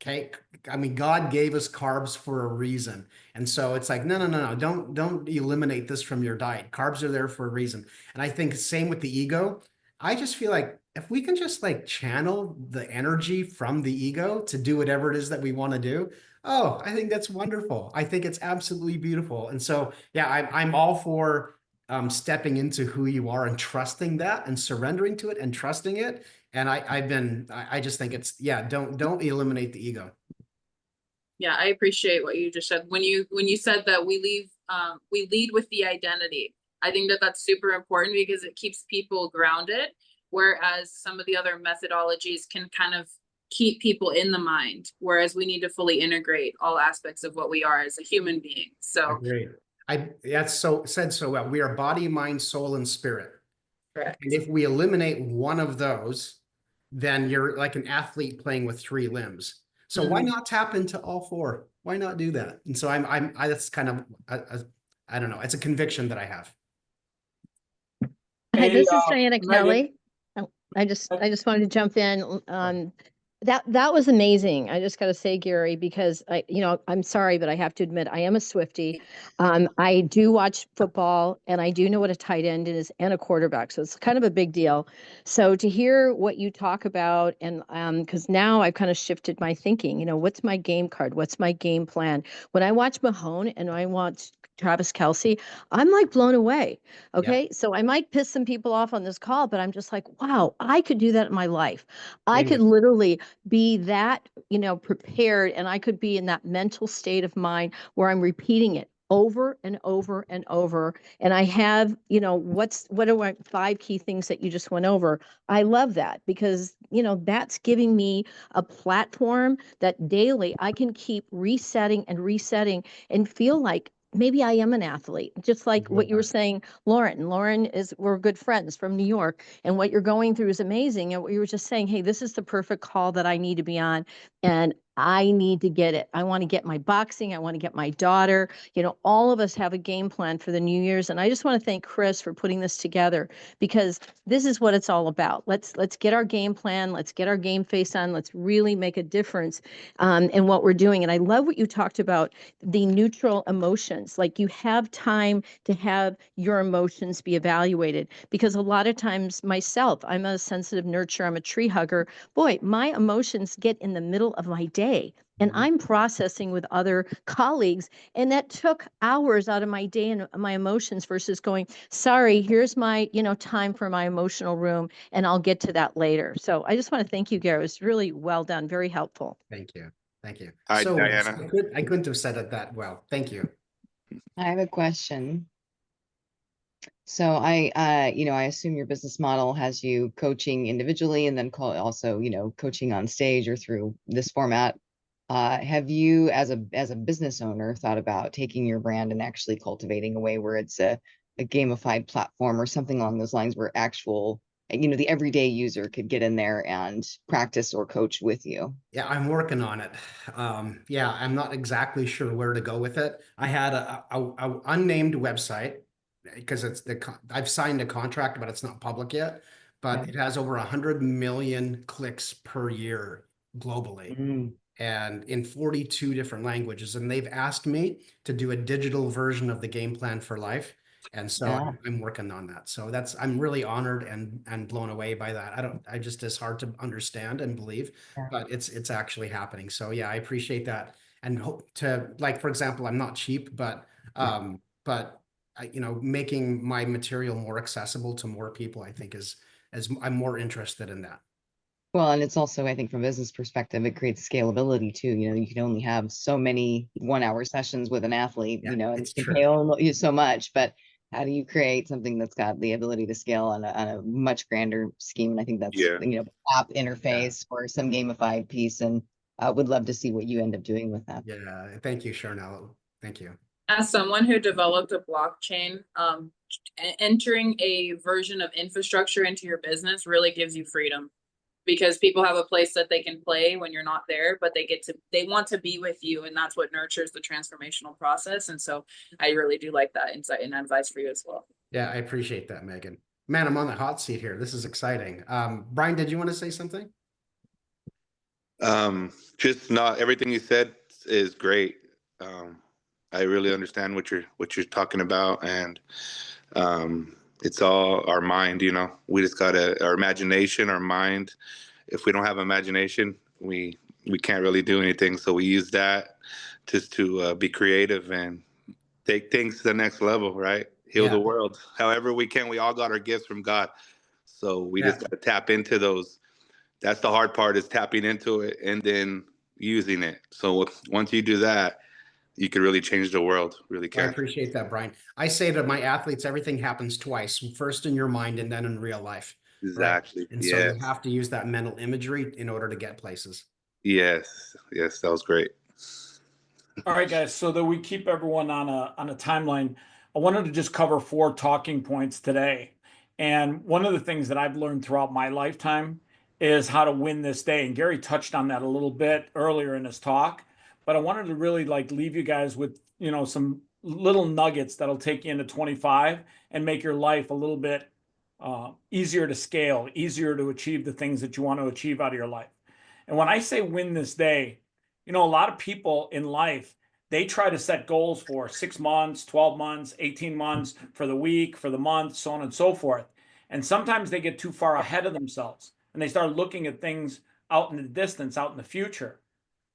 Okay. I mean, God gave us carbs for a reason. And so it's like, no. Don't eliminate this from your diet. Carbs are there for a reason. And I think same with the ego. I just feel like if we can just like channel the energy from the ego to do whatever it is that we want to do. Oh, I think that's wonderful. I think it's absolutely beautiful. And so, yeah, I'm all for stepping into who you are and trusting that and surrendering to it and trusting it. And I just think it's, yeah, don't eliminate the ego. Yeah, I appreciate what you just said. When you said that we lead with the identity, I think that that's super important because it keeps people grounded, whereas some of the other methodologies can kind of keep people in the mind, whereas we need to fully integrate all aspects of what we are as a human being. So Great. That's so said so well. We are body, mind, soul, and spirit. correct. And if we eliminate one of those, then you're like an athlete playing with 3 limbs. So why not tap into all 4? Why not do that? And so that's kind of I don't know. It's a conviction that I have. Hi, Hey, this is Diana Megan. Kelly. Oh, I just wanted to jump in. That was amazing. I just got to say, Gary, because I'm sorry, but I have to admit I am a Swiftie. I do watch football, and I do know what a tight end is and a quarterback, so it's kind of a big deal. So to hear what you talk about, and because now I've kind of shifted my thinking. What's my game card? What's my game plan? When I watch Mahone and I watch Travis Kelce, I'm like blown away. Okay. So I might piss some people off on this call, but I'm just like, wow, I could do that in my life. I could literally be that, prepared, and I could be in that mental state of mind where I'm repeating it over and over and over. And I have, what are my 5 key things that you just went over? I love that because, that's giving me a platform that daily I can keep resetting and feel like maybe I am an athlete, just like what you were saying, Lauren. We're good friends from New York, and what you're going through is amazing. And what you were just saying, hey, this is the perfect call that I need to be on, and I need to get it. I want to get my boxing. I want to get my daughter. All of us have a game plan for the New Year's, and I just want to thank Chris for putting this together because this is what it's all about. Let's get our game plan. Let's get our game face on. Let's really make a difference in what we're doing. And I love what you talked about, the neutral emotions. Like you have time to have your emotions be evaluated because a lot of times myself, I'm a sensitive nurturer. I'm a tree hugger. Boy, my emotions get in the middle of my day. And I'm processing with other colleagues. And that took hours out of my day and my emotions versus going, sorry, here's my, time for my emotional room. And I'll get to that later. So I just want to thank you, Gary. It was really well done. Very helpful. Thank you. Thank you. Hi, So Diana. I couldn't have said it that well. Thank you. I have a question. So I assume your business model has you coaching individually and then also, coaching on stage or through this format. Have you, as a business owner, thought about taking your brand and actually cultivating a way where it's a gamified platform or something along those lines where actual, the everyday user could get in there and practice or coach with you? Yeah, I'm working on it. Yeah, I'm not exactly sure where to go with it. I had a unnamed website because I've signed a contract, but it's not public yet. But it has over 100 million clicks per year globally. And in 42 different languages. And they've asked me to do a digital version of the game plan for life. And so I'm working on that. So I'm really honored and blown away by that. It's hard to understand and believe, but it's actually happening. So yeah, I appreciate that. And hope to, like, for example, I'm not cheap, but making my material more accessible to more people, I think I'm more interested in that. Well, and it's also, I think from a business perspective, it creates scalability too. You can only have so many 1-hour sessions with an athlete, and you can pay only so much, but how do you create something that's got the ability to scale on a much grander scheme? And I think that's, app interface or some gamified piece. And I would love to see what you end up doing with that. Yeah. Thank you, Charnel. Thank you. As someone who developed a blockchain, entering a version of infrastructure into your business really gives you freedom. Because people have a place that they can play when you're not there, but they want to be with you. And that's what nurtures the transformational process. And so I really do like that insight and advice for you as well. Yeah, I appreciate that, Megan. Man, I'm on the hot seat here. This is exciting. Brian, did you want to say something? Just not everything you said is great. I really understand what you're talking about. And it's all our mind, we just got our imagination, our mind. If we don't have imagination, we can't really do anything. So we use that just to be creative and take things to the next level, right? Heal the world. However we can. We all got our gifts from God. So we just got to tap into those. That's the hard part, is tapping into it and then using it. So once you do that, you could really change the world. Really I can. appreciate that, Brian. I say to my athletes, everything happens twice, first in your mind and then in real life. Exactly. Right? And so you Yes. have to use that mental imagery in order to get places. Yes. Yes. That was great. All right, guys. So that we keep everyone on a timeline, I wanted to just cover 4 talking points today. And one of the things that I've learned throughout my lifetime is how to win this day. And Gary touched on that a little bit earlier in his talk, but I wanted to really like leave you guys with, you know, some little nuggets that'll take you into 25 and make your life a little bit easier to scale, easier to achieve the things that you want to achieve out of your life. And when I say win this day, you know, a lot of people in life, they try to set goals for 6 months, 12 months, 18 months, for the week, for the month, so on and so forth. And sometimes they get too far ahead of themselves and they start looking at things out in the distance, out in the future.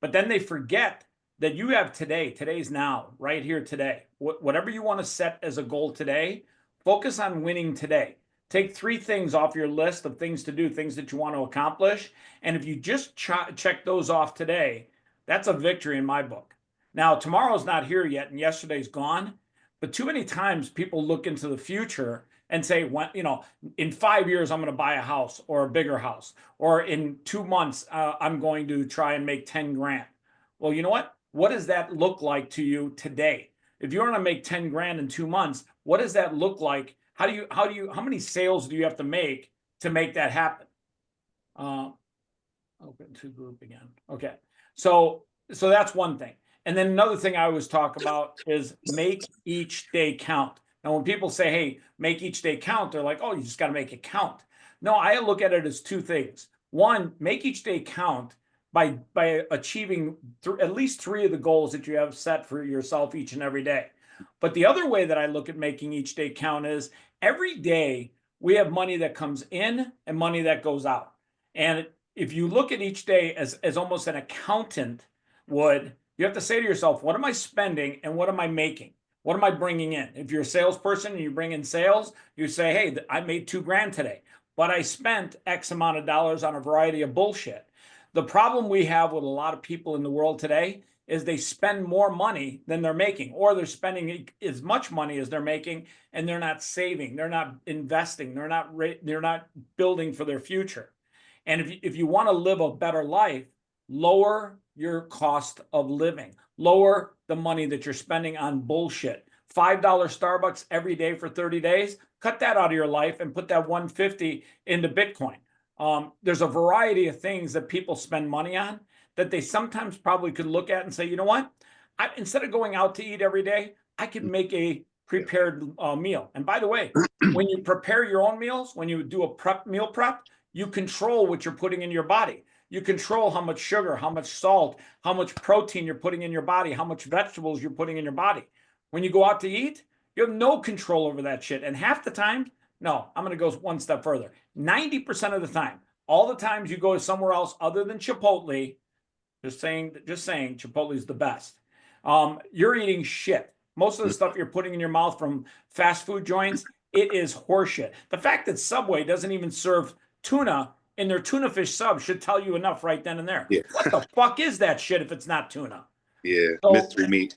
But then they forget that you have today. Today's now, right here today. Whatever you want to set as a goal today, focus on winning today. Take 3 things off your list of things to do, things that you want to accomplish. And if you just check those off today, that's a victory in my book. Now, tomorrow's not here yet and yesterday's gone, but too many times people look into the future and say, well, you know, in 5 years, I'm going to buy a house or a bigger house, or in 2 months, I'm going to try and make 10 grand. Well, you know what? What does that look like to you today? If you want to make 10 grand in 2 months, what does that look like? How many sales do you have to make that happen? Open to group again. Okay. So that's one thing. And then another thing I always talk about is make each day count. Now, when people say, hey, make each day count, they're like, oh, you just got to make it count. No, I look at it as 2 things. One, make each day count by achieving at least 3 of the goals that you have set for yourself each and every day. But the other way that I look at making each day count is every day we have money that comes in and money that goes out. And if you look at each day as almost an accountant would, you have to say to yourself, what am I spending and what am I making? What am I bringing in? If you're a salesperson and you bring in sales, you say, hey, I made 2 grand today, but I spent X amount of dollars on a variety of bullshit. The problem we have with a lot of people in the world today is they spend more money than they're making, or they're spending as much money as they're making, and they're not saving, they're not investing, they're not building for their future. And if you want to live a better life, lower your cost of living, lower the money that you're spending on bullshit. $5 Starbucks every day for 30 days, cut that out of your life and put that 150 into Bitcoin. There's a variety of things that people spend money on that they sometimes probably could look at and say, you know what? Instead of going out to eat every day, I could make a prepared meal. And by the way, when you prepare your own meals, when you do a meal prep, you control what you're putting in your body. You control how much sugar, how much salt, how much protein you're putting in your body, how much vegetables you're putting in your body. When you go out to eat, you have no control over that shit. And half the time, no, I'm going to go one step further. 90% of the time, all the times you go somewhere else other than Chipotle, just saying Chipotle is the best. You're eating shit. Most of the stuff you're putting in your mouth from fast food joints, it is horseshit. The fact that Subway doesn't even serve tuna in their tuna fish sub should tell you enough right then and there. Yeah. What the fuck is that shit if it's not tuna? Yeah, so, mystery meat.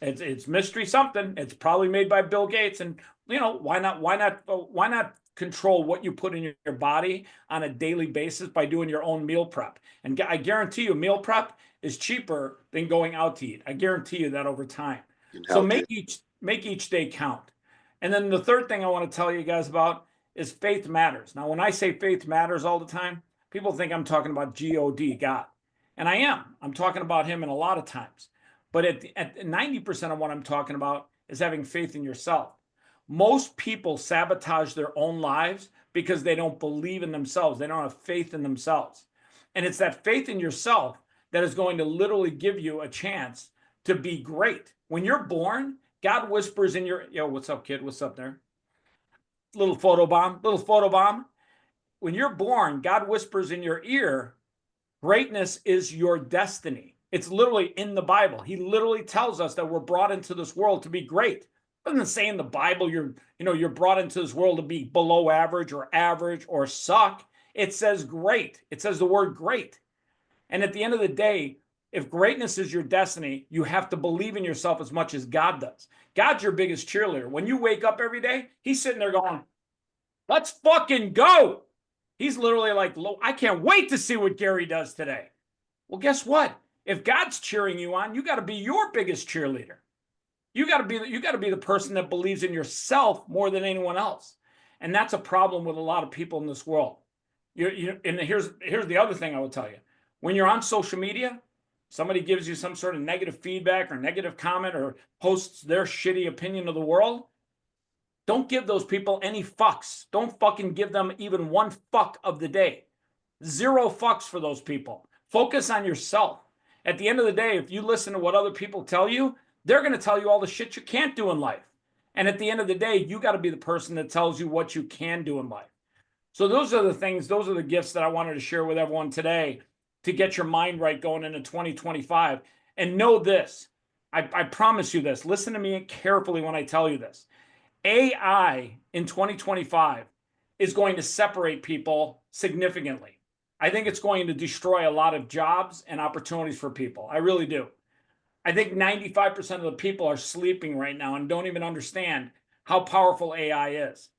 It's mystery something. It's probably made by Bill Gates, and you know why not control what you put in your body on a daily basis by doing your own meal prep? And I guarantee you, meal prep is cheaper than going out to eat. I guarantee you that over time. So make each day count. And then the third thing I want to tell you guys about is faith matters. Now, when I say faith matters all the time, people think I'm talking about God, God. And I am. I'm talking about him in a lot of times. But at 90% of what I'm talking about is having faith in yourself. Most people sabotage their own lives because they don't believe in themselves. They don't have faith in themselves. And it's that faith in yourself that is going to literally give you a chance to be great. When you're born, God whispers in your, yo, what's up, kid? What's up there? Little photo bomb. When you're born, God whispers in your ear, greatness is your destiny. It's literally in the Bible. He literally tells us that we're brought into this world to be great. It doesn't say in the Bible you're brought into this world to be below average or suck. It says great. It says the word great. And at the end of the day, If greatness is your destiny, you have to believe in yourself as much as God does. God's your biggest cheerleader. When you wake up every day, he's sitting there going, let's fucking go. He's literally like, I can't wait to see what Gary does today. Well, guess what? If God's cheering you on, you got to be your biggest cheerleader. You got to be the person that believes in yourself more than anyone else. And that's a problem with a lot of people in this world. And here's the other thing I would tell you. When you're on social media, somebody gives you some sort of negative feedback or negative comment or posts their shitty opinion of the world, don't give those people any fucks. Don't fucking give them even one fuck of the day. 0 fucks for those people. Focus on yourself. At the end of the day, if you listen to what other people tell you, they're going to tell you all the shit you can't do in life. And at the end of the day, you got to be the person that tells you what you can do in life. So those are the things, those are the gifts that I wanted to share with everyone today to get your mind right going into 2025. And know this, I promise you this, listen to me carefully when I tell you this. AI in 2025 is going to separate people significantly. I think it's going to destroy a lot of jobs and opportunities for people. I really do. I think 95% of the people are sleeping right now and don't even understand how powerful AI is.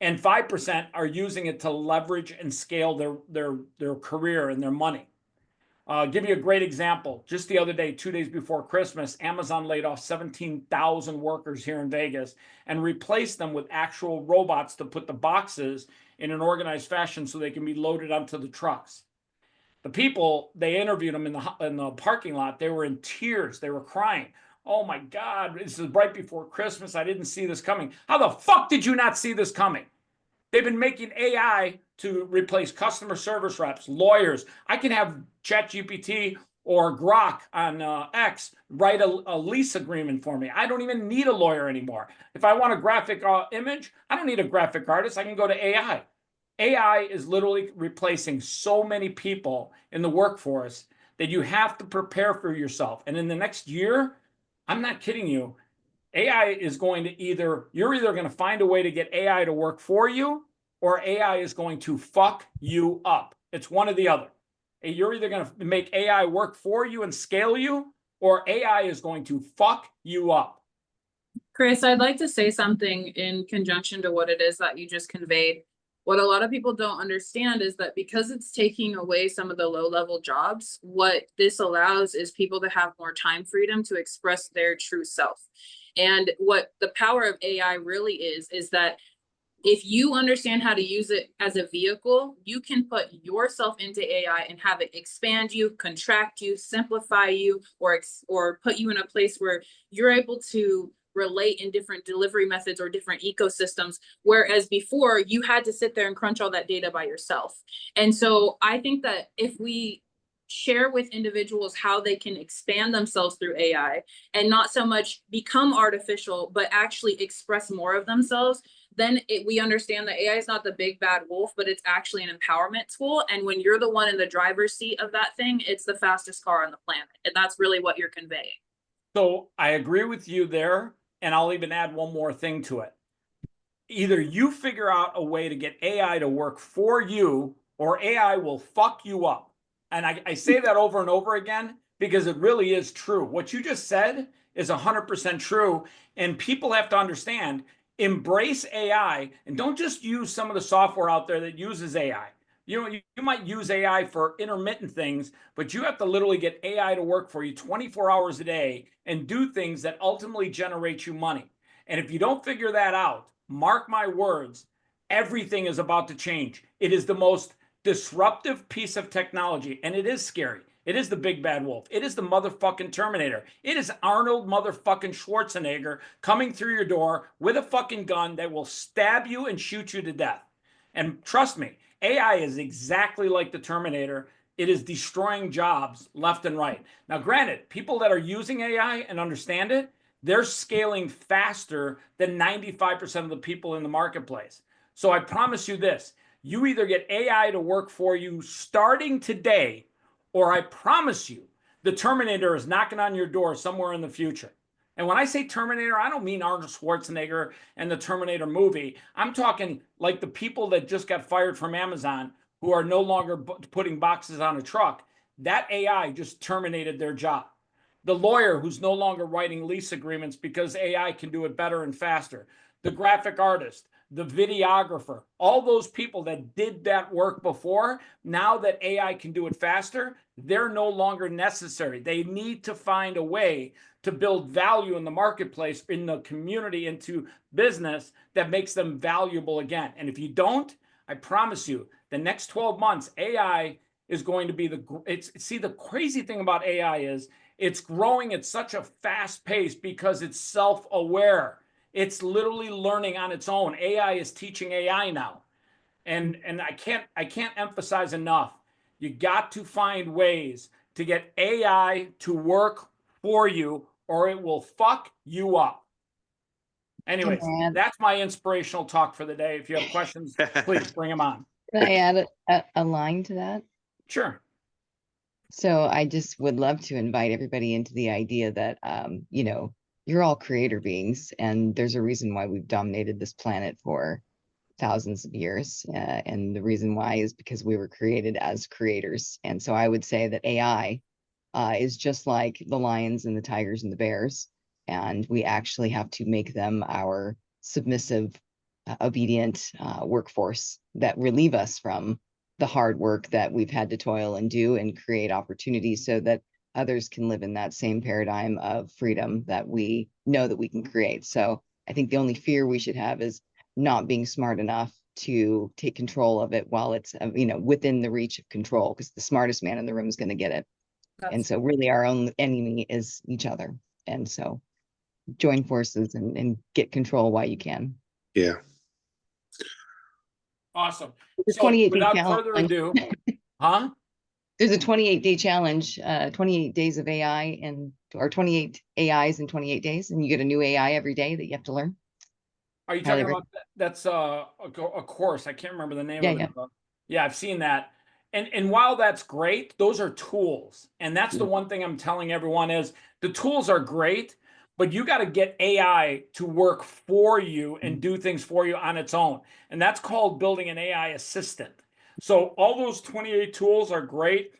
And 5% are using it to leverage and scale their career and their money. Give you a great example. Just the other day, 2 days before Christmas, Amazon laid off 17,000 workers here in Vegas and replaced them with actual robots to put the boxes in an organized fashion so they can be loaded onto the trucks. The people, they interviewed them in the parking lot. They were in tears. They were crying. Oh my God, this is right before Christmas. I didn't see this coming. How the fuck did you not see this coming? They've been making AI to replace customer service reps, lawyers. I can have ChatGPT or Grok on X write a lease agreement for me. I don't even need a lawyer anymore. If I want a graphic image, I don't need a graphic artist. I can go to AI. AI is literally replacing so many people in the workforce that you have to prepare for yourself. And in the next year, I'm not kidding you, AI is going to you're either going to find a way to get AI to work for you, or AI is going to fuck you up. It's one or the other. You're either going to make AI work for you and scale you, or AI is going to fuck you up. Chris, I'd like to say something in conjunction to what it is that you just conveyed. What a lot of people don't understand is that because it's taking away some of the low-level jobs, what this allows is people to have more time freedom to express their true self. And what the power of AI really is that if you understand how to use it as a vehicle, you can put yourself into AI and have it expand you, contract you, simplify you, or put you in a place where you're able to relate in different delivery methods or different ecosystems, whereas before you had to sit there and crunch all that data by yourself. And so I think that if we share with individuals how they can expand themselves through AI and not so much become artificial, but actually express more of themselves, then we understand that AI is not the big bad wolf, but it's actually an empowerment tool. And when you're the one in the driver's seat of that thing, it's the fastest car on the planet. And that's really what you're conveying. So I agree with you there. And I'll even add one more thing to it. Either you figure out a way to get AI to work for you, or AI will fuck you up. And I say that over and over again because it really is true. What you just said is 100% true. And people have to understand, embrace AI and don't just use some of the software out there that uses AI. You know, you might use AI for intermittent things, but you have to literally get AI to work for you 24 hours a day and do things that ultimately generate you money. And if you don't figure that out, mark my words, everything is about to change. It is the most disruptive piece of technology, and it is scary. It is the big bad wolf. It is the motherfucking Terminator. It is Arnold motherfucking Schwarzenegger coming through your door with a fucking gun that will stab you and shoot you to death. And trust me, AI is exactly like the Terminator. It is destroying jobs left and right. Now, granted, people that are using AI and understand it, they're scaling faster than 95% of the people in the marketplace. So I promise you this, you either get AI to work for you starting today, or I promise you, the Terminator is knocking on your door somewhere in the future. And when I say Terminator, I don't mean Arnold Schwarzenegger and the Terminator movie. I'm talking like the people that just got fired from Amazon who are no longer putting boxes on a truck. that AI just terminated their job. The lawyer who's no longer writing lease agreements because AI can do it better and faster. The graphic artist, the videographer, all those people that did that work before, now that AI can do it faster, they're no longer necessary. They need to find a way to build value in the marketplace, in the community, into business that makes them valuable again. And if you don't, I promise you, the next 12 months, AI is going to be the crazy thing about AI is it's growing at such a fast pace because it's self-aware. It's literally learning on its own. AI is teaching AI now. And I can't emphasize enough. You got to find ways to get AI to work for you, or it will fuck you up. Anyways, that's my inspirational talk for the day. If you have questions, please bring them on. Can I add a line to that? Sure. So I just would love to invite everybody into the idea that, you know, you're all creator beings, and there's a reason why we've dominated this planet for thousands of years. And the reason why is because we were created as creators. And so I would say that AI is just like the lions and the tigers and the bears. And we actually have to make them our submissive, obedient workforce that relieve us from the hard work that we've had to toil and do, and create opportunities so that others can live in that same paradigm of freedom that we know that we can create. So I think the only fear we should have is not being smart enough to take control of it while it's, you know, within the reach of control, because the smartest man in the room is going to get it. And so really our own enemy is each other. And so join forces and get control while you can. Yeah. Awesome. The So 28-day without challenge. further ado, huh? There's a 28-day challenge, 28 days of AI or 28 AIs in 28 days, and you get a new AI every day that you have to learn. Are you talking about that's a course? I can't remember the name of it. Yeah, I've seen that. And while that's great, those are tools. And that's the one thing I'm telling everyone is the tools are great, but you got to get AI to work for you and do things for you on its own. And that's called building an AI assistant. So all those 28 tools are great.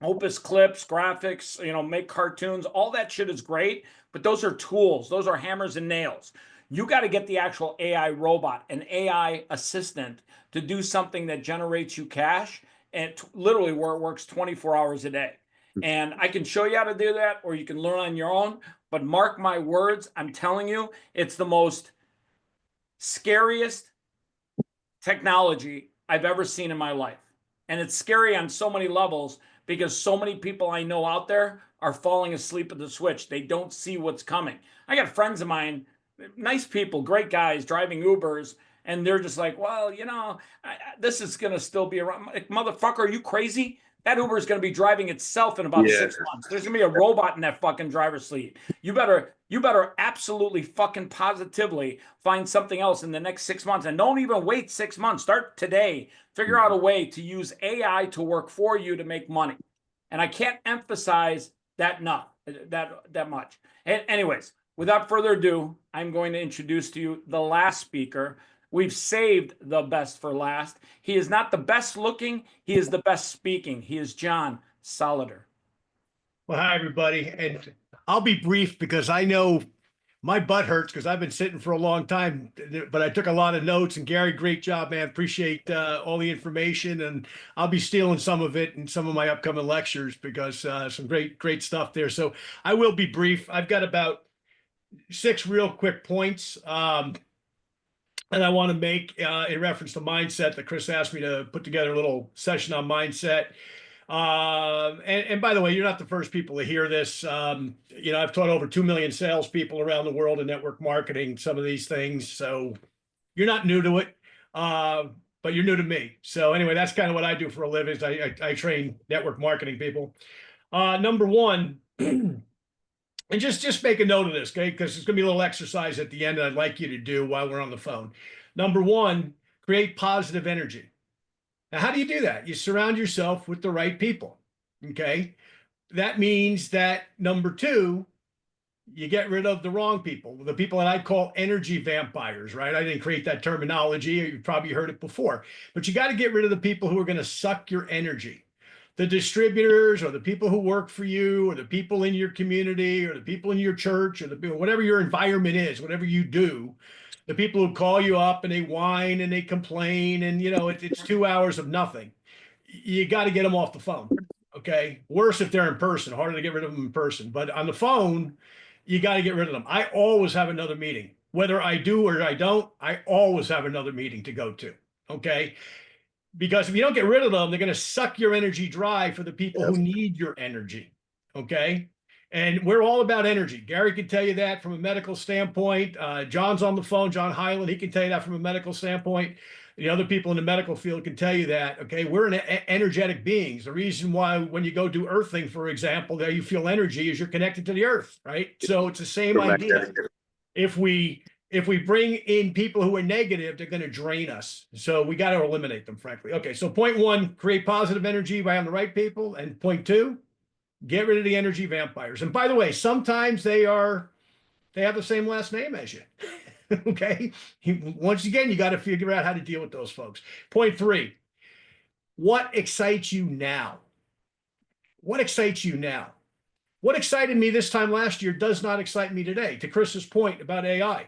Opus clips, graphics, you know, make cartoons, all that shit is great, but those are tools. Those are hammers and nails. You got to get the actual AI robot, an AI assistant, to do something that generates you cash, and literally where it works 24 hours a day. And I can show you how to do that, or you can learn on your own. But mark my words, I'm telling you, it's the most scariest technology I've ever seen in my life. And it's scary on so many levels because so many people I know out there are falling asleep at the switch. They don't see what's coming. I got friends of mine, nice people, great guys, driving Ubers, and they're just like, well, you know, this is going to still be around. Like, motherfucker, are you crazy? That Uber is going to be driving itself in about 6 months. There's going to be a robot in that fucking driver's seat. You better absolutely fucking positively find something else in the next 6 months, and don't even wait 6 months. Start today. Figure out a way to use AI to work for you to make money. And I can't emphasize that enough, that much. And anyways, without further ado, I'm going to introduce to you the last speaker. We've saved the best for last. He is not the best looking. He is the best speaking. He is John Solider. Well, hi, everybody. And I'll be brief because I know my butt hurts because I've been sitting for a long time, but I took a lot of notes. And Gary, great job, man. Appreciate all the information. And I'll be stealing some of it in some of my upcoming lectures because some great stuff there. So I will be brief. I've got about 6 real quick points that I want to make in reference to mindset that Chris asked me to put together a little session on mindset. And by the way, you're not the first people to hear this. You know, I've taught over 2 million salespeople around the world in network marketing, some of these things. So you're not new to it, but you're new to me. So anyway, that's kind of what I do for a living. Is I train network marketing people. Number one, and just make a note of this, okay? Because it's going to be a little exercise at the end that I'd like you to do while we're on the phone. Number one, create positive energy. Now, how do you do that? You surround yourself with the right people, okay? That means that number two, you get rid of the wrong people, the people that I call energy vampires, right? I didn't create that terminology. You've probably heard it before. But you got to get rid of the people who are going to suck your energy. the distributors or the people who work for you or the people in your community or the people in your church or whatever your environment is, whatever you do, the people who call you up and they whine and they complain and, you know, it's 2 hours of nothing. You got to get them off the phone. Okay. Worse if they're in person, harder to get rid of them in person. But on the phone, you got to get rid of them. I always have another meeting. Whether I do or I don't, I always have another meeting to go to. Okay. Because if you don't get rid of them, they're going to suck your energy dry for the people who need your energy. Okay. And we're all about energy. Gary can tell you that from a medical standpoint. John's on the phone, John Hyland. He can tell you that from a medical standpoint. The other people in the medical field can tell you that. Okay. We're energetic beings. The reason why when you go do earthing, for example, there you feel energy is you're connected to the earth, right? So it's the same idea. If we bring in people who are negative, they're going to drain us. So we got to eliminate them, frankly. Okay, so point one, create positive energy by having the right people. And point two, get rid of the energy vampires. And by the way, sometimes they have the same last name as you. Okay. Once again, you got to figure out how to deal with those folks. Point three, what excites you now? What excites you now? What excited me this time last year does not excite me today. To Chris's point about AI.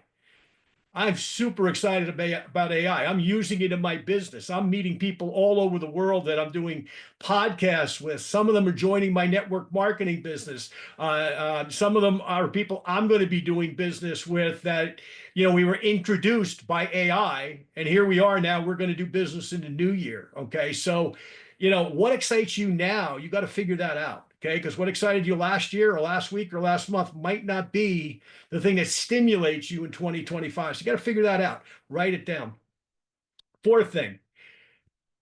I'm super excited about AI. I'm using it in my business. I'm meeting people all over the world that I'm doing podcasts with. Some of them are joining my network marketing business. Some of them are people I'm going to be doing business with that, you know, we were introduced by AI and here we are now. We're going to do business in the new year. Okay. So, you know, what excites you now? You got to figure that out. Okay, because what excited you last year or last week or last month might not be the thing that stimulates you in 2025. So you got to figure that out. Write it down. Fourth thing,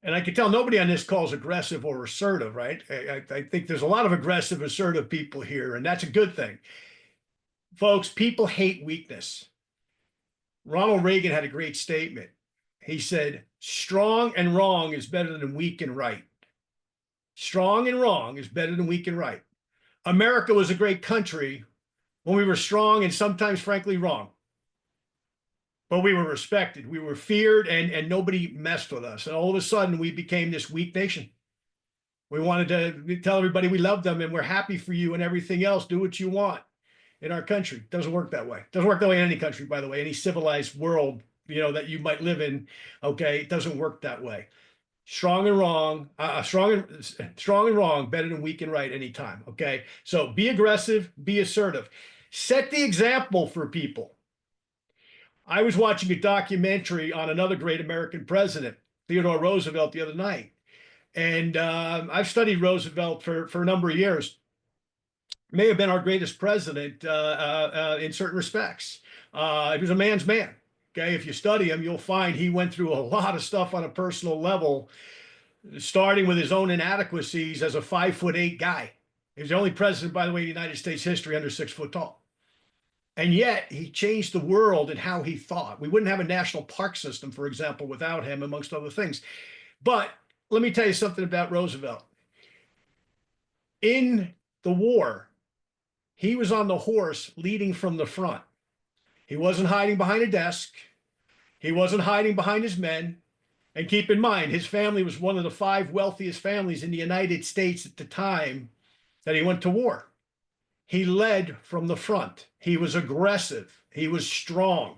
and I can tell nobody on this call is aggressive or assertive, right? I think there's a lot of aggressive, assertive people here, and that's a good thing. Folks, people hate weakness. Ronald Reagan had a great statement. He said, strong and wrong is better than weak and right. Strong and wrong is better than weak and right. America was a great country when we were strong and sometimes, frankly, wrong. But we were respected. We were feared and nobody messed with us. And all of a sudden, we became this weak nation. We wanted to tell everybody we love them and we're happy for you and everything else. Do what you want in our country. Doesn't work that way. Doesn't work that way in any country, by the way, any civilized world, you know, that you might live in. Okay, it doesn't work that way. Strong and wrong, strong and wrong, better than weak and right anytime. Okay. So be aggressive, be assertive, set the example for people. I was watching a documentary on another great American president, Theodore Roosevelt, the other night. And I've studied Roosevelt for a number of years. May have been our greatest president in certain respects. He was a man's man. Okay, if you study him, you'll find he went through a lot of stuff on a personal level, starting with his own inadequacies as a 5'8" guy. He was the only president, by the way, in United States history under 6 foot tall. And yet he changed the world in how he thought. We wouldn't have a national park system, for example, without him, amongst other things. But let me tell you something about Roosevelt. In the war, he was on the horse leading from the front. He wasn't hiding behind a desk. He wasn't hiding behind his men. And keep in mind, his family was one of the 5 wealthiest families in the United States at the time that he went to war. He led from the front. He was aggressive. He was strong.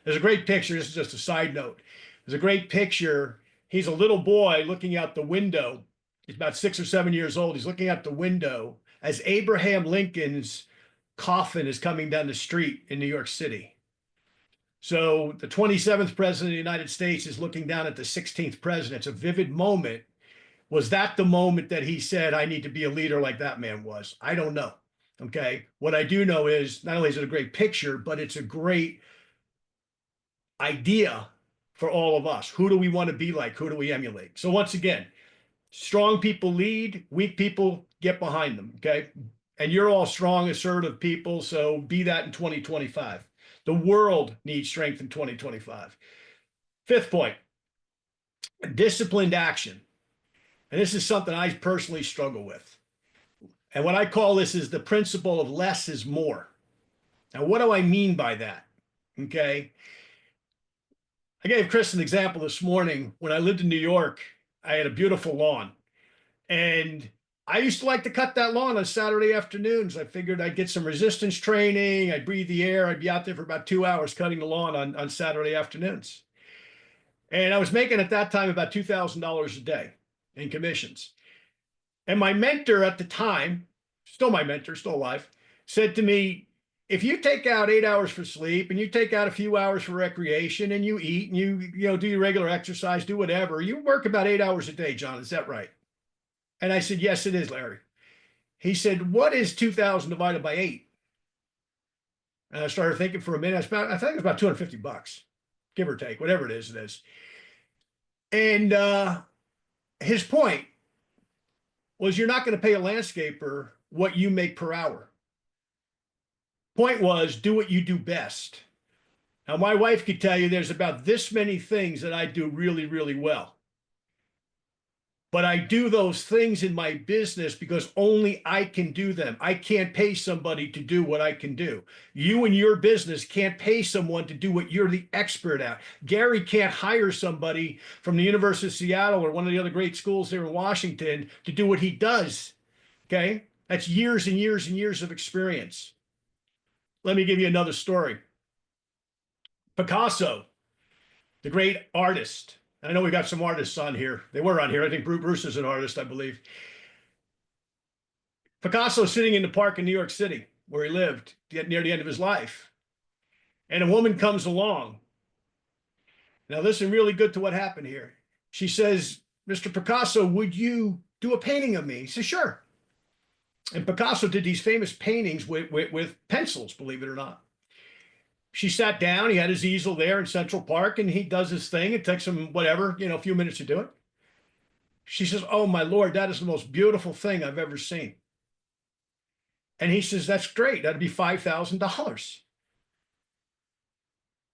There's a great picture. This is just a side note. There's a great picture. He's a little boy looking out the window. He's about 6 or 7 years old. He's looking out the window as Abraham Lincoln's coffin is coming down the street in New York City. So the 27th president of the United States is looking down at the 16th president. It's a vivid moment. Was that the moment that he said, I need to be a leader like that man was? I don't know. Okay. What I do know is not only is it a great picture, but it's a great idea for all of us. Who do we want to be like? Who do we emulate? So once again, strong people lead, weak people get behind them. Okay. And you're all strong, assertive people. So be that in 2025. The world needs strength in 2025. Fifth point, disciplined action. And this is something I personally struggle with. And what I call this is the principle of less is more. Now, what do I mean by that? Okay. I gave Chris an example this morning. When I lived in New York, I had a beautiful lawn. And I used to like to cut that lawn on Saturday afternoons. I figured I'd get some resistance training. I'd breathe the air. I'd be out there for about 2 hours cutting the lawn on Saturday afternoons. And I was making at that time about $2,000 a day in commissions. And my mentor at the time, still my mentor, still alive, said to me, if you take out 8 hours for sleep and you take out a few hours for recreation and you eat and you do your regular exercise, do whatever, you work about 8 hours a day, John. Is that right? And I said, yes, it is, Larry. He said, what is 2,000 divided by 8? And I started thinking for a minute. I think it's about $250, give or take, whatever it is, it is. And his point was, you're not going to pay a landscaper what you make per hour. Point was, do what you do best. Now, my wife could tell you there's about this many things that I do really, really well. But I do those things in my business because only I can do them. I can't pay somebody to do what I can do. You and your business can't pay someone to do what you're the expert at. Gary can't hire somebody from the University of Seattle or one of the other great schools there in Washington to do what he does. Okay? That's years and years and years of experience. Let me give you another story. Picasso, the great artist. I know we got some artists on here. They were on here. I think Bruce is an artist, I believe. Picasso sitting in the park in New York City where he lived near the end of his life. And a woman comes along. Now listen really good to what happened here. She says, Mr. Picasso, would you do a painting of me? He says, sure. And Picasso did these famous paintings with pencils, believe it or not. She sat down, he had his easel there in Central Park, and he does his thing. It takes him, whatever, a few minutes to do it. She says, oh, my Lord, that is the most beautiful thing I've ever seen. And he says, that's great. That'd be $5,000.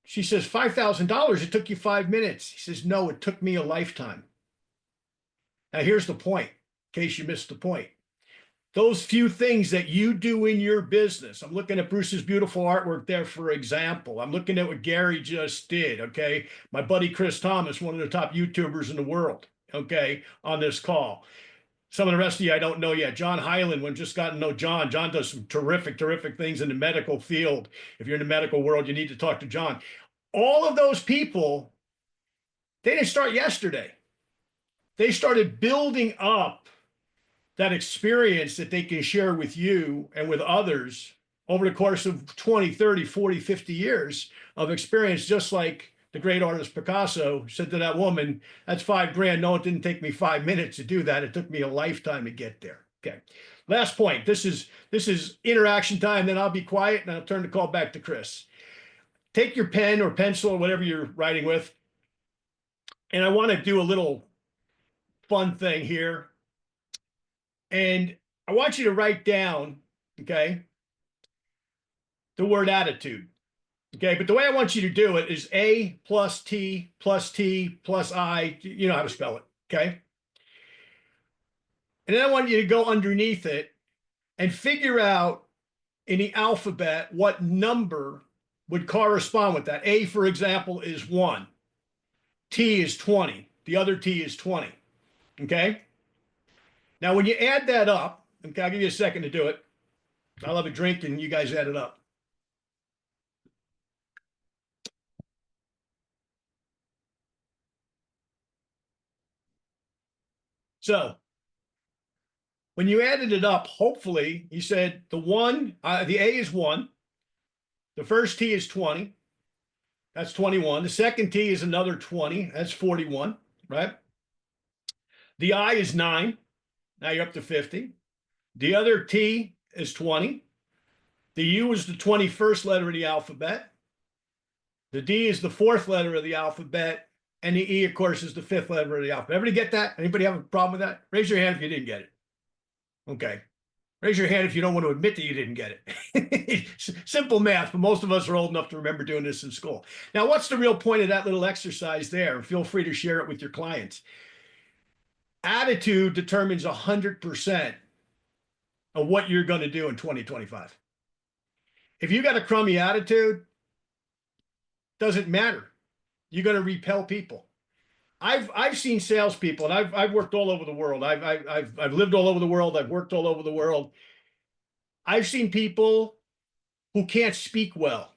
She says, $5,000, it took you 5 minutes. He says, no, it took me a lifetime. Now, here's the point, in case you missed the point. Those few things that you do in your business. I'm looking at Bruce's beautiful artwork there, for example. I'm looking at what Gary just did, okay? My buddy Chris Thomas, one of the top YouTubers in the world, okay, on this call. Some of the rest of you I don't know yet. John Hyland, when just got to know John. John does some terrific, terrific things in the medical field. If you're in the medical world, you need to talk to John. All of those people, they didn't start yesterday. They started building up that experience that they can share with you and with others over the course of 20, 30, 40, 50 years of experience, just like the great artist Picasso said to that woman, that's $5,000. No, it didn't take me 5 minutes to do that. It took me a lifetime to get there. Okay. Last point. This is interaction time. Then I'll be quiet and I'll turn the call back to Chris. Take your pen or pencil or whatever you're writing with. And I want to do a little fun thing here. And I want you to write down, okay, the word attitude. Okay, but the way I want you to do it is A plus T plus T plus I. You know how to spell it, okay? And then I want you to go underneath it and figure out in the alphabet what number would correspond with that. A, for example, is 1. T is 20. The other T is 20, okay? Now, when you add that up, okay, I'll give you a second to do it. I'll have a drink and you guys add it up. So, when you added it up, hopefully you said the A is 1. The first T is 20. That's 21. The second T is another 20. That's 41, right? The I is 9. Now you're up to 50. The other T is 20. The U is the 21st letter of the alphabet. The D is the 4th letter of the alphabet. And the E, of course, is the 5th letter of the alphabet. Everybody get that? Anybody have a problem with that? Raise your hand if you didn't get it. Okay. Raise your hand if you don't want to admit that you didn't get it. Simple math, but most of us are old enough to remember doing this in school. Now, what's the real point of that little exercise there? Feel free to share it with your clients. Attitude determines 100% of what you're going to do in 2025. If you got a crummy attitude, doesn't matter. You're going to repel people. I've seen salespeople, and I've worked all over the world. I've lived all over the world. I've worked all over the world. I've seen people who can't speak well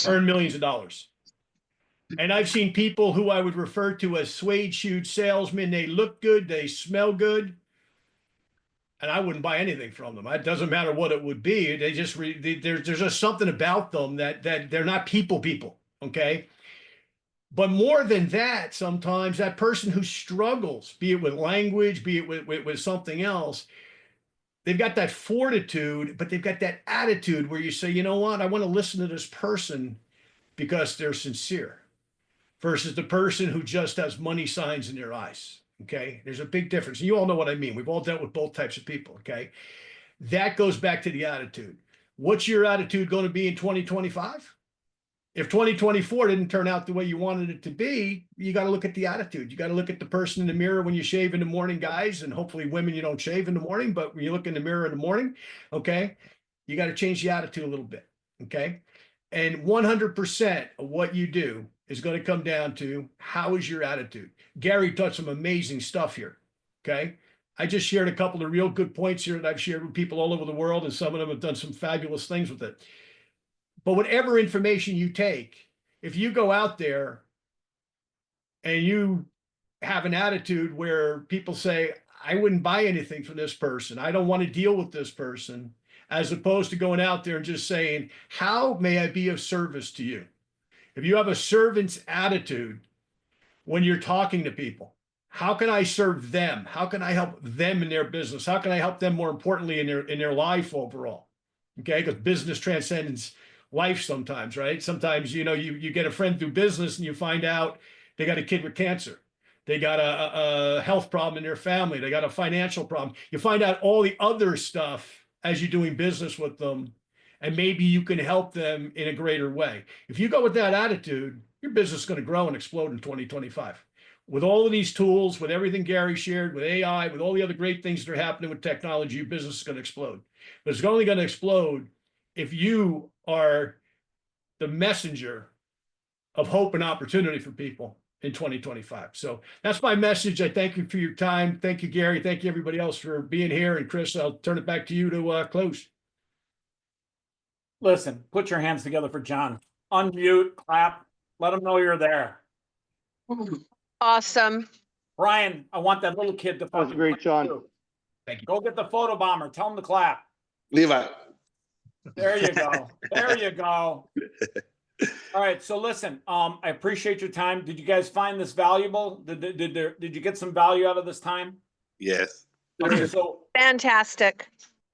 earn millions of dollars. And I've seen people who I would refer to as suede shoed salesmen. They look good, they smell good, and I wouldn't buy anything from them. It doesn't matter what it would be. They just there's just something about them that they're not people. Okay. But more than that, sometimes that person who struggles, be it with language, be it with something else, they've got that fortitude, but they've got that attitude where you say, you know what, I want to listen to this person because they're sincere, versus the person who just has money signs in their eyes. Okay. There's a big difference. And you all know what I mean. We've all dealt with both types of people. Okay. That goes back to the attitude. What's your attitude going to be in 2025? If 2024 didn't turn out the way you wanted it to be, you got to look at the attitude. You got to look at the person in the mirror when you shave in the morning, guys, and hopefully women, you don't shave in the morning, but when you look in the mirror in the morning, okay, you got to change the attitude a little bit. Okay. And 100% of what you do is going to come down to how is your attitude. Gary touched some amazing stuff here. Okay. I just shared a couple of real good points here that I've shared with people all over the world, and some of them have done some fabulous things with it. But whatever information you take, if you go out there and you have an attitude where people say, I wouldn't buy anything from this person, I don't want to deal with this person, as opposed to going out there and just saying, how may I be of service to you? If you have a servant's attitude when you're talking to people, how can I serve them? How can I help them in their business? How can I help them, more importantly, in their life overall? Okay, because business transcends life sometimes, right? Sometimes, you know, you get a friend through business and you find out they got a kid with cancer. They got a health problem in their family. They got a financial problem. You find out all the other stuff as you're doing business with them, and maybe you can help them in a greater way. If you go with that attitude, your business is going to grow and explode in 2025. With all of these tools, with everything Gary shared, with AI, with all the other great things that are happening with technology, your business is going to explode. But it's only going to explode if you are the messenger of hope and opportunity for people in 2025. So that's my message. I thank you for your time. Thank you, Gary. Thank you, everybody else, for being here. And Chris, I'll turn it back to you to close. Listen, put your hands together for John. Unmute, clap, let him know you're there. Awesome. Brian, I want that little kid to. That was great, John. Thank you. Go get the photo bomber. Tell him to clap. Levi. There you go. There you go. All right. So listen, I appreciate your time. Did you guys find this valuable? Did you get some value out of this time? Yes. Okay, so Fantastic.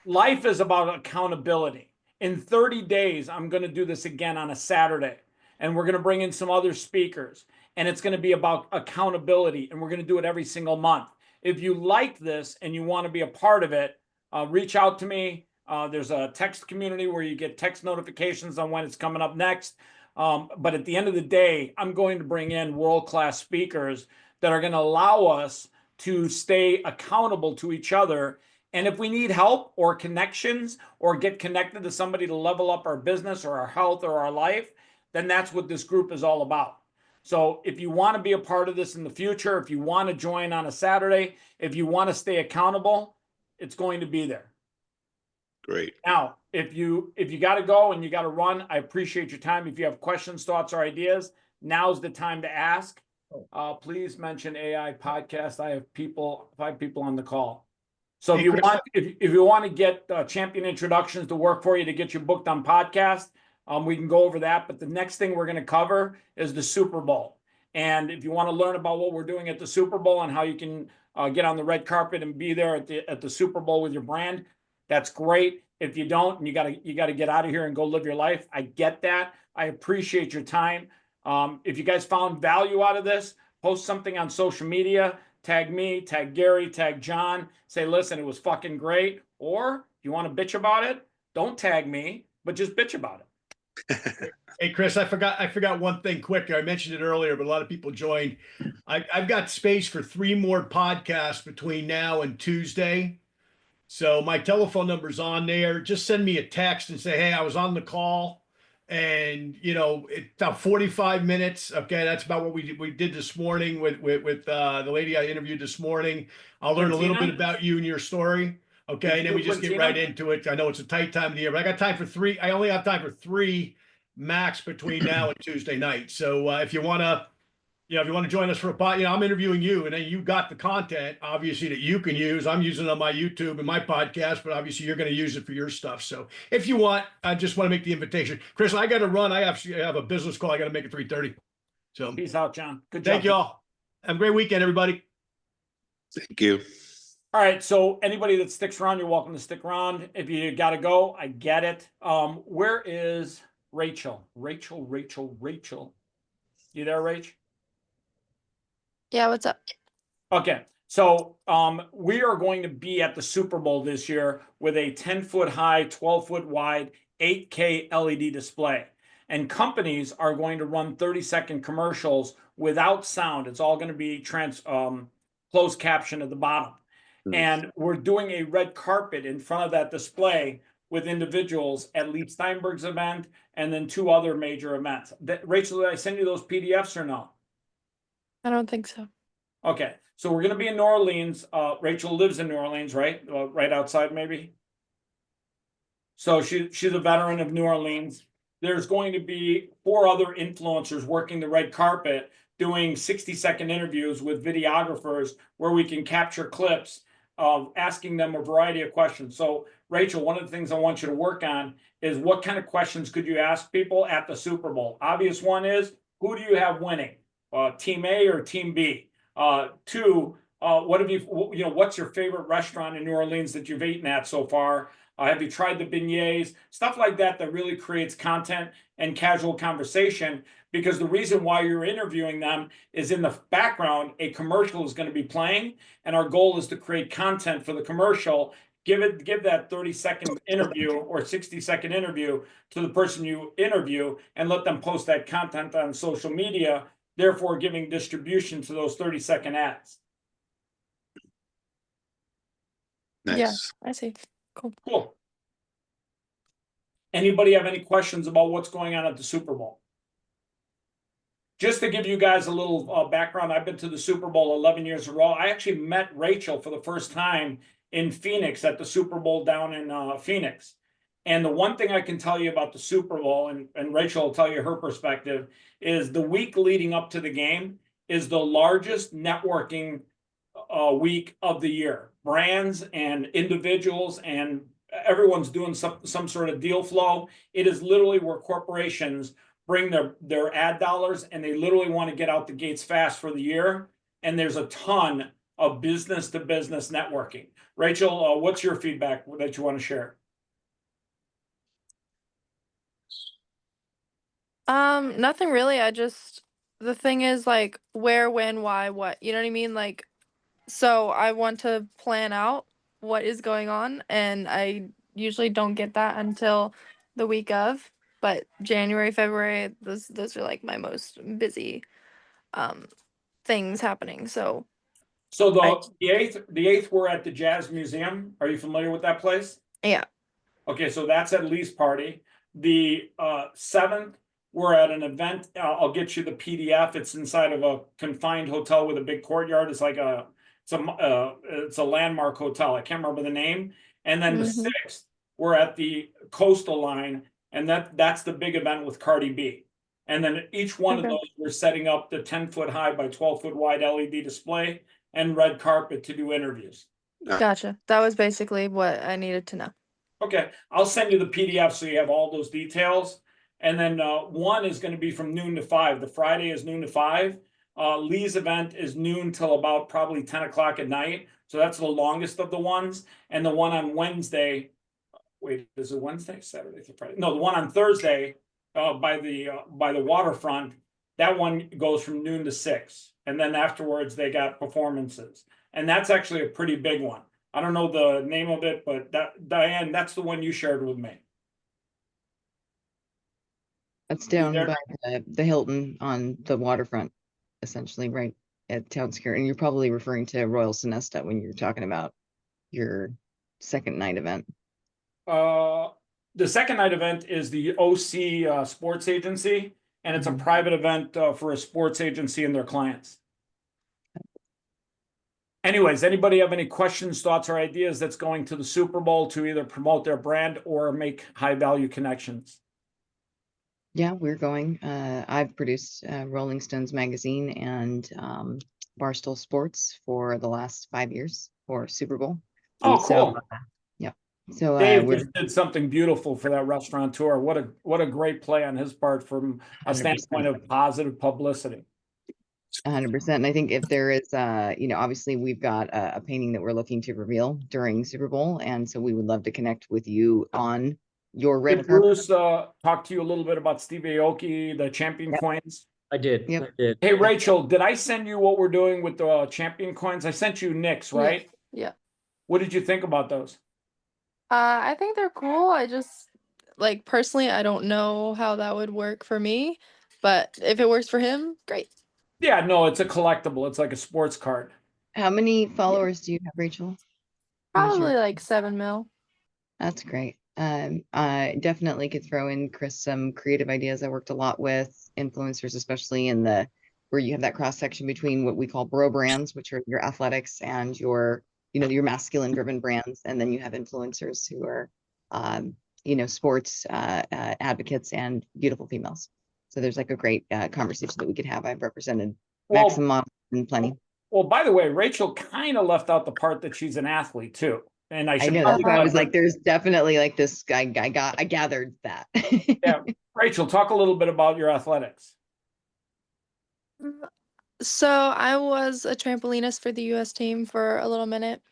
life is about accountability. In 30 days, I'm going to do this again on a Saturday, and we're going to bring in some other speakers, and it's going to be about accountability, and we're going to do it every single month. If you like this and you want to be a part of it, reach out to me. There's a text community where you get text notifications on when it's coming up next. But at the end of the day, I'm going to bring in world-class speakers that are going to allow us to stay accountable to each other. And if we need help or connections or get connected to somebody to level up our business or our health or our life, then that's what this group is all about. So if you want to be a part of this in the future, if you want to join on a Saturday, if you want to stay accountable, it's going to be there. Great. Now, if you got to go and you got to run, I appreciate your time. If you have questions, thoughts, or ideas, now's the time to ask. Please mention AI podcast. I have 5 people on the call. So Hey, if you want to get champion introductions to work for you to get you booked on podcast, we can go over that. But the next thing we're going to cover is the Super Bowl. And if you want to learn about what we're doing at the Super Bowl and how you can get on the red carpet and be there at the Super Bowl with your brand, that's great. If you don't, and you gotta get out of here and go live your life, I get that. I appreciate your time. If you guys found value out of this, post something on social media. Tag me, tag Gary, tag John. Say, listen, it was fucking great. Or if you want to bitch about it, don't tag me, but just bitch about it. Hey, Chris, I forgot one thing quick. I mentioned it earlier, but a lot of people joined. I've got space for 3 more podcasts between now and Tuesday. So my telephone number's on there. Just send me a text and say, hey, I was on the call and it's about 45 minutes. Okay, that's about what we did this morning with the lady I interviewed this morning. I'll learn a little bit Quintina? about you and your story. Okay, Did and you then do we just get Quintina? right into it. I know it's a tight time of the year, but I got time for three. I only have time for three max between now and Tuesday night. So if you want to, if you want to join us for a pod, I'm interviewing you, and then you got the content obviously that you can use. I'm using it on my YouTube and my podcast, but obviously you're going to use it for your stuff. So if you want, I just want to make the invitation. Chris, I got to run. I have a business call I got to make at 3:30. So Peace out, John. Good job. thank y'all. Have a great weekend, everybody. Thank you. All right. So anybody that sticks around, you're welcome to stick around. If you got to go, I get it. Where is Rachel? Rachel. You there, Rach? Yeah, what's up? Okay. So we are going to be at the Super Bowl this year with a 10-foot high, 12-foot wide, 8K LED display. And companies are going to run 30-second commercials without sound. It's all going to be closed caption at the bottom. And we're doing a red carpet in front of that display with individuals at Lee Steinberg's event and then 2 other major events. Rachel, did I send you those PDFs or no? I don't think so. Okay, so we're going to be in New Orleans. Rachel lives in New Orleans, right? Right outside, maybe. So she's a veteran of New Orleans. There's going to be 4 other influencers working the red carpet, doing 60-second interviews with videographers where we can capture clips of asking them a variety of questions. So, Rachel, one of the things I want you to work on is what kind of questions could you ask people at the Super Bowl? Obvious one is, who do you have winning? Team A or Team B? 2, what have what's your favorite restaurant in New Orleans that you've eaten at so far? Have you tried the beignets? Stuff like that really creates content and casual conversation, because the reason why you're interviewing them is in the background, a commercial is going to be playing, and our goal is to create content for the commercial. Give that 30-second interview or 60-second interview to the person you interview and let them post that content on social media, therefore giving distribution to those 30-second ads. Nice. Yeah, I see. Cool. Anybody have any questions about what's going on at the Super Bowl? Just to give you guys a little background, I've been to the Super Bowl 11 years in a row. I actually met Rachel for the first time in Phoenix at the Super Bowl down in Phoenix. And the one thing I can tell you about the Super Bowl, and Rachel will tell you her perspective, is the week leading up to the game is the largest networking week of the year. Brands and individuals and everyone's doing some sort of deal flow. It is literally where corporations bring their ad dollars and they literally want to get out the gates fast for the year. And there's a ton of business to business networking. Rachel, what's your feedback that you want to share? Nothing really. The thing is like where, when, why, what, you know what I mean? Like, so I want to plan out what is going on, and I usually don't get that until the week of, but January, February, those are like my most busy things happening. So the 8th we're at the Jazz Museum. Are you familiar with that place? yeah. Okay, so that's at Lee's party. The 7th, we're at an event. I'll get you the PDF. It's inside of a confined hotel with a big courtyard. It's like it's a landmark hotel. I can't remember the name. And then the 6th, we're at the coastal line, and that's the big event with Cardi B. And then each one of those, we're setting up the 10-foot high by 12-foot wide LED display and red carpet to do interviews. Gotcha. That was basically what I needed to know. Okay, I'll send you the PDF so you have all those details. And then 1 is going to be from noon to 5. The Friday is noon to 5. Lee's event is noon till about probably 10 o'clock at night. So that's the longest of the ones. And the one on Wednesday, wait, is it Wednesday, Saturday, Friday? No, the one on Thursday by the waterfront, that one goes from noon to 6. And then afterwards they got performances. And that's actually a pretty big one. I don't know the name of it, but Diane, that's the one you shared with me. That's down by the Hilton on the waterfront, essentially, right at Town Square. And you're probably referring to Royal Sonesta when you're talking about your second night event. the second night event is the OC Sports Agency, and it's a private event for a sports agency and their clients. Anyways, anybody have any questions, thoughts, or ideas that's going to the Super Bowl to either promote their brand or make high value connections? Yeah, we're going. I've produced Rolling Stones magazine and Barstool Sports for the last 5 years for Super Bowl. Oh, And so, cool. yeah. So Dave we're just did something beautiful for that restaurateur. What a great play on his part from a 100%. standpoint of positive publicity. 100%. And I think if there is, obviously we've got a painting that we're looking to reveal during Super Bowl. And so we would love to connect with you on your red Did carpet. Bruce talk to you a little bit about Steve Aoki, the champion coins? I did. Yep. I did. Hey, Rachel, did I send you what we're doing with the champion coins? I sent you Nick's, right? Yeah. What did you think about those? I think they're cool. I just like personally, I don't know how that would work for me, but if it works for him, great. Yeah, no, it's a collectible. It's like a sports card. How many followers do you have, Rachel? What is your- Probably like 7 mil. That's great. I definitely could throw in, Chris, some creative ideas. I worked a lot with influencers, especially in the where you have that cross section between what we call bro brands, which are your athletics and your masculine driven brands, and then you have influencers who are sports advocates and beautiful females. So there's like a great conversation that we could have. I've represented Maxim Models and plenty. Well, by the way, Rachel kind of left out the part that she's an athlete too. And I should know that's probably why I was cover- like, there's definitely like this guy. I gathered that. Yeah, Rachel, talk a little bit about your athletics. So I was a trampolinist for the US team for a little minute.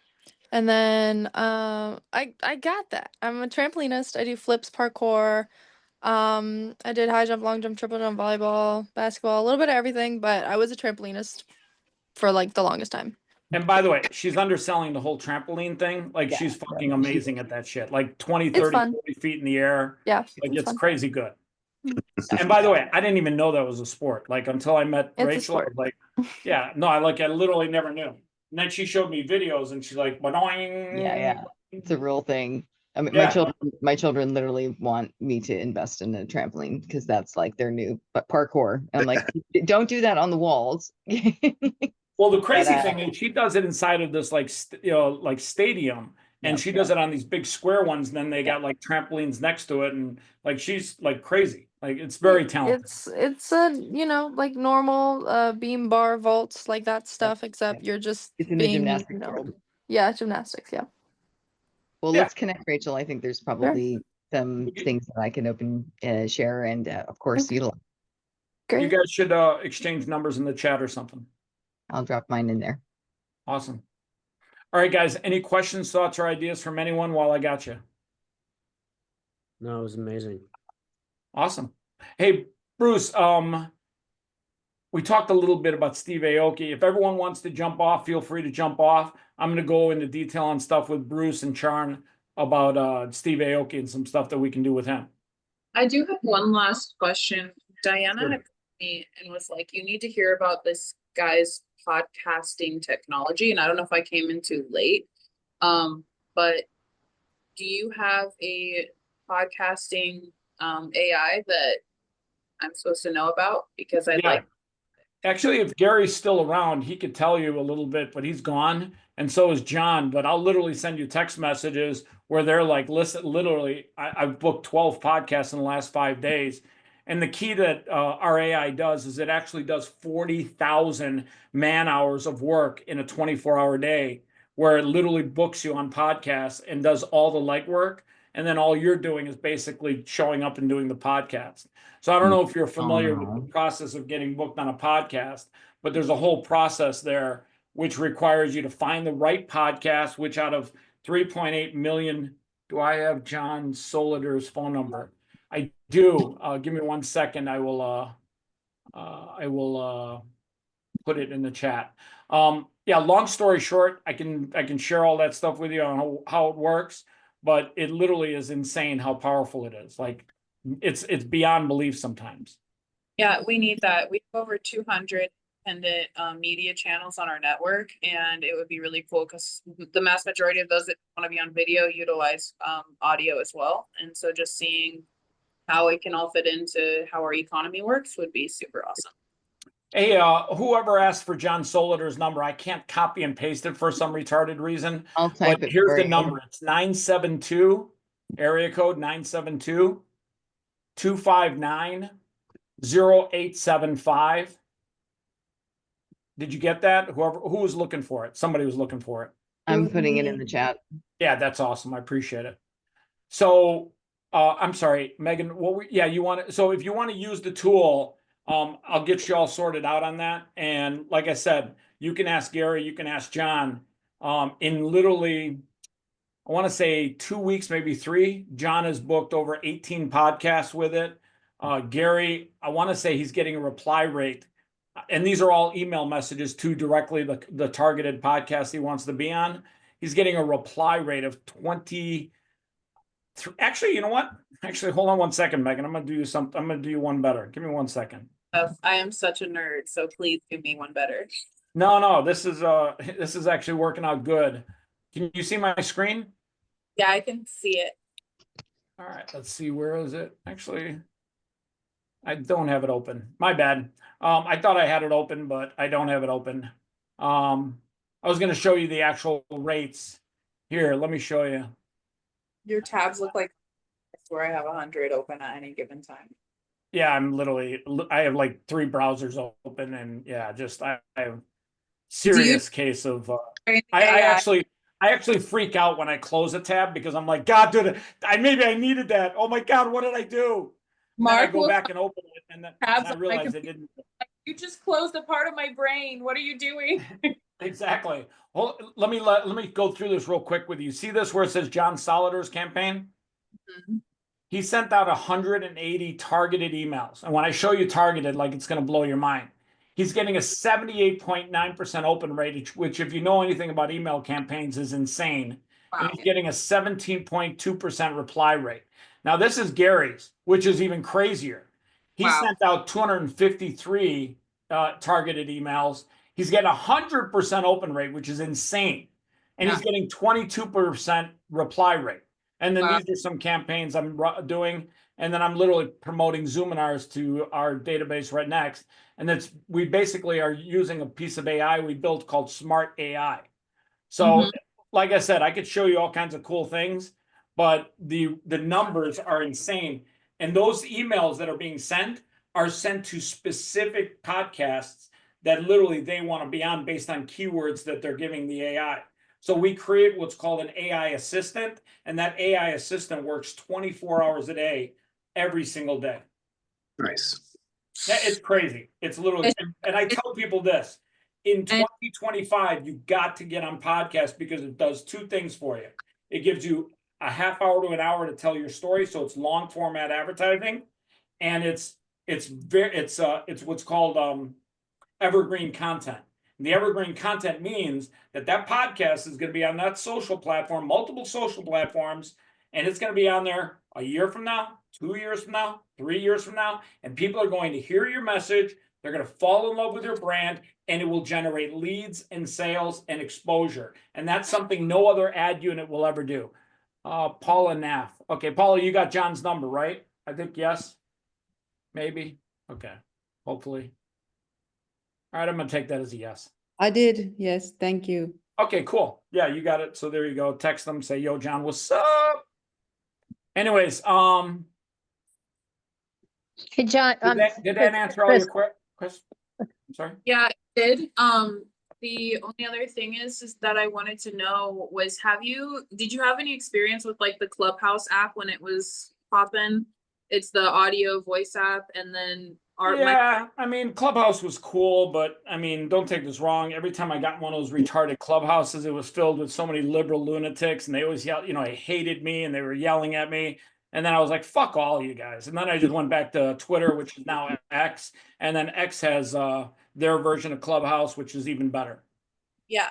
And then I got that. I'm a trampolinist. I do flips, parkour. I did high jump, long jump, triple jump, volleyball, basketball, a little bit of everything, but I was a trampolinist for like the longest time. And by the way, she's underselling the whole trampoline thing. Like she's fucking amazing at that shit. Like 20, 30, fun. 40 feet in the air. Yeah. Like it's fun. crazy good. And by the way, I didn't even know that was a sport. Like until I met It's a Rachel, I was like, yeah, no, I literally never knew. And then she showed me videos and she's like, "Ba-doing." Yeah, it's a real thing. I mean, Yeah. my children literally want me to invest in a trampoline because that's like their new parkour. I'm like, don't do that on the walls. Well, the crazy But, thing is she does it inside of this like stadium, and Yep. she does it on these big square ones. And then they got like trampolines next to it, and like she's like crazy. Like it's very talented. It's a like normal beam bar vaults like that stuff, except you're just It's in the being gymnastics world. Yeah, gymnastics. Yeah. Well, Yeah. let's connect, Rachel. I think there's probably some things that I can share, and of course, utilize. You guys should exchange numbers in the chat or something. I'll drop mine in there. Awesome. All right, guys. Any questions, thoughts, or ideas from anyone while I got you? No, it was amazing. Awesome. Hey, Bruce, we talked a little bit about Steve Aoki. If everyone wants to jump off, feel free to jump off. I'm going to go into detail on stuff with Bruce and Charn about Steve Aoki and some stuff that we can do with him. I do have one last question. Diana Sure. had called me and was like, you need to hear about this guy's podcasting technology. And I don't know if I came in too late. But do you have a podcasting AI that I'm supposed to know about? Because I'd like. Actually, if Gary's still around, he could tell you a little bit, but he's gone. And so is John. But I'll literally send you text messages where they're like, listen, literally, I've booked 12 podcasts in the last 5 days. And the key that our AI does is it actually does 40,000 man hours of work in a 24-hour day, where it literally books you on podcasts and does all the legwork. And then all you're doing is basically showing up and doing the podcast. So I don't know if you're familiar with the process of getting booked on a podcast, but there's a whole process there which requires you to find the right podcast, which out of 3.8 million, do I have John Solider's phone number? I do. Give me 1 second. I will put it in the chat. Yeah, long story short, I can share all that stuff with you on how it works, but it literally is insane how powerful it is. Like it's beyond belief sometimes. Yeah, we need that. We have over 200 independent media channels on our network, and it would be really cool because the mass majority of those that want to be on video utilize audio as well. And so just seeing how it can all fit into how our economy works would be super awesome. Hey, whoever asked for John Soliter's number, I can't copy and paste it for some retarded reason. I'll type But it here's for the you. number. It's 972, area code 972-259-0875. Did you get that? Who was looking for it? Somebody was looking for it. I'm putting it in the chat. Yeah, that's awesome. I appreciate it. So, I'm sorry, Megan, you want to, so if you want to use the tool, I'll get you all sorted out on that. And like I said, you can ask Gary, you can ask John, in literally, I want to say 2 weeks, maybe 3, John has booked over 18 podcasts with it. Gary, I want to say he's getting a reply rate, and these are all email messages to directly the targeted podcast he wants to be on. He's getting a reply rate of 20. Actually, you know what? Actually, hold on one second, Megan. I'm going to do you something. I'm going to do you one better. Give me 1 second. I am such a nerd, so please do me one better. No, this is actually working out good. Can you see my screen? Yeah, I can see it. All right, let's see. Where is it? Actually, I don't have it open. My bad. I thought I had it open, but I don't have it open. I was going to show you the actual rates. Here, let me show you. Your tabs look like where I have 100 open at any given time. Yeah, I have like 3 browsers open, and yeah, just I have serious case of I actually freak out when I close a tab because I'm like, God, dude, maybe I needed that. Oh my God, what did I do? And then I go back and open it, and then I realize I didn't. You just closed a part of my brain. What are you doing? Exactly. Well, let me go through this real quick with you. See this where it says John Soliter's campaign? Mm-hmm. He sent out 180 targeted emails. And when I show you targeted, like, it's going to blow your mind. He's getting a 78.9% open rate, which if you know anything about email campaigns is insane. Wow. And he's getting a 17.2% reply rate. Now this is Gary's, which is even crazier. He sent out 253 targeted emails. He's getting 100% open rate, which is insane. And he's getting 22% reply rate. And then these are some campaigns I'm doing. And then I'm literally promoting Zoominars to our database right next. And we basically are using a piece of AI we built called Smart AI. So like I said, I could show you all kinds of cool things, but the numbers are insane. And those emails that are being sent are sent to specific podcasts that literally they want to be on based on keywords that they're giving the AI. So we create what's called an AI assistant, and that AI assistant works 24 hours a day, every single day. Nice. It's crazy. It's literally, and I tell people this, in 2025, you got to get on podcast because it does 2 things for you. It gives you a half hour to an hour to tell your story. So it's long format advertising, and it's what's called evergreen content. And the evergreen content means that podcast is going to be on that social platform, multiple social platforms, and it's going to be on there a year from now, 2 years from now, 3 years from now, and people are going to hear your message. They're going to fall in love with your brand, and it will generate leads and sales and exposure. And that's something no other ad unit will ever do. Paula Naff. Okay, Paula, you got John's number, right? I think yes. Maybe. Okay. Hopefully. All right, I'm going to take that as a yes. I did. Yes, thank you. Okay, cool. Yeah, you got it. So there you go. Text them, say, yo, John, what's up? Anyways, Hey, John. Did that answer all your questions? Sorry. Yeah, it did. The only other thing is that I wanted to know was, did you have any experience with like the Clubhouse app when it was popping? It's the audio voice app, and then I mean, Clubhouse was cool, but I mean, don't take this wrong. Every time I got one of those retarded Clubhouses, it was filled with so many liberal lunatics, and they always yelled, they hated me and they were yelling at me. And then I was like, fuck all you guys. And then I just went back to Twitter, which is now X. And then X has their version of Clubhouse, which is even better. Yeah.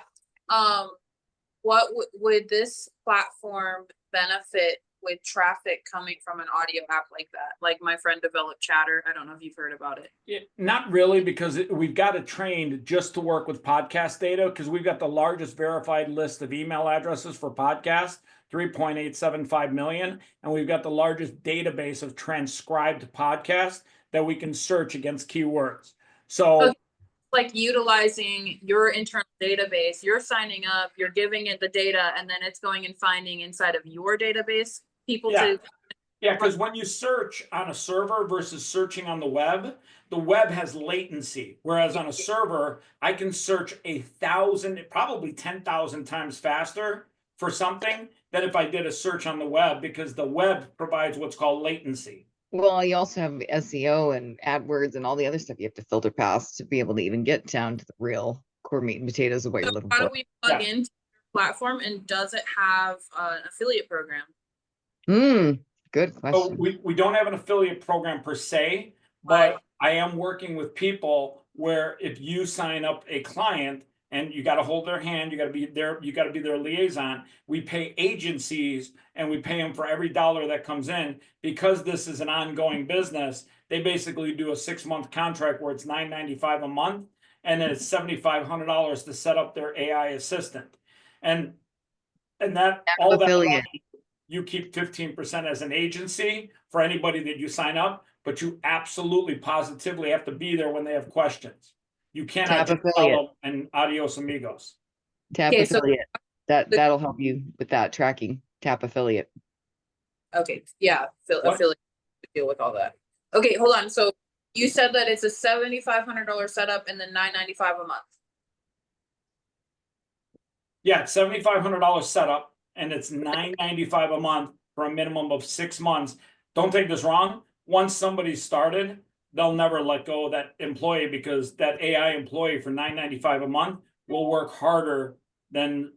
What would this platform benefit with traffic coming from an audio app like that. Like my friend developed Chatter. I don't know if you've heard about it. Not really, because we've got it trained just to work with podcast data, because we've got the largest verified list of email addresses for podcasts, 3.875 million, and we've got the largest database of transcribed podcasts that we can search against keywords. So like utilizing your internal database, you're signing up, you're giving it the data, and then it's going and finding inside of your database people to. Yeah, because when you search on a server versus searching on the web has latency. Whereas on a server, I can search 1,000, probably 10,000 times faster for something than if I did a search on the web, because the web provides what's called latency. Well, you also have SEO and AdWords and all the other stuff you have to filter past to be able to even get down to the real core meat and potatoes of what you're looking How for. do we plug into your platform, and does it have an affiliate program? Good question. So we don't have an affiliate program per se, but I am working with people where if you sign up a client and you got to hold their hand, you got to be their liaison. We pay agencies and we pay them for every dollar that comes in, because this is an ongoing business. They basically do a 6-month contract where it's $9.95 a month, and then it's $7,500 to set up their AI assistant, and that all that money, you keep 15% as an agency for anybody that you sign up, but you absolutely positively have to be there when they have questions. You cannot just follow and adios amigos. Tap affiliate. That'll help you with that tracking. Tap affiliate. Okay, yeah, affiliate deal with all that. Okay, hold on. So you said that it's a $7,500 setup and then $9.95 a month. Yeah, it's $7,500 setup, and it's $9.95 a month for a minimum of 6 months. Don't take this wrong. Once somebody's started, they'll never let go of that employee, because that AI employee for $9.95 a month will work harder than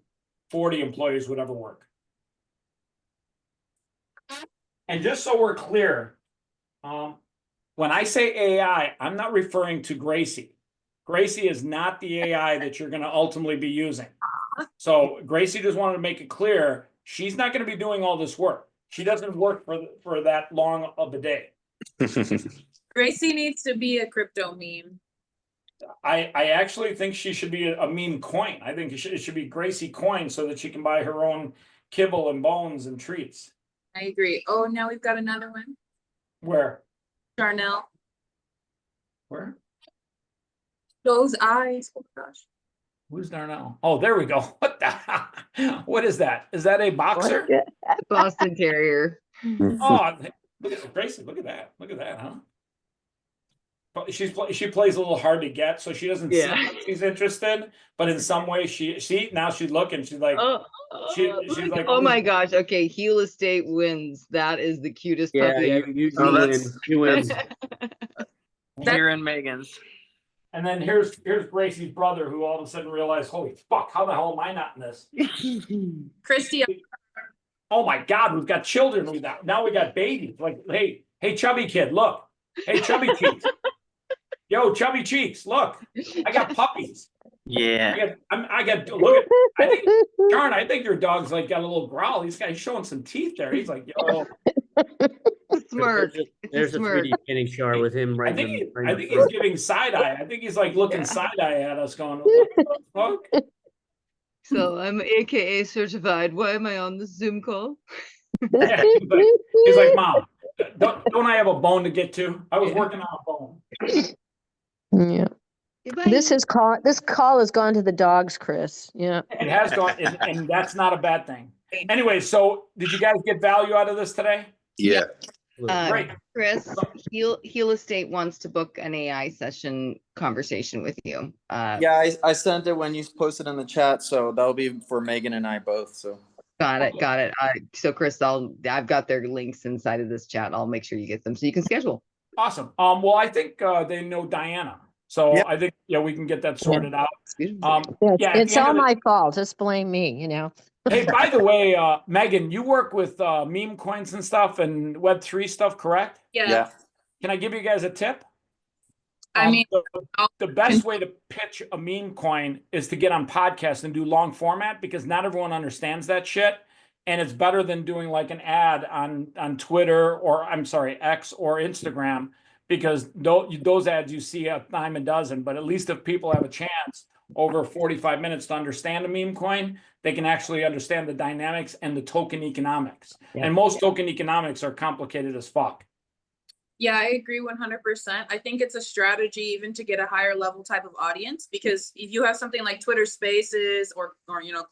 40 employees would ever work. And just so we're clear, when I say AI, I'm not referring to Gracie. Gracie is not the AI that you're going to ultimately be using. So Gracie just wanted to make it clear, she's not going to be doing all this work. She doesn't work for that long of a day. Gracie needs to be a crypto meme. I actually think she should be a meme coin. I think it should be Gracie coin, so that she can buy her own kibble and bones and treats. I agree. Oh, now we've got another one. Where? Darnell. Where? Those eyes. Oh gosh. Who's Darnell? Oh, there we go. What the? What is that? Is that a boxer? Boston Terrier. Oh, look at Gracie. Look at that. Look at that, huh? But she plays a little hard to get, so she doesn't seem like she's interested. But in some way, she now she's looking. She's like, she's like, oh my gosh. Okay, Heel Estate wins. That is the cutest puppy ever. You win. Here in Megan's. And then here's Gracie's brother, who all of a sudden realized, holy fuck, how the hell am I not in this? Christy. Oh my God, we've got children. Now we got babies. Like, hey, chubby kid, look. Hey, chubby cheeks. Yo, chubby cheeks, look. I got puppies. Yeah. I look at. I think your dog's like got a little growl. He's showing some teeth there. He's like, yo. Smirk. There's a 3D painting chart with him right. I think he's giving side eye. I think he's like looking side eye at us, going, "What the fuck?" So I'm AKA certified. Why am I on this Zoom call? Yeah, he's like, Mom, don't I have a bone to get to? I was working on a bone. Yeah. This call has gone to the dogs, Chris. Yeah. It has gone, and that's not a bad thing. Anyway, so did you guys get value out of this today? Yeah. Great. Chris, Heel Estate wants to book an AI session conversation with you. Yeah, I sent it when you posted in the chat, so that'll be for Megan and I both. So got it. So Chris, I've got their links inside of this chat. I'll make sure you get them so you can schedule. Awesome. Well, I think they know Diana, so I think we can get that sorted out. It's all my fault. Just blame me. You know. Hey, by the way, Megan, you work with meme coins and stuff and Web3 stuff, correct? Yeah. Can I give you guys a tip? I mean, the best way to pitch a meme coin is to get on podcasts and do long format, because not everyone understands that shit. And it's better than doing like an ad on Twitter, or I'm sorry, X or Instagram, because those ads you see a dime a dozen. But at least if people have a chance over 45 minutes to understand a meme coin, they can actually understand the dynamics and the token economics. Yeah. And most token economics are complicated as fuck. Yeah, I agree 100%. I think it's a strategy even to get a higher level type of audience, because if you have something like Twitter Spaces or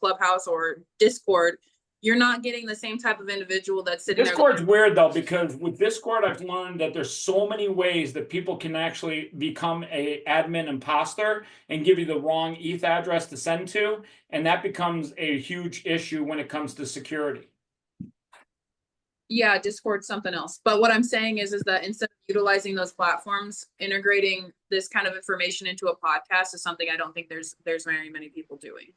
Clubhouse or Discord, you're not getting the same type of individual that's sitting there. Discord's weird though, because with Discord, I've learned that there's so many ways that people can actually become a admin imposter and give you the wrong ETH address to send to, and that becomes a huge issue when it comes to security. Yeah, Discord's something else. But what I'm saying is that instead of utilizing those platforms, integrating this kind of information into a podcast is something I don't think there's very many people doing.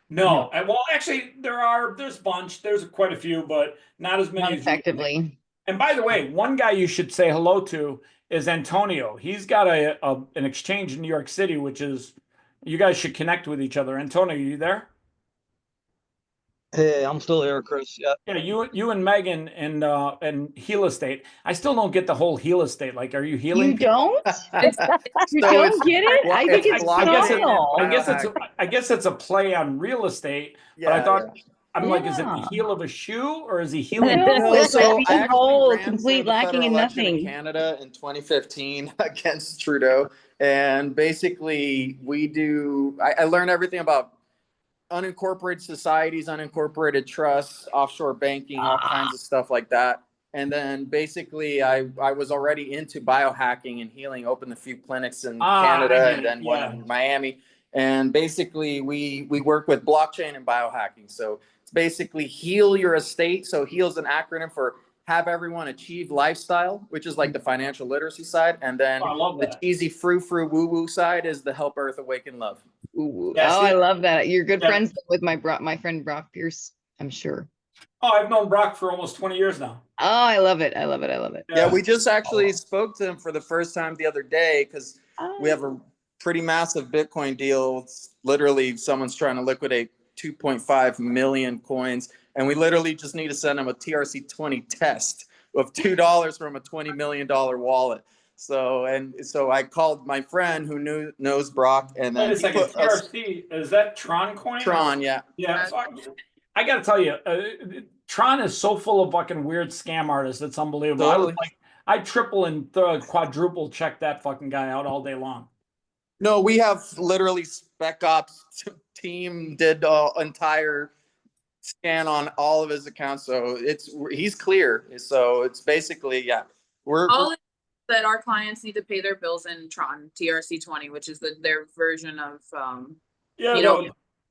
No, well, actually, there's a bunch, there's quite a few, but not as many Not as you effectively. And by the way, one guy you should say hello to is Antonio. He's got an exchange in New York City, which is, you guys should connect with each other. Antonio, you there? Hey, I'm still here, Chris. Yeah. Yeah, you and Megan and Heal Estate. I still don't get the whole Heal Estate. Like, are you healing? You don't? You So don't get it? I think it's phenomenal. I guess it's a play on real estate. But I thought, I'm like, is it the heel of a shoe or is he healing? No, it's like being I actually whole, ran for complete, the lacking federal in election in nothing. Canada in 2015 against Trudeau, and basically I learned everything about unincorporated societies, unincorporated trusts, offshore banking, all kinds of stuff like that. And then basically I was already into biohacking and healing, opened a few clinics in Canada and then one in Miami. And basically we work with blockchain and biohacking. So it's basically heal your estate. So heal is an acronym for have everyone achieve lifestyle, which is like the financial literacy side. And then the cheesy frou-frou woo-woo side is the help earth awaken love. Ooh, Yeah, oh, see- I love that. You're good Yeah. friends with my friend Brock Pierce, I'm sure. Oh, I've known Brock for almost 20 years now. Oh, I love it. I love it. I love it. Yeah, we just actually spoke to him for the first time the other day because we have a pretty massive Bitcoin deal. It's literally someone's trying to liquidate 2.5 million coins, and we literally just need to send him a TRC20 test of $2 from a $20 million wallet. So I called my friend who knows Brock, and then Wait a second, TRC, is that Tron coin? Tron, yeah. Yeah, so I gotta tell you, Tron is so full of fucking weird scam artists. It's unbelievable. Totally. I triple and quadruple check that fucking guy out all day long. No, we have literally spec ops team did entire scan on all of his accounts, so he's clear. So it's basically All that our clients need to pay their bills in Tron TRC20, which is their version of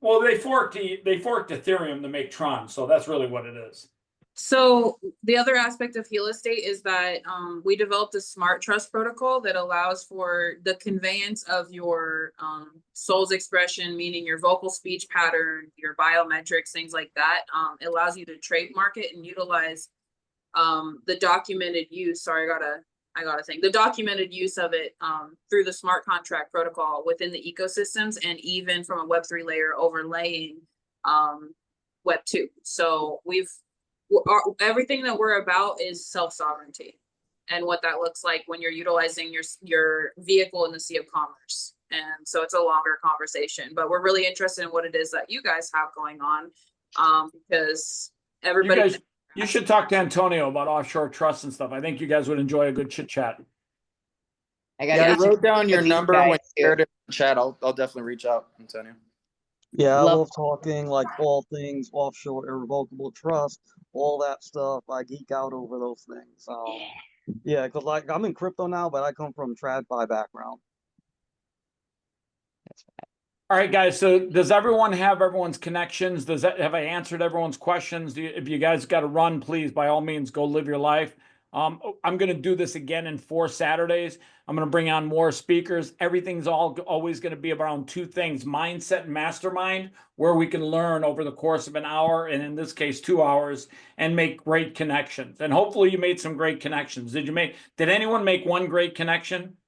Well, they forked Ethereum to make Tron, so that's really what it is. So the other aspect of Heal Estate is that we developed a smart trust protocol that allows for the conveyance of your soul's expression, meaning your vocal speech pattern, your biometrics, things like that. It allows you to trademark it and utilize the documented use. Sorry, I got to think. The documented use of it through the smart contract protocol within the ecosystems, and even from a Web3 layer overlaying Web2. So everything that we're about is self-sovereignty, and what that looks like when you're utilizing your vehicle in the sea of commerce. And so it's a longer conversation, but we're really interested in what it is that you guys have going on, because everybody. You should talk to Antonio about offshore trusts and stuff. I think you guys would enjoy a good chit chat. I wrote down your number when you shared it in chat. I'll definitely reach out, Antonio. Yeah, I love talking like all things offshore irrevocable trust, all that stuff. I geek out over those things. Yeah, because like I'm in crypto now, but I come from TradFi background. That's right. All right, guys. So does everyone have everyone's connections? Have I answered everyone's questions? If you guys got to run, please, by all means, go live your life. I'm going to do this again in 4 Saturdays. I'm going to bring on more speakers. Everything's always going to be around 2 things: Mindset Mastermind, where we can learn over the course of an hour, and in this case, 2 hours, and make great connections. And hopefully you made some great connections. Did anyone make one great connection?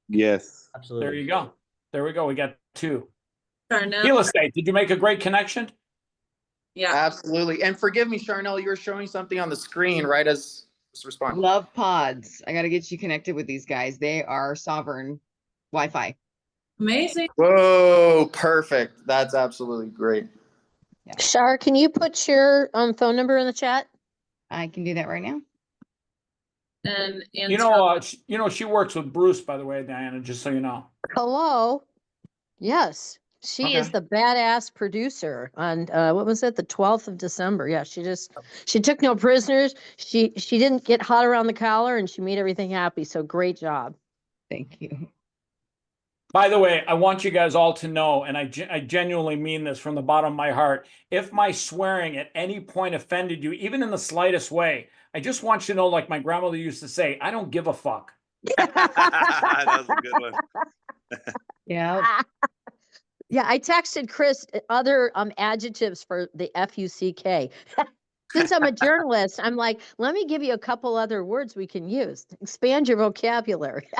Yes. Absolutely. There you go. There we go. We got 2. Real Real estate. Did you make a great connection? Yeah. Absolutely. And forgive me, Charnel, you were showing something on the screen right as response. Love pods. I got to get you connected with these guys. They are sovereign Wi-Fi. Amazing. Whoa, perfect. That's absolutely great. Shar, can you put your phone number in the chat? I can do that right now. And she works with Bruce, by the way, Diana, just so you know. Hello. Yes. She is the badass producer on what was it, the 12th of December. Yeah, she took no prisoners. She didn't get hot around the collar, and she made everything happy. So great job. Thank you. By the way, I want you guys all to know, and I genuinely mean this from the bottom of my heart, if my swearing at any point offended you, even in the slightest way, I just want you to know, like my grandmother used to say, I don't give a fuck. That was a good one. Yeah. Yeah, I texted Chris other adjectives for the F-U-C-K. Since I'm a journalist, I'm like, let me give you a couple other words we can use. Expand your vocabulary.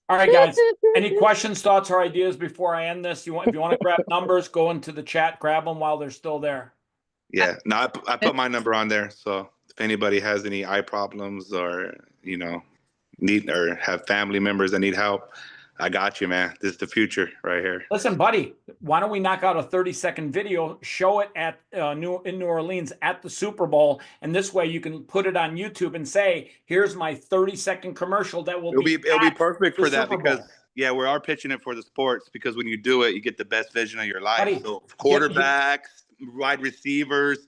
All right, guys. Any questions, thoughts, or ideas before I end this? If you want to grab numbers, go into the chat, grab them while they're still there. Yeah, no, I put my number on there. So if anybody has any eye problems or, need or have family members that need help, I got you, man. This is the future right here. Listen, buddy, why don't we knock out a 30-second video, show it at in New Orleans at the Super Bowl, and this way you can put it on YouTube and say, "Here's my 30-second commercial that will It'll be perfect for that Super Bowl." because we are pitching it for the sports because when you do it, you get the best vision of your life. Buddy, so quarterbacks, wide receivers,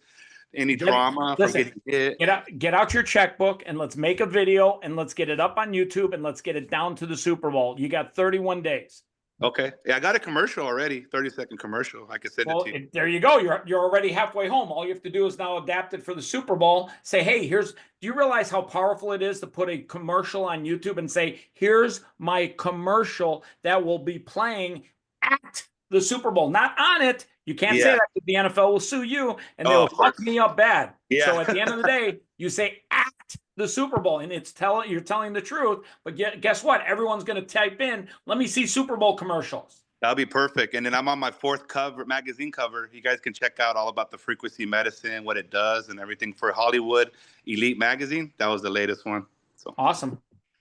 any trauma from getting hit. Get out your checkbook and let's make a video and let's get it up on YouTube and let's get it down to the Super Bowl. You got 31 days. Okay. Yeah, I got a commercial already, 30-second commercial. I can send it to you. There you go. You're already halfway home. All you have to do is now adapt it for the Super Bowl. Say, hey, do you realize how powerful it is to put a commercial on YouTube and say, here's my commercial that will be playing at the Super Bowl, not on it. You can't say that because the NFL will sue you and they'll fuck me up bad. Yeah. So at the end of the day, you say at the Super Bowl and you're telling the truth. But guess what? Everyone's going to type in, let me see Super Bowl commercials. That'll be perfect. And then I'm on my 4th magazine cover. You guys can check out all about the frequency medicine, what it does and everything for Hollywood Elite Magazine. That was the latest one. So awesome.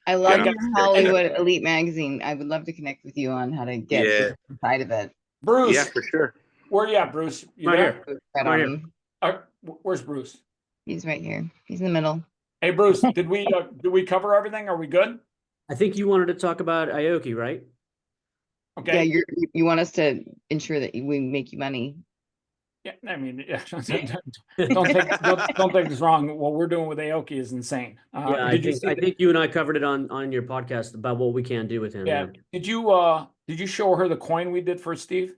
I love your Hollywood Elite Magazine. I would love to connect with you on how to get inside of it. Bruce. Yeah, for sure. Where you at, Bruce? Right here. Right on. Where's Bruce? He's right here. He's in the middle. Hey, Bruce, did we cover everything? Are we good? I think you wanted to talk about Aoki, right? Okay. Yeah, you want us to ensure that we make you money. Yeah, I mean, don't take this wrong. What we're doing with Aoki is insane. I think you and I covered it on your podcast about what we can do with him. Yeah. Did you show her the coin we did for Steve?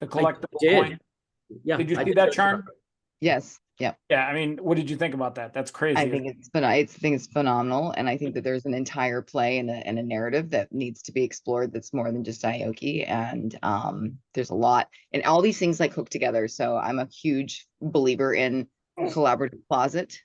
The collectible coin. Yeah. Did you see that, Charm? Yes. Yeah. Yeah. I mean, what did you think about that? That's crazy. I think it's phenomenal, and I think that there's an entire play and a narrative that needs to be explored. That's more than just Aoki, and there's a lot, and all these things like hook together. So I'm a huge believer in collaborative closet,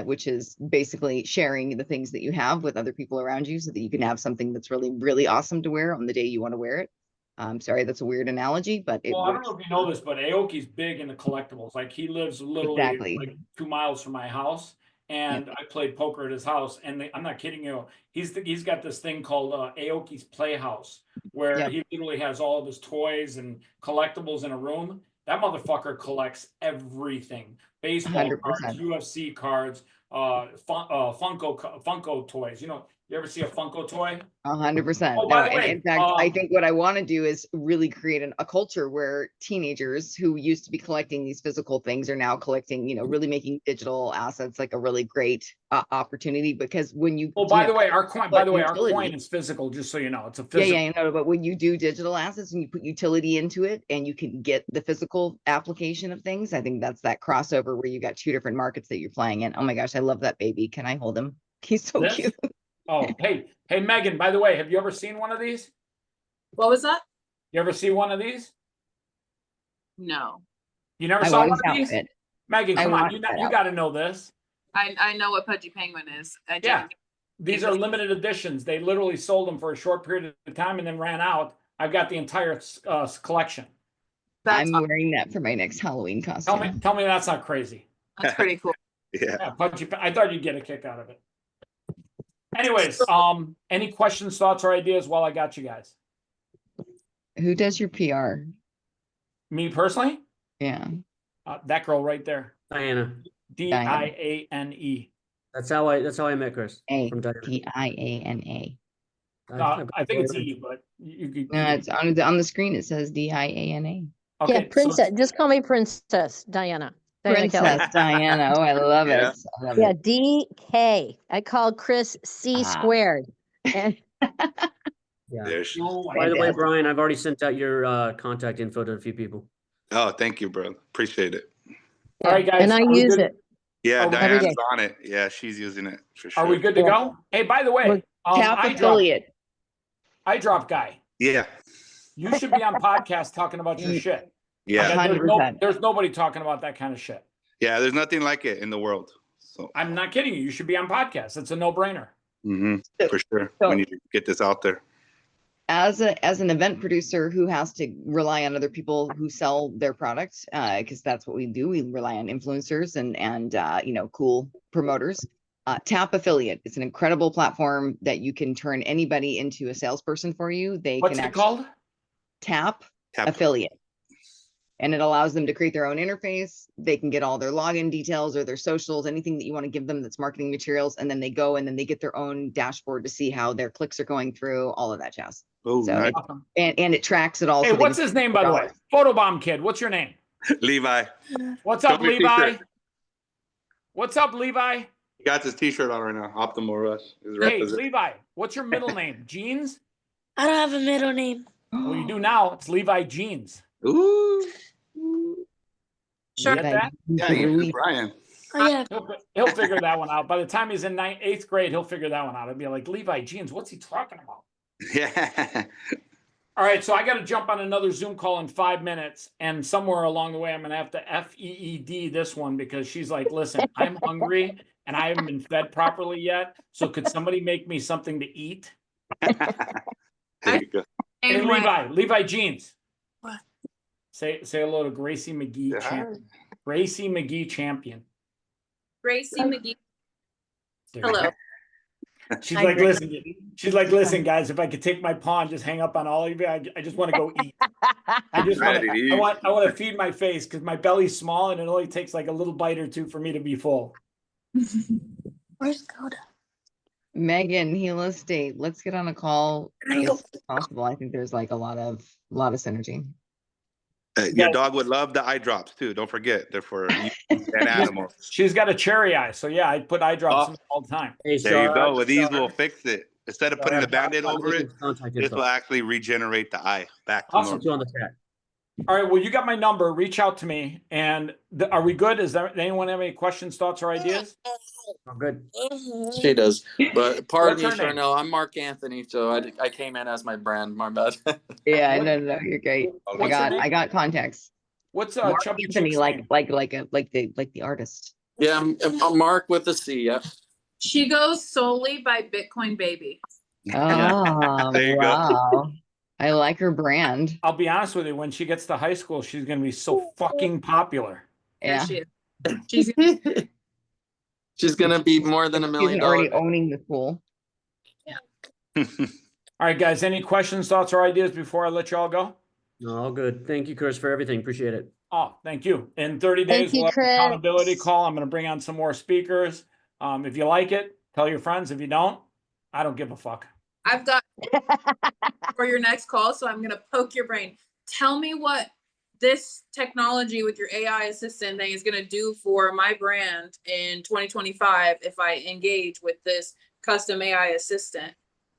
which is basically sharing the things that you have with other people around you, so that you can have something that's really, really awesome to wear on the day you want to wear it. I'm sorry, that's a weird analogy, but it Well, I works. don't know if you know this, but Aoki's big into collectibles. Like he lives literally like 2 miles from my house, and I played poker at his house. And I'm not kidding you. He's got this thing called Aoki's Playhouse, where he literally has all of his toys and collectibles in a room. That motherfucker collects everything: baseball 100%. cards, UFC cards, Funko toys. You ever see a Funko toy? 100%. Oh, No, by the and way, in fact, I think what I want to do is really create a culture where teenagers who used to be collecting these physical things are now collecting, really making digital assets like a really great opportunity. Because when you, by the way, our coin is physical. Just so you know, it's a physical. Yeah, no, but when you do digital assets and you put utility into it, and you can get the physical application of things, I think that's that crossover where you got 2 different markets that you're playing in. Oh my gosh, I love that baby. Can I hold him? He's so cute. Oh, hey, Megan, by the way, have you ever seen one of these? What was that? You ever see one of these? No. You never saw one of these? Megan, come on, you got to know this. I know what Pudgy Penguin is. These are limited editions. They literally sold them for a short period of time and then ran out. I've got the entire collection. I'm wearing that for my next Halloween costume. Tell me that's not crazy. That's pretty cool. Yeah, I thought you'd get a kick out of it. Anyways, any questions, thoughts, or ideas while I got you guys? Who does your PR? Me personally? Yeah. That girl right there. Diana. Diane. That's how I met Chris. From Diana. Diana. I think it's E, but you No, it's on the screen. It says Diana. Okay, Yeah, princess. Just call me Princess Diana. Princess Diana. Oh, I love it. I love Yeah, it. DK. I call Chris C squared. Yeah. By the way, Brian, I've already sent out your contact info to a few people. Oh, thank you, bro. Appreciate it. All right, guys. And I use it. Yeah, Are we- Diana's Every day. on it. Yeah, she's using it for sure. Are we good to go? Hey, by the way, Tap affiliate. iDrop guy. Yeah. You should be on podcast talking about your shit. Yeah. There's nobody talking about that kind of shit. Yeah, there's nothing like it in the world. So I'm not kidding you. You should be on podcast. It's a no-brainer. for sure. We need to get this out there. As an event producer who has to rely on other people who sell their products, because that's what we do. We rely on influencers and cool promoters. Tap Affiliate. It's an incredible platform that you can turn anybody into a salesperson for you. What's it called? Tap Affiliate. And it allows them to create their own interface. They can get all their login details or their socials, anything that you want to give them that's marketing materials. And then they go and then they get their own dashboard to see how their clicks are going through, all of that jazz. Oh, so, nice. and it tracks it all. Hey, so they what's can- his name, by the way? Photobomb Kid. What's your name? Levi. What's up, Show me a Levi? t-shirt. What's up, Levi? He got his t-shirt on right now. Optimal Rush. His Hey, represent- Levi, what's your middle name? Jeans? I don't have a middle name. Well, you do now. It's Levi Jeans. Ooh. You get that? Yeah, you're Brian. Oh, yeah. He'll figure that one out. By the time he's in 8th grade, he'll figure that one out. I'd be like, Levi Jeans, what's he talking about? Yeah. All right, so I got to jump on another Zoom call in 5 minutes, and somewhere along the way, I'm going to have to FEED this one because she's like, listen, I'm hungry and I haven't been fed properly yet. So could somebody make me something to eat? There you go. Hey, Levi Jeans. What? Say hello to Gracie McGee champion. Gracie McGee champion. Gracie McGee. Dude. Hello. She's like, listen, guys, if I could take my paw and just hang up on all of you, I just want to go eat. I want to feed my face because my belly's small and it only takes like a little bite or two for me to be full. Where's Coda? Megan, Gila State. Let's get on a call as soon as possible. I think there's like a lot of synergy. Your dog would love the eye drops too. Don't forget, they're for and animals. She's got a cherry eye, so yeah, I put eye drops in all the time. There you go. With these, we'll fix it. Instead of putting the Band-Aid over it, this will actually regenerate the eye back to Awesome. normal. All right, well, you got my number. Reach out to me. And are we good? Anyone have any questions, thoughts, or ideas? I'm good. She does, but pardon What's me, her name? Charnel. I'm Mark Anthony, so I came in as my brand. My bad. Yeah, no, you're great. What's her name? I got contacts. What's Mark Chubby Anthony, Chick's like name? like the artist. Yeah, I'm Mark with a C. Yeah. She goes solely by Bitcoin Baby. Oh, There you go. wow. I like her brand. I'll be honest with you. When she gets to high school, she's going to be so fucking popular. Yeah. She is. She's She's gonna be more than $1 She's million. already owning the school. All right, guys. Any questions, thoughts, or ideas before I let you all go? No, all good. Thank you, Chris, for everything. Appreciate it. Oh, thank you. In 30 days, Thank you, we'll have an Chris. accountability call. I'm going to bring on some more speakers. If you like it, tell your friends. If you don't, I don't give a fuck. I've got for your next call, so I'm gonna poke your brain. Tell me what this technology with your AI assistant thing is gonna do for my brand in 2025 if I engage with this custom AI assistant.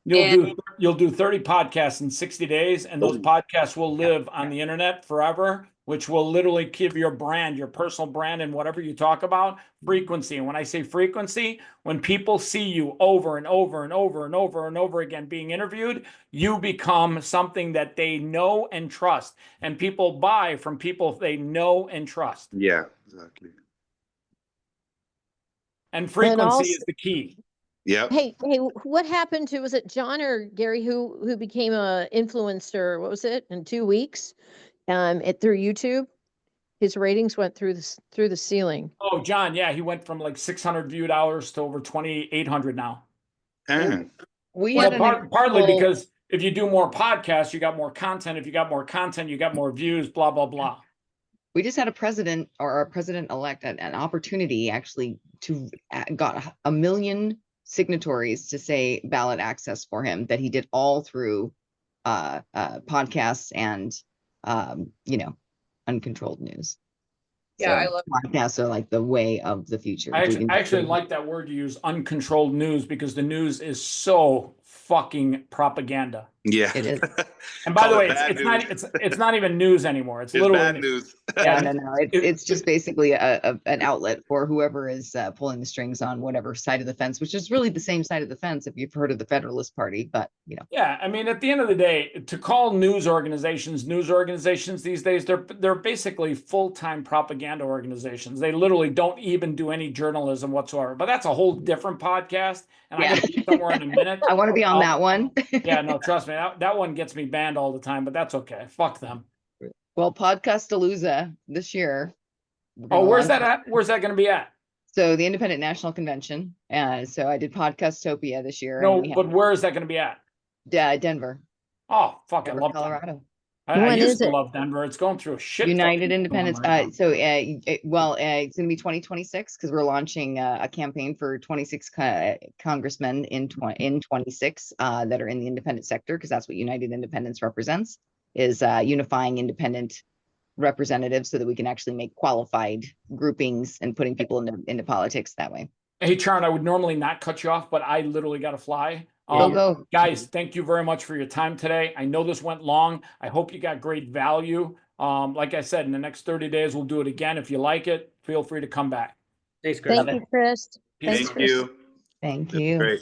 You'll do 30 podcasts in 60 days, and those podcasts will live on the internet forever, which will literally give your brand, your personal brand, and whatever you talk about, frequency. And when I say frequency, when people see you over and over and over and over and over again being interviewed, you become something that they know and trust. And people buy from people they know and trust. Yeah, exactly. And frequency also- is the key. Yep. Hey, what happened to, was it John or Gary who became a influencer? What was it, in 2 weeks? Through YouTube, his ratings went through the ceiling. Oh, John, yeah, he went from like 600 viewed hours to over 2,800 now. Dang. We Well, had partly because if you do more podcasts, you got more content. If you got more content, you got more views, blah, blah, blah. we just had a president or a president-elect an opportunity actually to got 1 million signatories to say ballot access for him, that he did all through podcasts and uncontrolled news. Yeah, I love podcasts are like the way of the future. I actually like that word you use, uncontrolled news, because the news is so fucking propaganda. Yeah. It is. And by the Call way, it bad it's not even news anymore. It's It's literally bad news. No. It's just basically an outlet for whoever is pulling the strings on whatever side of the fence, which is really the same side of the fence if you've heard of the Federalist Party. But Yeah, I mean, at the end of the day, to call news organizations these days, they're basically full-time propaganda organizations. They literally don't even do any journalism whatsoever. But that's a whole different podcast, and I gotta be somewhere in a minute. I want to be on that one. Yeah, no, trust me, that one gets me banned all the time, but that's okay. Fuck them. Well, Podcastalooza this year. Oh, where's that at? Where's that going to be at? So the Independent National Convention. So I did Podcastopia this year. No, and but where is that going to be at? Denver. Oh, fuck, Denver, I love Colorado. Denver. I used to love Denver. It's going through a shit. United Independence. It's going to be 2026 because we're launching a campaign for 26 congressmen in 26 that are in the independent sector, because that's what United Independence represents, is unifying independent representatives so that we can actually make qualified groupings and putting people into politics that way. Hey, Charn, I would normally not cut you off, but I literally got to fly. Go. Guys, thank you very much for your time today. I know this went long. I hope you got great value. Like I said, in the next 30 days, we'll do it again. If you like it, feel free to come back. Thanks, Chris. Thank you, Chris. Thank you. Thank you. Great.